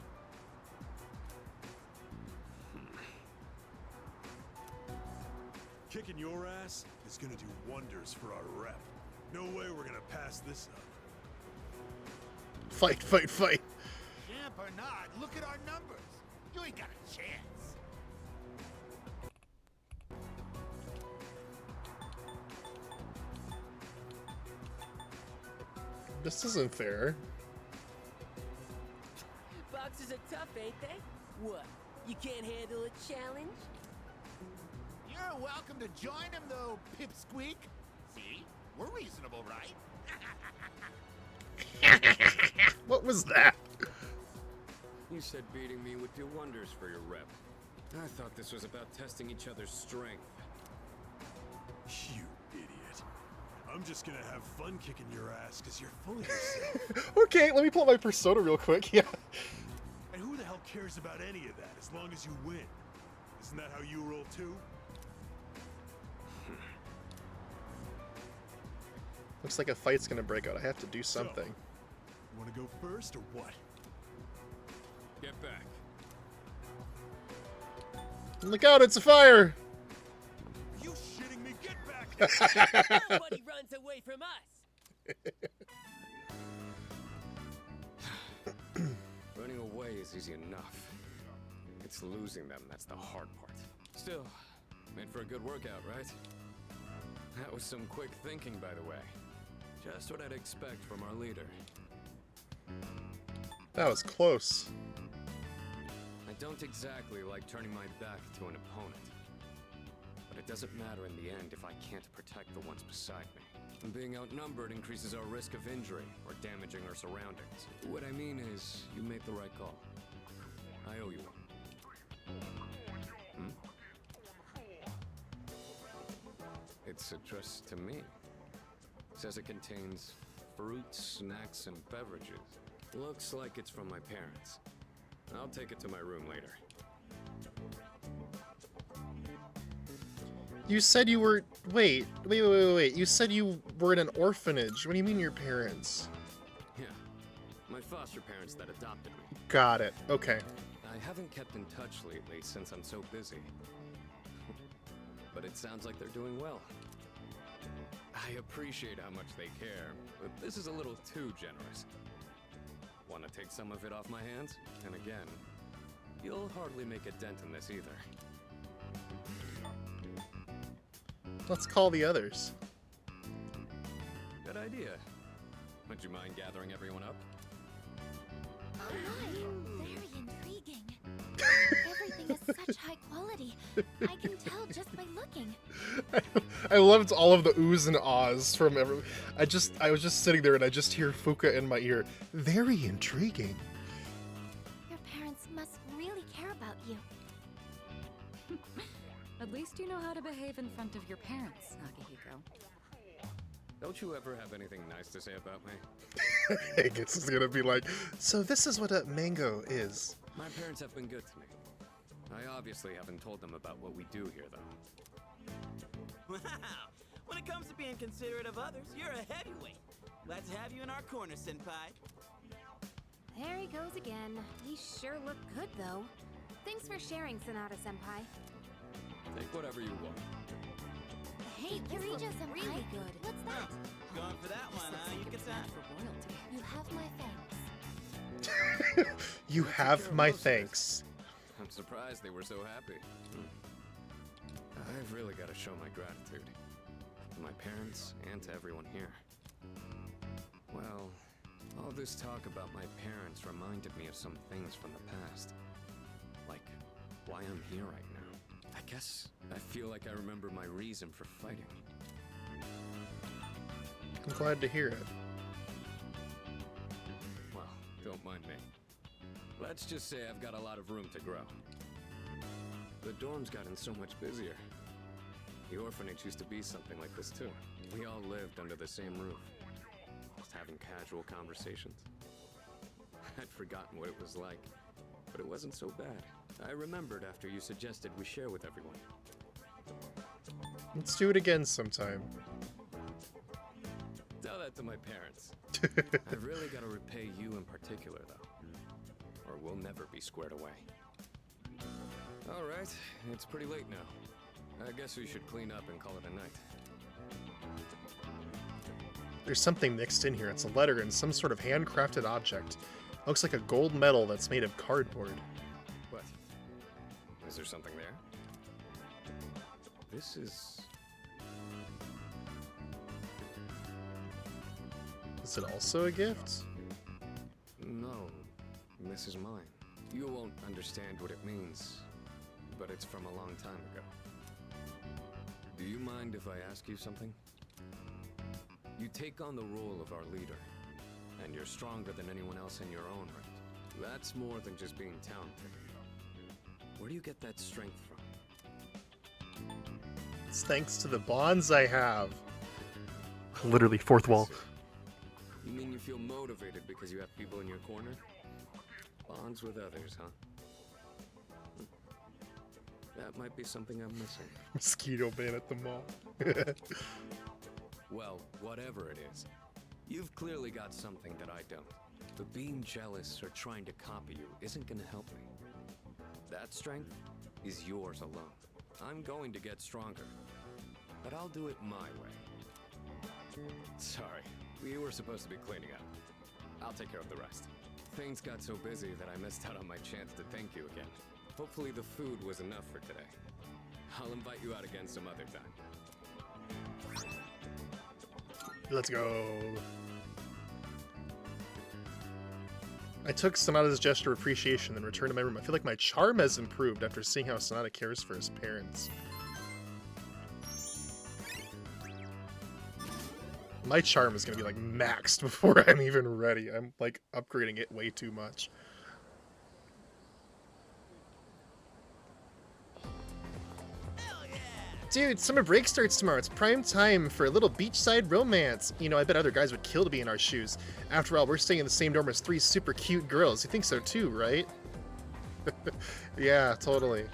Kicking your ass is gonna do wonders for our rep. No way we're gonna pass this up. Fight, fight, fight. Champ or not, look at our numbers. You ain't got a chance. This isn't fair. Boxers are tough, ain't they? What? You can't handle a challenge? You're welcome to join him, though, Pipsqueak. See? We're reasonable, right? What was that? You said beating me would do wonders for your rep. I thought this was about testing each other's strength. You idiot. I'm just gonna have fun kicking your ass because you're full of yourself. Okay, let me pull up my persona real quick. Yeah. And who the hell cares about any of that as long as you win? Isn't that how you roll too? Looks like a fight's gonna break out. I have to do something. So, wanna go first or what? Get back. Look out, it's a fire! You shitting me? Get back! Nobody runs away from us! Running away is easy enough. It's losing them that's the hard part. Still, made for a good workout, right? That was some quick thinking, by the way. Just what I'd expect from our leader. That was close. I don't exactly like turning my back to an opponent. But it doesn't matter in the end if I can't protect the ones beside me. And being outnumbered increases our risk of injury or damaging our surroundings. What I mean is, you made the right call. I owe you one. It's addressed to me. Says it contains fruits, snacks, and beverages. Looks like it's from my parents. I'll take it to my room later. You said you were... Wait. You said you were in an orphanage. What do you mean your parents? Yeah, my foster parents that adopted me. Got it. Okay. I haven't kept in touch lately since I'm so busy. But it sounds like they're doing well. I appreciate how much they care, but this is a little too generous. Want to take some of it off my hands? And again, you'll hardly make a dent in this either. Let's call the others. Good idea. Would you mind gathering everyone up? Oh my, very intriguing. Everything is such high quality. I can tell just by looking. I loved all of the oohs and ahs from everyone. I was just sitting there and I just hear Fuka in my ear. Very intriguing. Your parents must really care about you. At least you know how to behave in front of your parents, Nakahiko. Don't you ever have anything nice to say about me? I guess it's gonna be like, so this is what a mango is. My parents have been good to me. I obviously haven't told them about what we do here, though. Wow! When it comes to being considerate of others, you're a heavyweight. Glad to have you in our corner, Senpai. There he goes again. He sure looked good, though. Thanks for sharing, Sonata Senpai. Take whatever you want. Hey, this looks Senpai, really good. What's that? Going for that one, huh? You get that? You have my thanks. You have my thanks. I'm surprised they were so happy. I've really got to show my gratitude. To my parents and to everyone here. Well, all this talk about my parents reminded me of some things from the past. Like, why I'm here right now. I guess I feel like I remember my reason for fighting. I'm glad to hear it. Well, don't mind me. Let's just say I've got a lot of room to grow. The dorm's gotten so much busier. The orphanage used to be something like this too. We all lived under the same roof, just having casual conversations. I'd forgotten what it was like, but it wasn't so bad. I remembered after you suggested we share with everyone. Let's do it again sometime. Tell that to my parents. I've really got to repay you in particular, though, or we'll never be squared away. All right, it's pretty late now. I guess we should clean up and call it a night. There's something mixed in here. It's a letter and some sort of handcrafted object. Looks like a gold medal that's made of cardboard. What? Is there something there? This is... Is it also a gift? No, this is mine. You won't understand what it means, but it's from a long time ago. Do you mind if I ask you something? You take on the role of our leader, and you're stronger than anyone else in your own right. That's more than just being talented. Where do you get that strength from? It's thanks to the bonds I have. Literally, fourth wall. You mean you feel motivated because you have people in your corner? Bonds with others, huh? That might be something I'm missing. Mosquito man at the mall. Well, whatever it is, you've clearly got something that I don't. But being jealous or trying to copy you isn't gonna help me. That strength is yours alone. I'm going to get stronger, but I'll do it my way. Sorry, we were supposed to be cleaning up. I'll take care of the rest. Things got so busy that I missed out on my chance to thank you again. Hopefully the food was enough for today. I'll invite you out again some other time. Let's go. I took Sonata's gesture of appreciation and returned to my room. I feel like my charm has improved after seeing how Sonata cares for his parents. My charm is going to be like maxed before I'm even ready. I'm like upgrading it way too much. Dude, summer break starts tomorrow. It's prime time for a little beachside romance. You know, I bet other guys would kill to be in our shoes. After all, we're staying in the same dorm as 3 super cute girls. You think so too, right? Yeah, totally.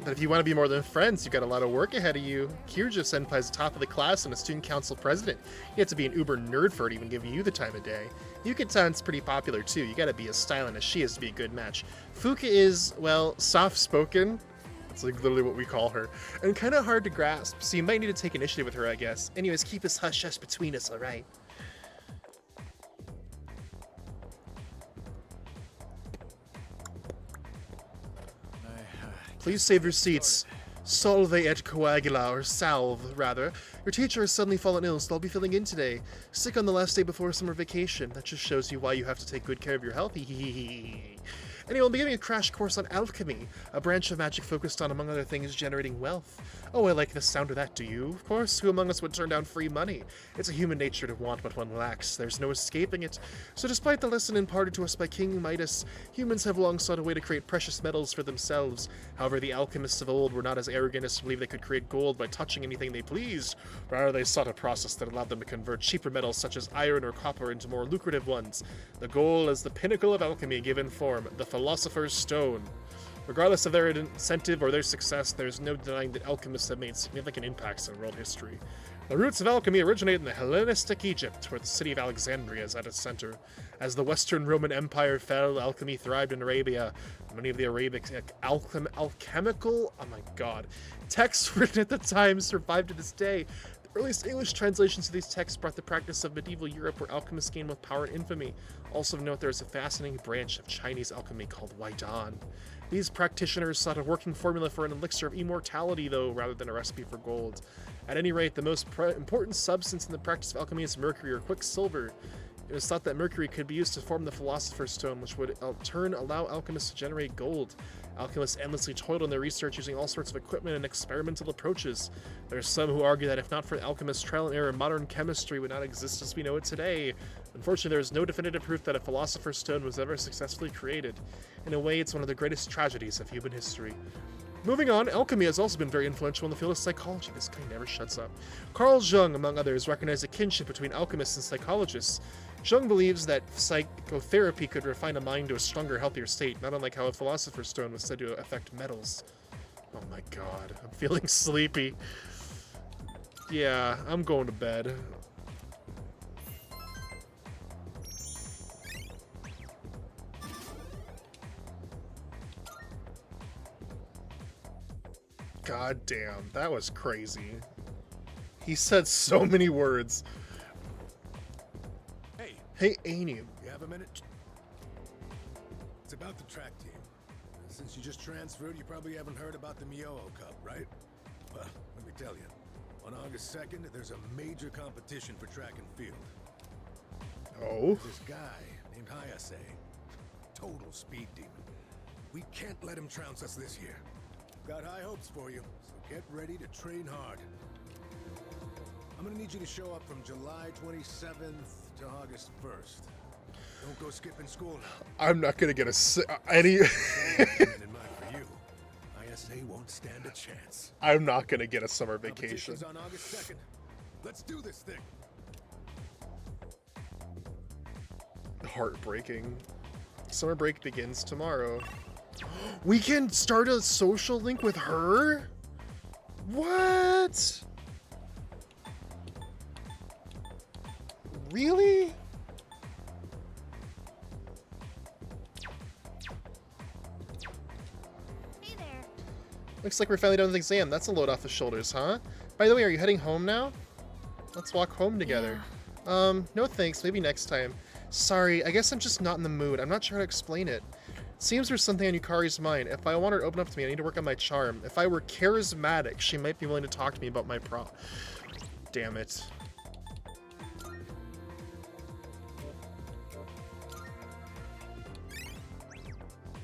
But if you want to be more than friends, you've got a lot of work ahead of you. Kyoja Senpai's top of the class and a student council president. You have to be an uber nerd for it to even give you the time of day. Yuka-tan's pretty popular too. You gotta be as styling as she is to be a good match. Fuka is, well, soft-spoken. It's like literally what we call her. And kind of hard to grasp, so you might need to take initiative with her, I guess. Anyways, keep this hush-hush between us, alright? Please save your seats. Salve et coagula, or salve, rather. Your teacher has suddenly fallen ill, so I'll be filling in today. Sick on the last day before summer vacation. That just shows you why you have to take good care of your health. Anyway, we'll be giving a crash course on alchemy, a branch of magic focused on, among other things, generating wealth. Oh, I like the sound of that, do you? Of course, who among us would turn down free money? It's a human nature to want what one lacks. There's no escaping it. So despite the lesson imparted to us by King Midas, humans have long sought a way to create precious metals for themselves. However, the alchemists of old were not as arrogant as to believe they could create gold by touching anything they pleased. Rather, they sought a process that allowed them to convert cheaper metals such as iron or copper into more lucrative ones. The goal is the pinnacle of alchemy given form, the Philosopher's Stone. Regardless of their incentive or their success, there's no denying that alchemists have made significant impacts in world history. The roots of alchemy originate in the Hellenistic Egypt, where the city of Alexandria is at its center. As the Western Roman Empire fell, alchemy thrived in Arabia. Many of the Arabic alchemical, texts written at the time survive to this day. The earliest English translations of these texts brought the practice of medieval Europe, where alchemists gained both power and infamy. Also of note, there is a fascinating branch of Chinese alchemy called Waidan. These practitioners sought a working formula for an elixir of immortality, though, rather than a recipe for gold. At any rate, the most important substance in the practice of alchemy is mercury, or quicksilver. It was thought that mercury could be used to form the Philosopher's Stone, which would in turn allow alchemists to generate gold. Alchemists endlessly toiled on their research using all sorts of equipment and experimental approaches. There are some who argue that if not for alchemists' trial and error, modern chemistry would not exist as we know it today. Unfortunately, there is no definitive proof that a Philosopher's Stone was ever successfully created. In a way, it's one of the greatest tragedies of human history. Moving on, alchemy has also been very influential in the field of psychology. This guy never shuts up. Carl Jung, among others, recognized a kinship between alchemists and psychologists. Jung believes that psychotherapy could refine a mind to a stronger, healthier state, not unlike how a Philosopher's Stone was said to affect metals. Oh my god, I'm feeling sleepy. Yeah, I'm going to bed. God damn, that was crazy. He said so many words. Hey, Amy. You have a minute? It's about the track team. Since you just transferred, you probably haven't heard about the Mioho Cup, right? Well, let me tell you. On August 2nd, there's a major competition for track and field. Oh? This guy named Hayase. Total speed demon. We can't let him trounce us this year. Got high hopes for you, so get ready to train hard. I'm gonna need you to show up from July 27th to August 1st. Don't go skipping school now. I'm not gonna get any. In mind for you, ISA won't stand a chance. I'm not gonna get a summer vacation. Competition's on August 2nd. Let's do this thing. Heartbreaking. Summer break begins tomorrow. We can start a social link with her? What? Really? Hey there. Looks like we're finally done with the exam. That's a load off the shoulders, huh? By the way, are you heading home now? Let's walk home together. No thanks. Maybe next time. Sorry, I guess I'm just not in the mood. I'm not sure how to explain it. Seems there's something on Yukari's mind. If I want her to open up to me, I need to work on my charm. If I were charismatic, she might be willing to talk to me about my Damn it.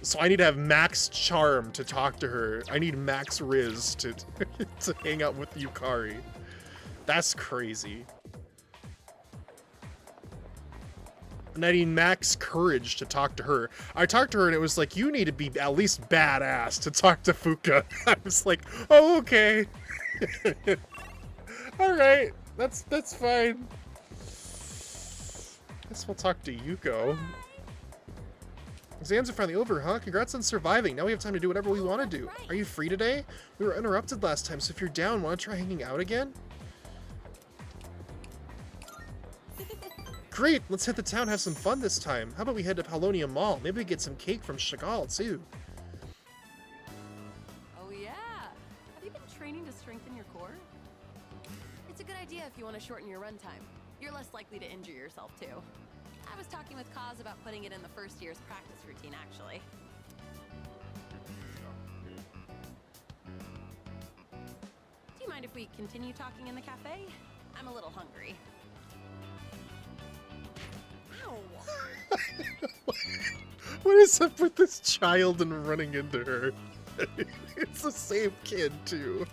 So I need to have max charm to talk to her. I need max Riz to to hang out with Yukari. That's crazy. And I need max courage to talk to her. I talked to her and it was like, you need to be at least badass to talk to Fuka. I was like, oh, okay. All right, that's fine. Guess we'll talk to Yuko. Exams are finally over, huh? Congrats on surviving. Now we have time to do whatever we want to do. Are you free today? We were interrupted last time, so if you're down, want to try hanging out again? Great, let's hit the town, have some fun this time. How about we head to Paulownia Mall? Maybe we get some cake from Chagall, too. Oh yeah! Have you been training to strengthen your core? It's a good idea if you want to shorten your run time. You're less likely to injure yourself, too. I was talking with Kaz about putting it in the first year's practice routine, actually. Do you mind if we continue talking in the cafe? I'm a little hungry. Ow! What is up with this child and running into her? It's the same kid, too.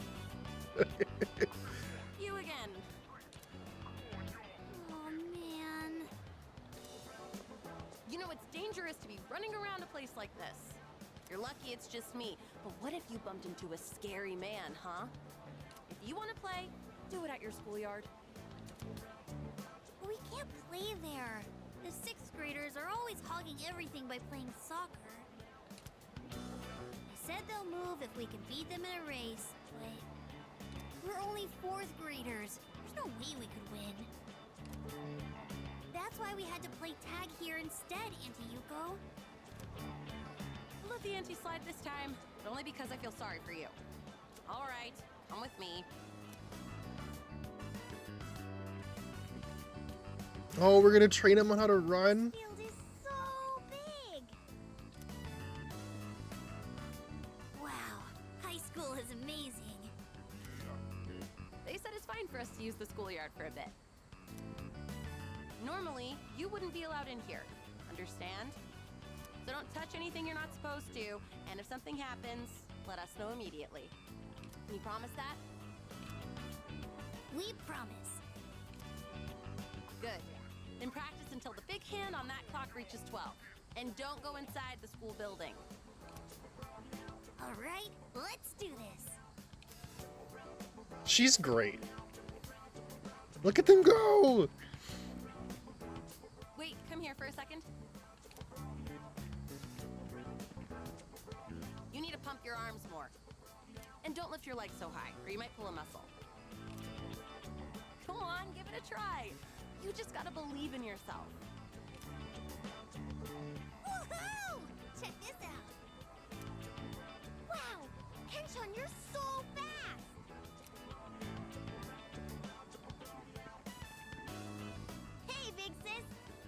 You again. Oh, man. You know, it's dangerous to be running around a place like this. You're lucky it's just me, but what if you bumped into a scary man, huh? If you want to play, do it at your schoolyard. We can't play there. The 6th graders are always hogging everything by playing soccer. They said they'll move if we can beat them in a race, but we're only 4th graders. There's no way we could win. That's why we had to play tag here instead, Auntie Yuko. We'll let the auntie slide this time, but only because I feel sorry for you. All right, come with me. Oh, we're gonna train him on how to run? Field is so big. Wow, high school is amazing. They said it's fine for us to use the schoolyard for a bit. Normally, you wouldn't be allowed in here. Understand? So don't touch anything you're not supposed to, and if something happens, let us know immediately. Can you promise that? We promise. Good. Then practice until the big hand on that clock reaches 12. And don't go inside the school building. All right, let's do this. She's great. Look at them go! Wait, come here for a second. You need to pump your arms more. And don't lift your legs so high, or you might pull a muscle. Come on, give it a try. You just gotta believe in yourself. Woohoo! Check this out. Wow, Kenshon, you're so fast. Hey, big sis,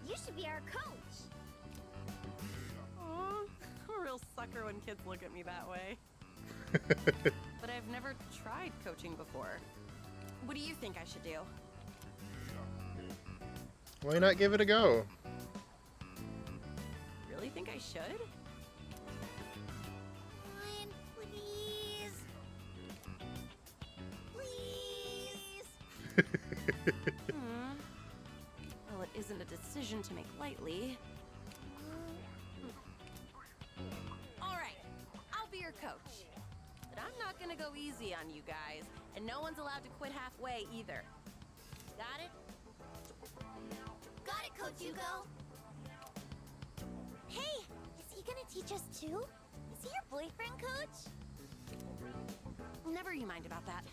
you should be our coach. Aw, I'm a real sucker when kids look at me that way. But I've never tried coaching before. What do you think I should do? Why not give it a go? Really think I should? Fine, please. Please. Well, it isn't a decision to make lightly. All right, I'll be your coach. But I'm not gonna go easy on you guys, and no one's allowed to quit halfway either. Got it? Got it, Coach Yuko. Hey, is he gonna teach us too? Is he your boyfriend, Coach? Never you mind about that.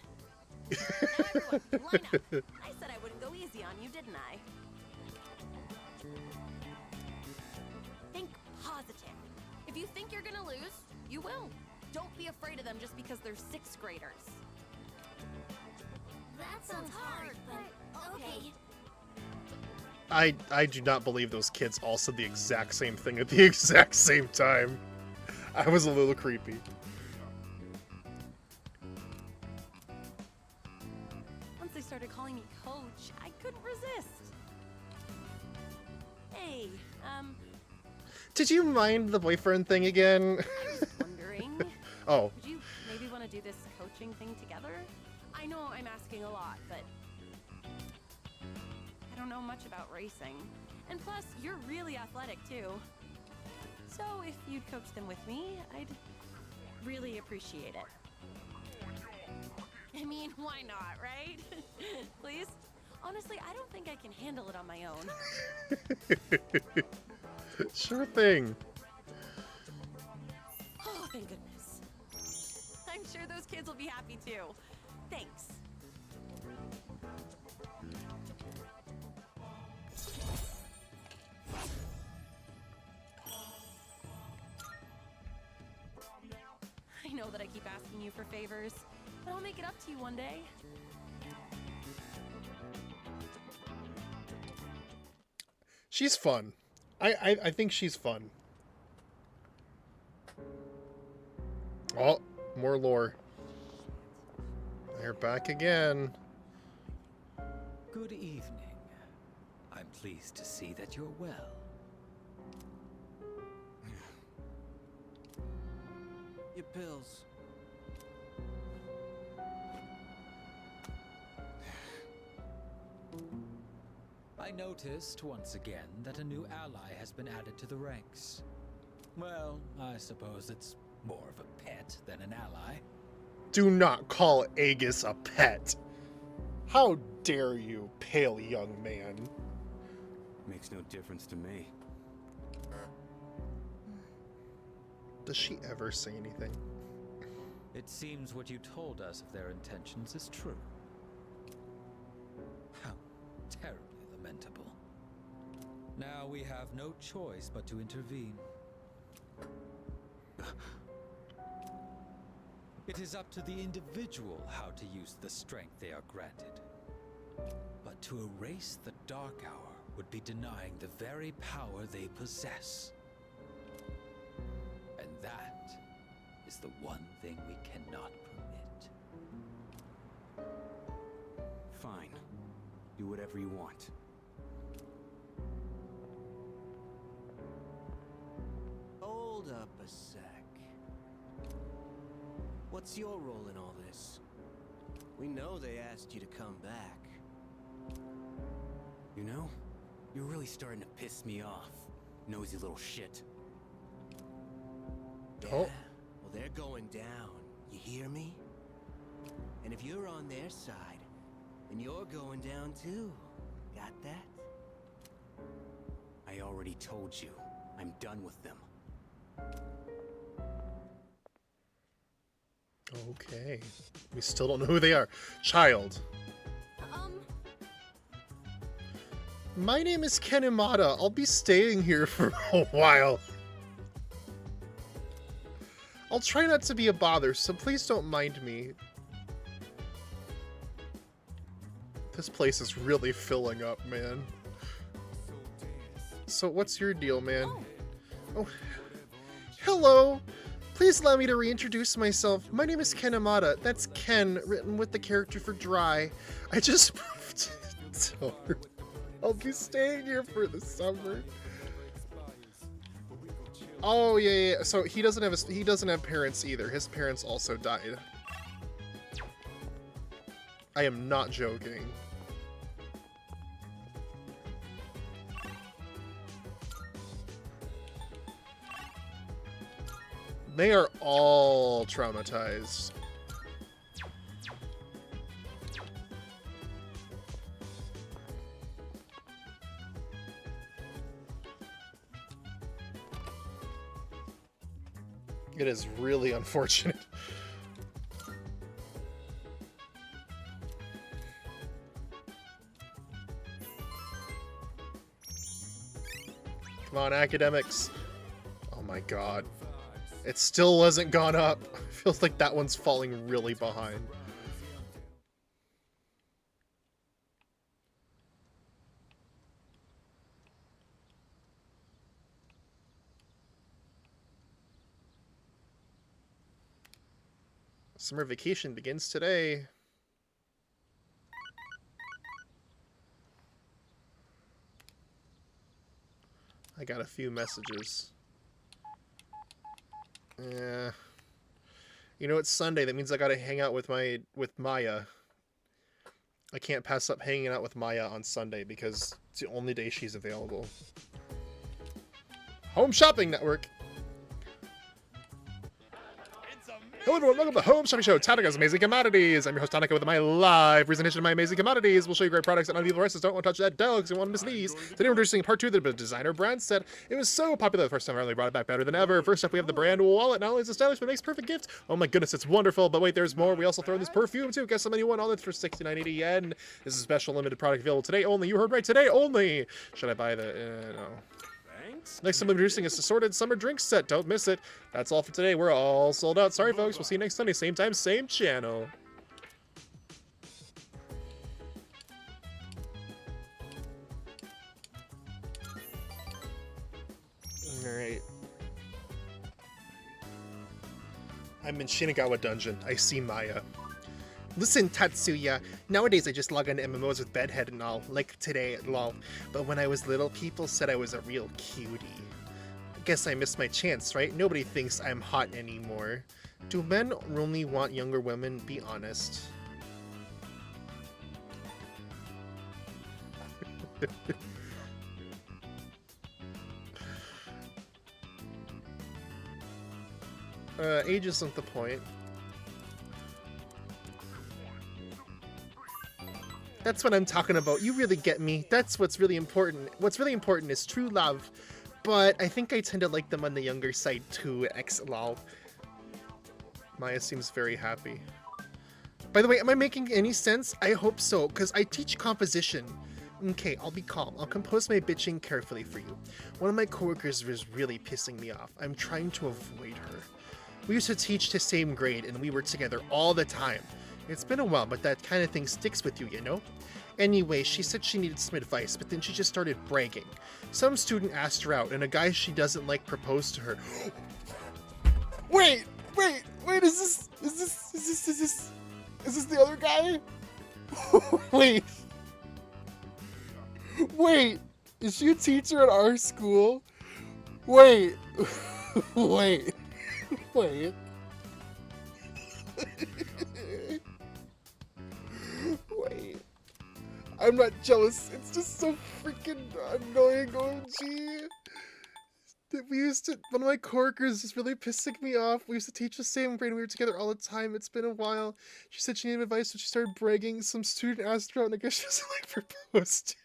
Now everyone, line up. I said I wouldn't go easy on you, didn't I? Think positive. If you think you're gonna lose, you will. Don't be afraid of them just because they're 6th graders. That sounds hard, but okay. I do not believe those kids all said the exact same thing at the exact same time. I was a little creepy. Once they started calling me coach, I couldn't resist. Hey, Did you mind the boyfriend thing again? wondering. Oh. Would you maybe want to do this coaching thing together? I know I'm asking a lot, but I don't know much about racing. And plus, you're really athletic too. So if you'd coach them with me, I'd really appreciate it. I mean, why not, right? Please? Honestly, I don't think I can handle it on my own. Sure thing. Oh, thank goodness. I'm sure those kids will be happy too. Thanks. I know that I keep asking you for favors, but I'll make it up to you one day. She's fun. I think she's fun. Oh, more lore. They're back again. Good evening. I'm pleased to see that you're well. Your pills. I noticed once again that a new ally has been added to the ranks. Well, I suppose it's more of a pet than an ally. Do not call Aegis a pet. How dare you, pale young man? Makes no difference to me. Does she ever say anything? It seems what you told us of their intentions is true. How terribly lamentable. Now we have no choice but to intervene. It is up to the individual how to use the strength they are granted. But to erase the Dark Hour would be denying the very power they possess. And that is the one thing we cannot permit. Fine. Do whatever you want. Hold up a sec. What's your role in all this? We know they asked you to come back. You know, you're really starting to piss me off, nosy little shit. Yeah. Well, they're going down. You hear me? And if you're on their side, then you're going down too. Got that? I already told you. I'm done with them. Okay. We still don't know who they are. Child. My name is Ken Imada. I'll be staying here for a while. I'll try not to be a bother, so please don't mind me. This place is really filling up, man. So what's your deal, man? Oh, hello. Please allow me to reintroduce myself. My name is Ken Imada. That's Ken, written with the character for dry. I just moved to I'll be staying here for the summer. Oh yeah. So he doesn't have parents either. His parents also died. I am not joking. They are all traumatized. It is really unfortunate. Come on, academics. Oh my god. It still hasn't gone up. Feels like that one's falling really behind. Summer vacation begins today. I got a few messages. Yeah. You know, it's Sunday. That means I gotta hang out with Maya. I can't pass up hanging out with Maya on Sunday because it's the only day she's available. Home Shopping Network. Hello everyone, welcome to the Home Shopping Show, Tanaka's Amazing Commodities. I'm your host Tanaka with my live presentation of my amazing commodities. We'll show you great products that other people rest don't want to touch that dog because you want to miss these. Today we're introducing part 2 of the designer brand set. It was so popular the first time I really brought it back better than ever. First up we have the brand wallet. Not only is it stylish but it makes perfect gifts. Oh my goodness, it's wonderful. But wait, there's more. We also throw in this perfume too. Guess how many you want? All that's for 69.80 yen. This is a special limited product available today only. You heard right, today only. Should I buy the no. Next, I'm introducing a assorted summer drink set. Don't miss it. That's all for today. We're all sold out. Sorry, folks. We'll see you next Sunday. Same time, same channel. Alright. I'm in Shinagawa Dungeon. I see Maya. Listen, Tatsuya, nowadays I just log on to MMOs with bedhead and all, like today, lol. But when I was little, people said I was a real cutie. guess I missed my chance, right? Nobody thinks I'm hot anymore. Do men only want younger women? Be honest. Age isn't the point. That's what I'm talking about. You really get me. That's what's really important. What's really important is true love. But I think I tend to like them on the younger side too, XLOL. Maya seems very happy. By the way, am I making any sense? I hope so, because I teach composition. Okay, I'll be calm. I'll compose my bitching carefully for you. One of my coworkers was really pissing me off. I'm trying to avoid her. We used to teach the same grade, and we were together all the time. It's been a while, but that kind of thing sticks with you, you know? Anyway, she said she needed some advice, but then she just started bragging. Some student asked her out, and a guy she doesn't like proposed to her. Wait, is this the other guy? Wait, is she a teacher at our school? Wait. I'm not jealous. It's just so freaking annoying, OMG. One of my coworkers is really pissing me off. We used to teach the same grade. We were together all the time. It's been a while. She said she needed advice, so she started bragging. Some student asked her out, and I guess she doesn't like proposed.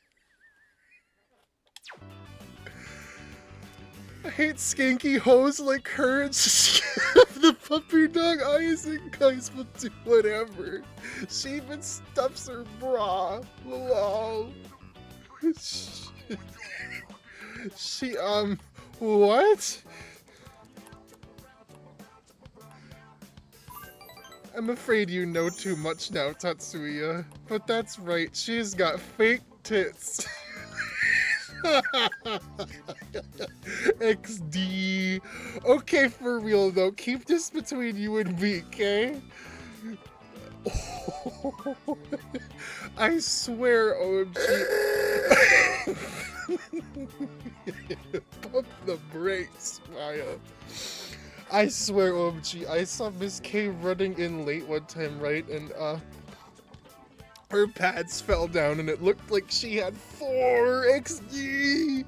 I hate skanky hoes like her, and just the puppy dog eyes, and guys will do whatever. She even stuffs her bra. Lol. She, what? I'm afraid you know too much now, Tatsuya. But that's right, she's got fake tits. XD. Okay, for real though, keep this between you and me, okay? I swear, OMG. Pump the brakes, Maya. I swear, OMG, I saw Miss K running in late one time, right? And, her pads fell down and it looked like she had 4 XD.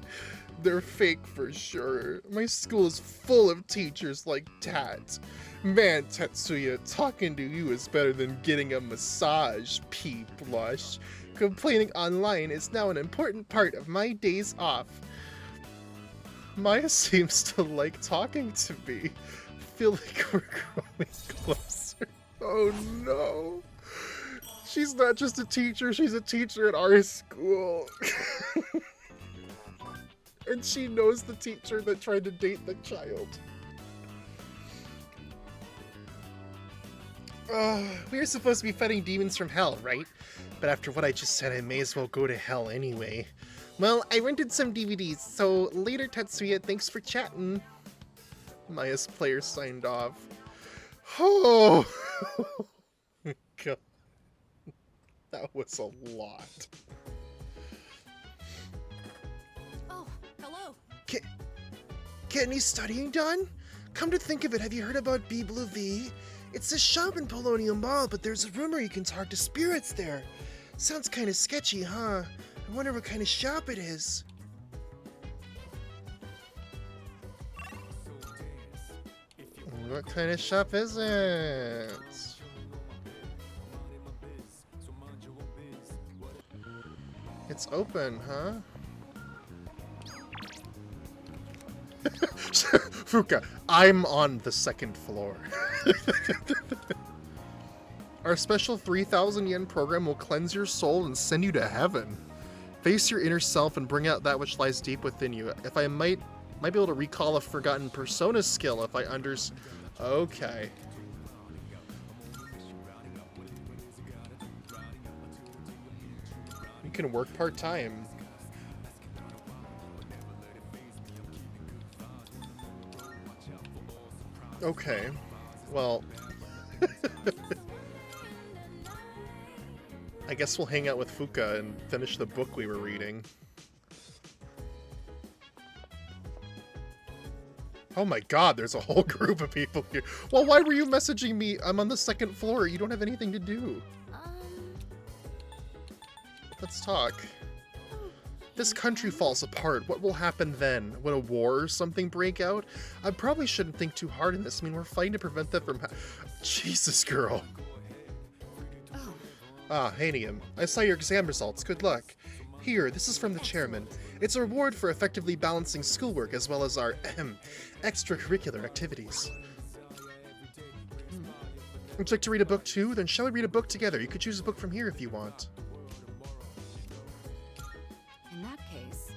They're fake for sure. My school is full of teachers like Tat. Man, Tatsuya, talking to you is better than getting a massage, P-Blush. Complaining online is now an important part of my days off. Maya seems to like talking to me. I feel like we're growing closer. Oh no. She's not just a teacher, she's a teacher at our school. And she knows the teacher that tried to date the child. We were supposed to be fighting demons from hell, right? But after what I just said, I may as well go to hell anyway. Well, I rented some DVDs, so later, Tatsuya, thanks for chatting. Maya's player signed off. Oh! God. That was a lot. Oh, hello. Get any studying done? Come to think of it, have you heard about B Blue V? It's a shop in Polonium Mall, but there's a rumor you can talk to spirits there. Sounds kind of sketchy, huh? I wonder what kind of shop it is. What kind of shop is it? It's open, huh? Fuka, I'm on the second floor. Our special 3,000 yen program will cleanse your soul and send you to heaven. Face your inner self and bring out that which lies deep within you. If I might be able to recall a forgotten persona skill if I Okay. You can work part-time. Okay. Well... I guess we'll hang out with Fuka and finish the book we were reading. Oh my god, there's a whole group of people here. Well, why were you messaging me? I'm on the 2nd floor. You don't have anything to do. Let's talk. This country falls apart. What will happen then? Would a war or something break out? I probably shouldn't think too hard in this. I mean, we're fighting to prevent that from Jesus, girl. Ah, Hanium. I saw your exam results. Good luck. Here, this is from the chairman. It's a reward for effectively balancing schoolwork as well as our extracurricular activities. Would you like to read a book too? Then shall we read a book together? You could choose a book from here if you want. In that case,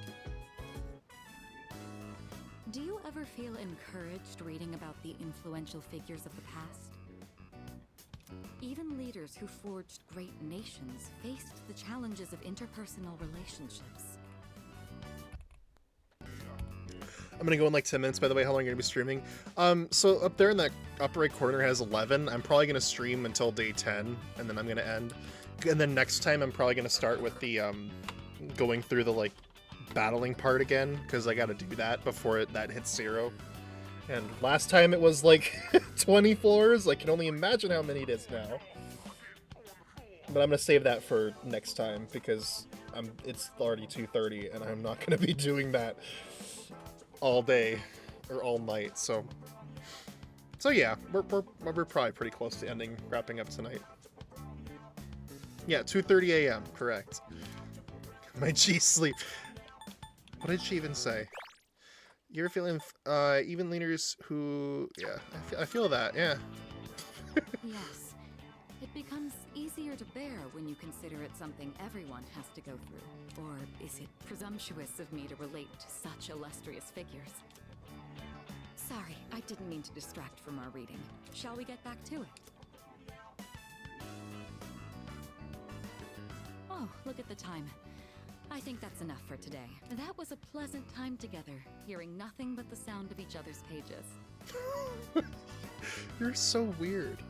do you ever feel encouraged reading about the influential figures of the past? Even leaders who forged great nations faced the challenges of interpersonal relationships. I'm gonna go in like 10 minutes, by the way. How long are you gonna be streaming? So up there in that upper right corner has 11. I'm probably gonna stream until day 10, and then I'm gonna end. And then next time I'm probably gonna start with the going through the like battling part again, because I gotta do that before that hits 0. And last time it was like 20 floors. I can only imagine how many it is now. But I'm gonna save that for next time because it's already 2:30 and I'm not gonna be doing that all day or all night. So yeah, we're probably pretty close to wrapping up tonight. Yeah, 2:30 a.m. correct. My G sleep. What did she even say? You're feeling even leaders who, yeah, I feel that, yeah. Yes, it becomes easier to bear when you consider it something everyone has to go through. Or is it presumptuous of me to relate to such illustrious figures? Sorry, I didn't mean to distract from our reading. Shall we get back to it? Oh, look at the time. I think that's enough for today. That was a pleasant time together, hearing nothing but the sound of each other's pages. You're so weird.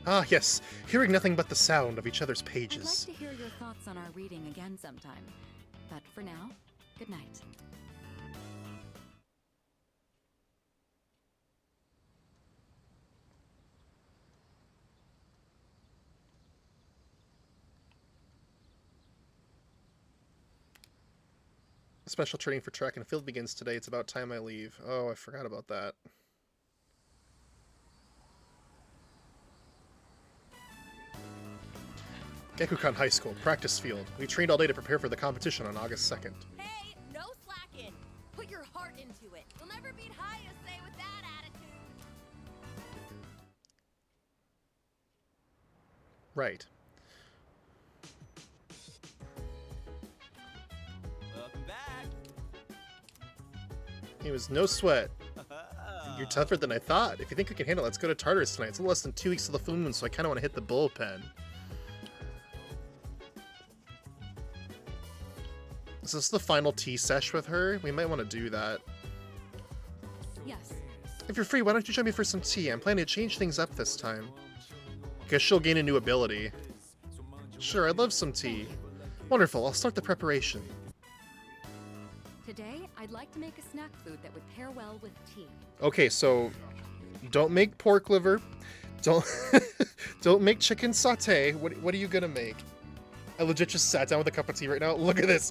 Ah, yes. Hearing nothing but the sound of each other's pages. I'd like to hear your thoughts on our reading again sometime. But for now, good night. Special training for track and field begins today. It's about time I leave. Oh, I forgot about that. Gekukan High School, practice field. We trained all day to prepare for the competition on August 2nd. Hey, no slacking! Put your heart into it. You'll never beat Hayase with that attitude. Right. Welcome back. It was no sweat. You're tougher than I thought. If you think we can handle it, let's go to Tartarus tonight. It's a little less than 2 weeks to the full moon, so I kind of want to hit the bullpen. Is this the final tea sesh with her? We might want to do that. Yes. If you're free, why don't you join me for some tea? I'm planning to change things up this time. Because she'll gain a new ability. Sure, I'd love some tea. Wonderful, I'll start the preparation. Today, I'd like to make a snack food that would pair well with tea. Okay, so don't make pork liver. Don't make chicken satay. What are you gonna make? I legit just sat down with a cup of tea right now. Look at this.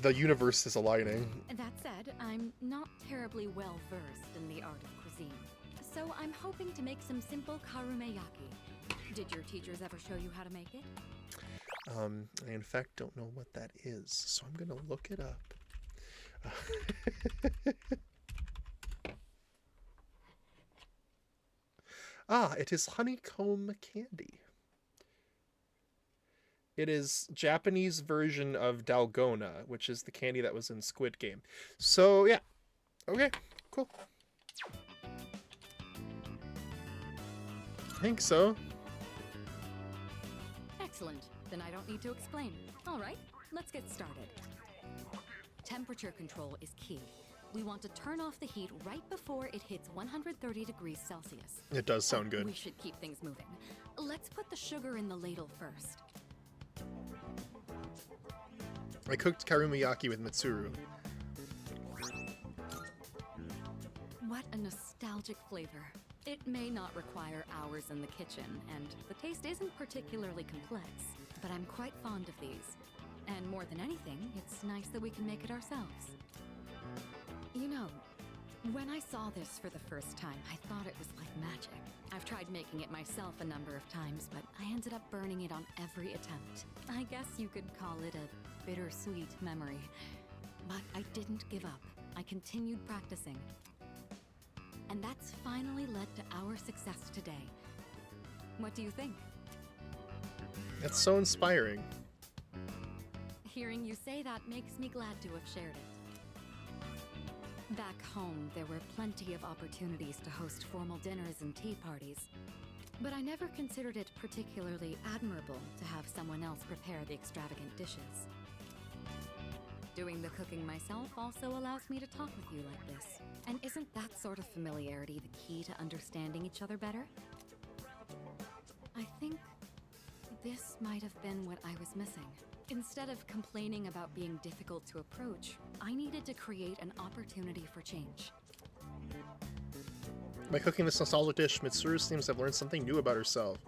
The universe is aligning. That said, I'm not terribly well versed in the art of cuisine. So I'm hoping to make some simple karumeyaki. Did your teachers ever show you how to make it? I in fact don't know what that is, so I'm gonna look it up. Ah, it is honeycomb candy. It is Japanese version of Dalgona, which is the candy that was in Squid Game. So, yeah. Okay, cool. I think so. Excellent. Then I don't need to explain. All right, let's get started. Temperature control is key. We want to turn off the heat right before it hits 130 degrees Celsius. It does sound good. We should keep things moving. Let's put the sugar in the ladle first. I cooked karumiyaki with Mitsuru. What a nostalgic flavor. It may not require hours in the kitchen, and the taste isn't particularly complex, but I'm quite fond of these. And more than anything, it's nice that we can make it ourselves. You know, when I saw this for the first time, I thought it was like magic. I've tried making it myself a number of times, but I ended up burning it on every attempt. I guess you could call it a bittersweet memory. But I didn't give up. I continued practicing. And that's finally led to our success today. What do you think? That's so inspiring. Hearing you say that makes me glad to have shared it. Back home, there were plenty of opportunities to host formal dinners and tea parties. But I never considered it particularly admirable to have someone else prepare the extravagant dishes. Doing the cooking myself also allows me to talk with you like this. And isn't that sort of familiarity the key to understanding each other better? I think this might have been what I was missing. Instead of complaining about being difficult to approach, I needed to create an opportunity for change. By cooking this nostalgic dish, Mitsuru seems to have learned something new about herself.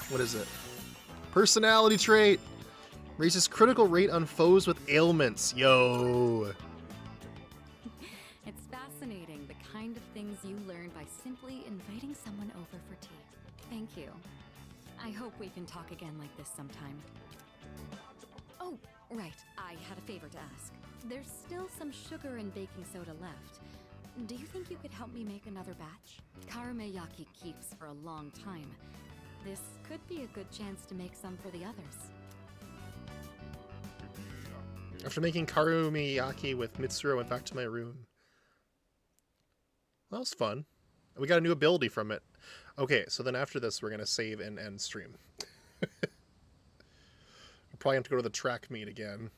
What is it? Personality trait! Raises critical rate on foes with ailments. Yo! It's fascinating, the kind of things you learn by simply inviting someone over for tea. Thank you. I hope we can talk again like this sometime. Oh, right. I had a favor to ask. There's still some sugar and baking soda left. Do you think you could help me make another batch? Karumeyaki keeps for a long time. This could be a good chance to make some for the others. After making karumiyaki with Mitsuru, I went back to my room. That was fun. We got a new ability from it. Okay, so then after this, we're going to save and end stream. We'll probably have to go to the track meet again.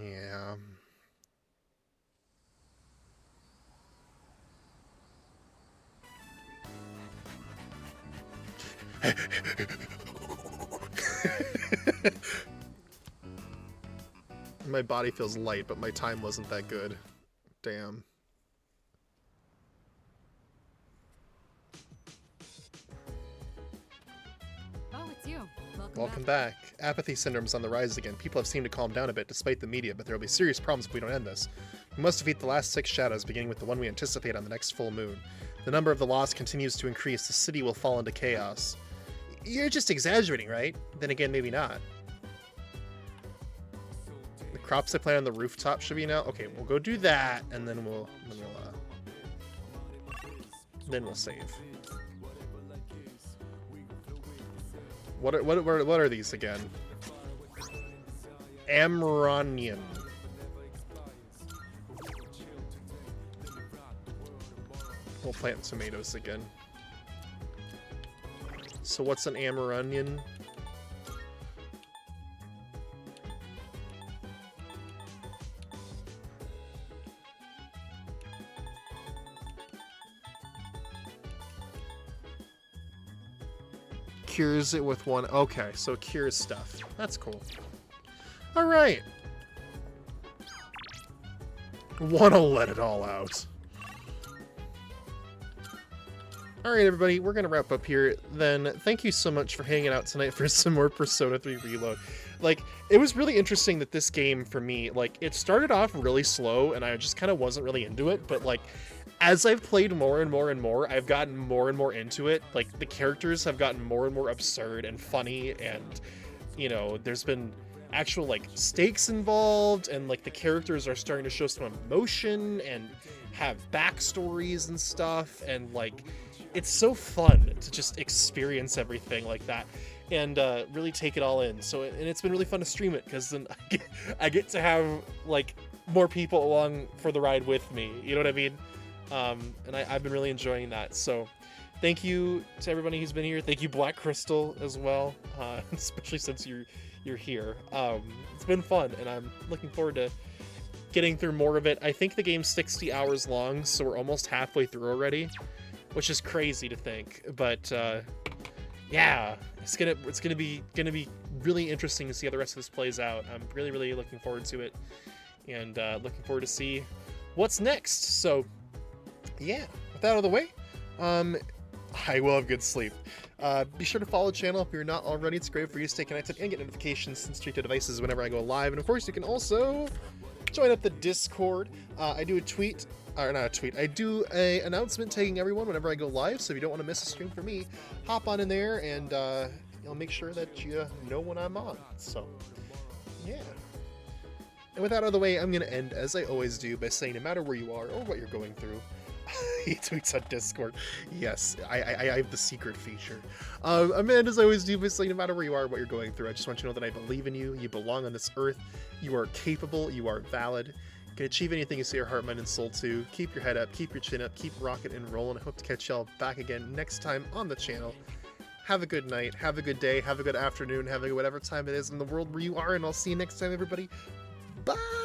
Yeah. My body feels light, but my time wasn't that good. Damn. Oh, it's you. Welcome back. Apathy syndrome's on the rise again. People have seemed to calm down a bit despite the media, but there will be serious problems if we don't end this. We must defeat the last 6 shadows, beginning with the one we anticipate on the next full moon. The number of the lost continues to increase. The city will fall into chaos. You're just exaggerating, right? Then again, maybe not. The crops I plant on the rooftop should be now. Okay, we'll go do that, and then we'll save. What are these again? Amronian. We'll plant tomatoes again. So what's an Amronian? Cures it with one. Okay, so cures stuff. That's cool. All right. Wanna let it all out. All right, everybody, we're gonna wrap up here. Then thank you so much for hanging out tonight for some more Persona 3 Reload. Like, it was really interesting that this game, for me, like, it started off really slow, and I just kind of wasn't really into it, but, like, as I've played more and more and more, I've gotten more and more into it. Like, the characters have gotten more and more absurd and funny, and, you know, there's been actual, like, stakes involved, and, like, the characters are starting to show some emotion and have backstories and stuff, and, like, it's so fun to just experience everything like that and really take it all in. So, and it's been really fun to stream it, because then I get to have, like, more people along for the ride with me, you know what I mean? And I've been really enjoying that. So thank you to everybody who's been here. Thank you, Black Crystal, as well, especially since you're here. It's been fun, and I'm looking forward to getting through more of it. I think the game's 60 hours long, so we're almost halfway through already, which is crazy to think. But yeah, it's gonna be really interesting to see how the rest of this plays out. I'm really looking forward to it, and looking forward to see what's next. So yeah, with that out of the way, I will have good sleep. Be sure to follow the channel if you're not already. It's great for you to stay connected and get notifications sent straight to devices whenever I go live. And of course, you can also join up the Discord. I do a tweet, or not a tweet, I do a announcement tagging everyone whenever I go live. So if you don't want to miss a stream from me, hop on in there and I'll make sure that you know when I'm on. So yeah. And with that out of the way, I'm going to end, as I always do, by saying no matter where you are or what you're going through, he tweets on Discord. Yes, I have the secret feature. And as I always do, by saying no matter where you are, what you're going through, I just want you to know that I believe in you. You belong on this earth. You are capable. You are valid. You can achieve anything you set your heart, mind, and soul to. Keep your head up. Keep your chin up. Keep rocking and rolling. I hope to catch y'all back again next time on the channel. Have a good night. Have a good day. Have a good afternoon. Have a good whatever time it is in the world where you are. And I'll see you next time, everybody. Bye!